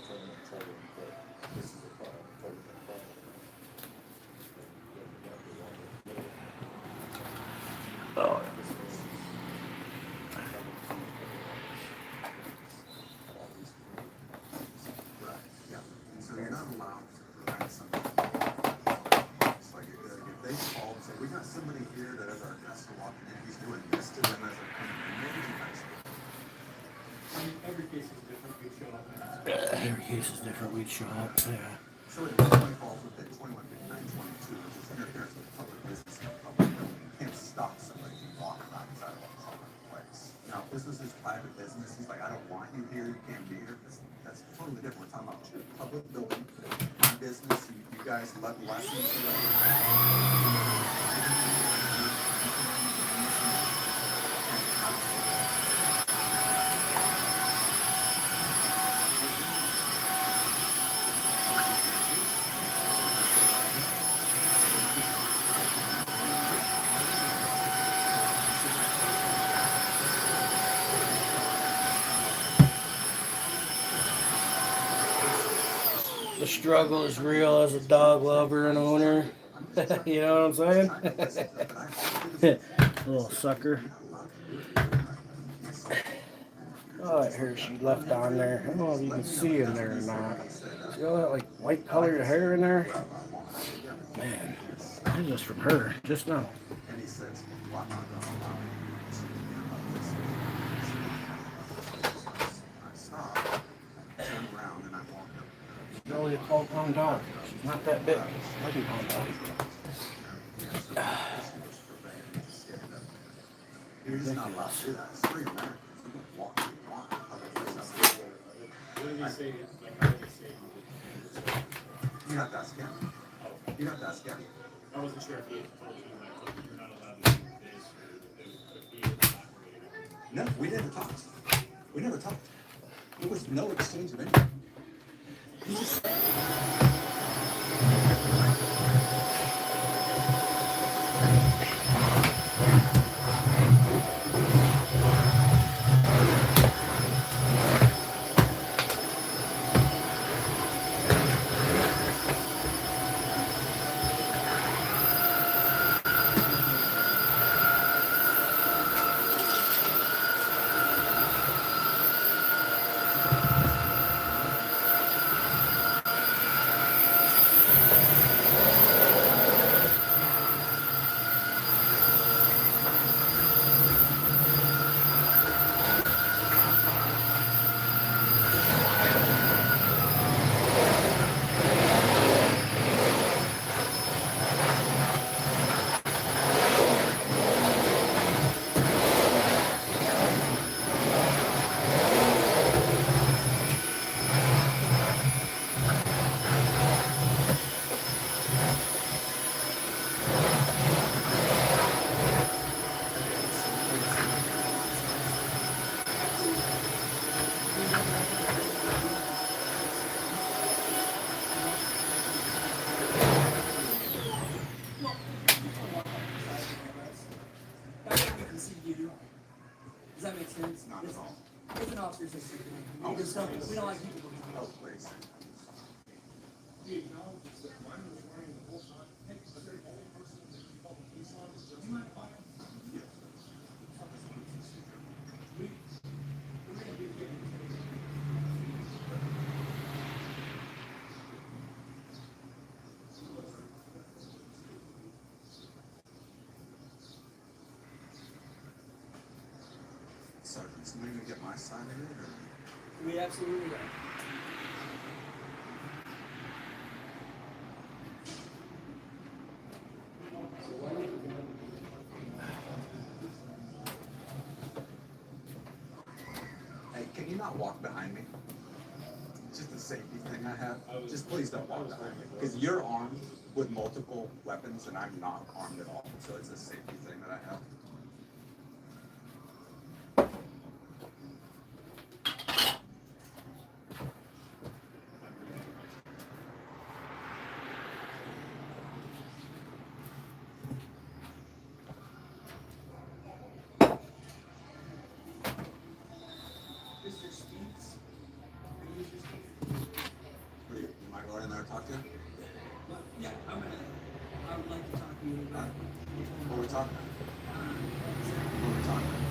this is a problem. Oh. Right, yeah. And so you're not allowed to provide something. It's like if they call and say, we got somebody here that as our guest are walking in, he's doing this to them as they're coming in. Maybe you guys do. I mean, every case is different. We show up. Every case is different. We'd show up. Yeah. So it definitely falls within 215922, which is interference with public business and public building. You can't stop somebody from walking outside of a public place. Now, if this was his private business, he's like, I don't want you here, you can't be here. That's totally different. We're talking about public building, my business, you guys let lessons. The struggle is real as a dog lover and owner. You know what I'm saying? Little sucker. Oh, that hair she left on there. I don't know if you can see in there or not. See all that like white colored hair in there? Man, this is just from her, just now. And he says, well, I'm not going to allow you. I stopped, turned around, and I walked up. She's only a 12-pound dog. She's not that big. 11-pound dog. He You're just not allowed to do that. It's free America. You can walk where you want. What did they say? Like, how did they say? You have to ask him. You have to ask him. I wasn't sure if he had told you, like, you're not allowed to do this, or if he had elaborated. No, we never talked. We never talked. There was no exchange of anything. He just Does that make sense? not at all. It's an officer's assistant. Oh, We just don't, we don't like people. Oh, please. Sergeant, somebody gonna get my side of it, or? We absolutely are. Hey, can you not walk behind me? It's just a safety thing I have. Just please don't walk behind me. Because you're armed with multiple weapons and I'm not armed at all. So it's a safety thing that I have. Mr. Speaks. You might go in there and talk to him? Yeah, I would like to talk to you about. What are we talking about? What are we talking about?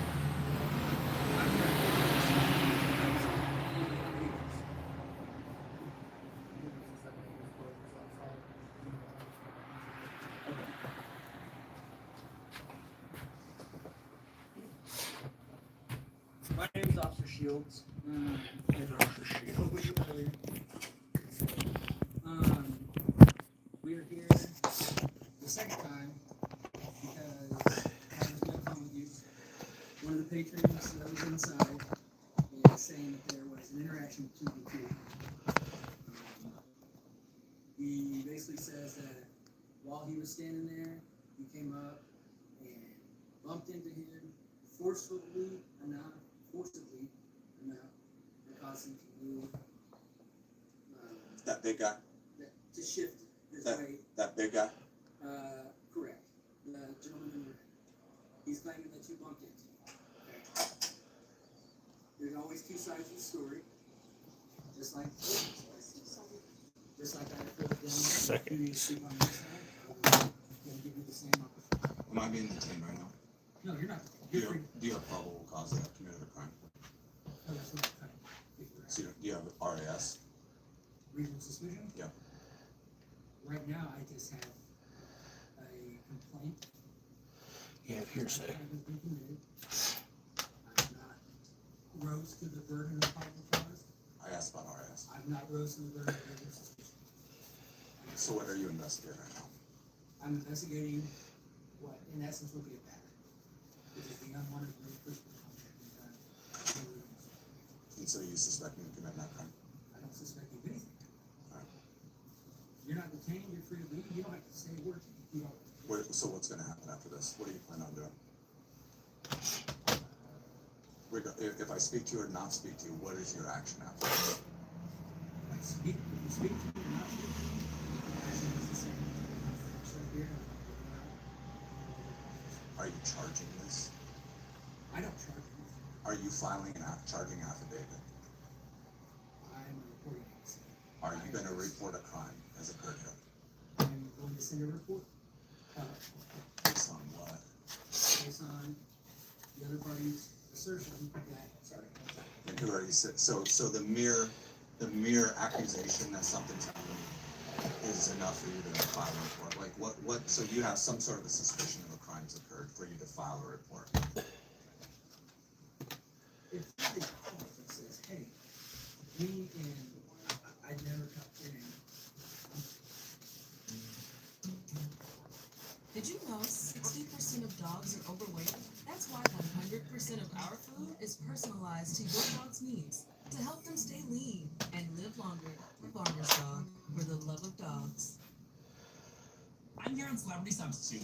My name is Officer Shields. We are here the second time because I was going to come with you. One of the patrons that was inside is saying that there was an interaction between the two. He basically says that while he was standing there, he came up and bumped into him forcibly enough that caused him to move. That big guy? To shift his That, weight. that big guy? Correct. The gentleman in red. He's claiming that you bumped into him. Okay. There's always two sides of the story. Just like I filled in you sleep on your side. I'm gonna give you the same opportunity. Am I being detained right now? No, you're not. Do you have probable cause that I've committed a crime? No, that's what I'm trying to figure out. So do you have RAS? Reasonable suspicion? Yeah. Right now, I just have a complaint. You have hearsay. I've been committed. I've not rose to the burden of probable cause. I asked about RAS. I've not rose to the burden of reasonable suspicion. So what are you investigating right now? I'm investigating what, in essence, would be a pattern. And so you suspect me of committing that crime? I don't suspect you of anything. Alright. You're not detained, you're free to leave, you don't have to say a word. You know, So what's gonna happen after this? What do you plan on doing? If I speak to you or not speak to you, what is your action after this? I speak to you, not speak to you. Are you charging this? I don't charge you. Are you filing an charging affidavit? I'm reporting it. Are you gonna report a crime as occurred here? I'm going to send a report, Based on what? based on the other party's assertion that, sorry. And who already said, so the mere accusation that something's happened is enough for you to file a report? Like what, so you have some sort of a suspicion of a crime's occurred for you to file a report? If somebody calls and says, hey, me and I never got in. Did you know 60% of dogs are overweight? That's why 100% of our food is personalized to your dog's needs to help them stay lean and live longer. Farmer's Dog, for the love of dogs. I'm here on Celebrity Substitute.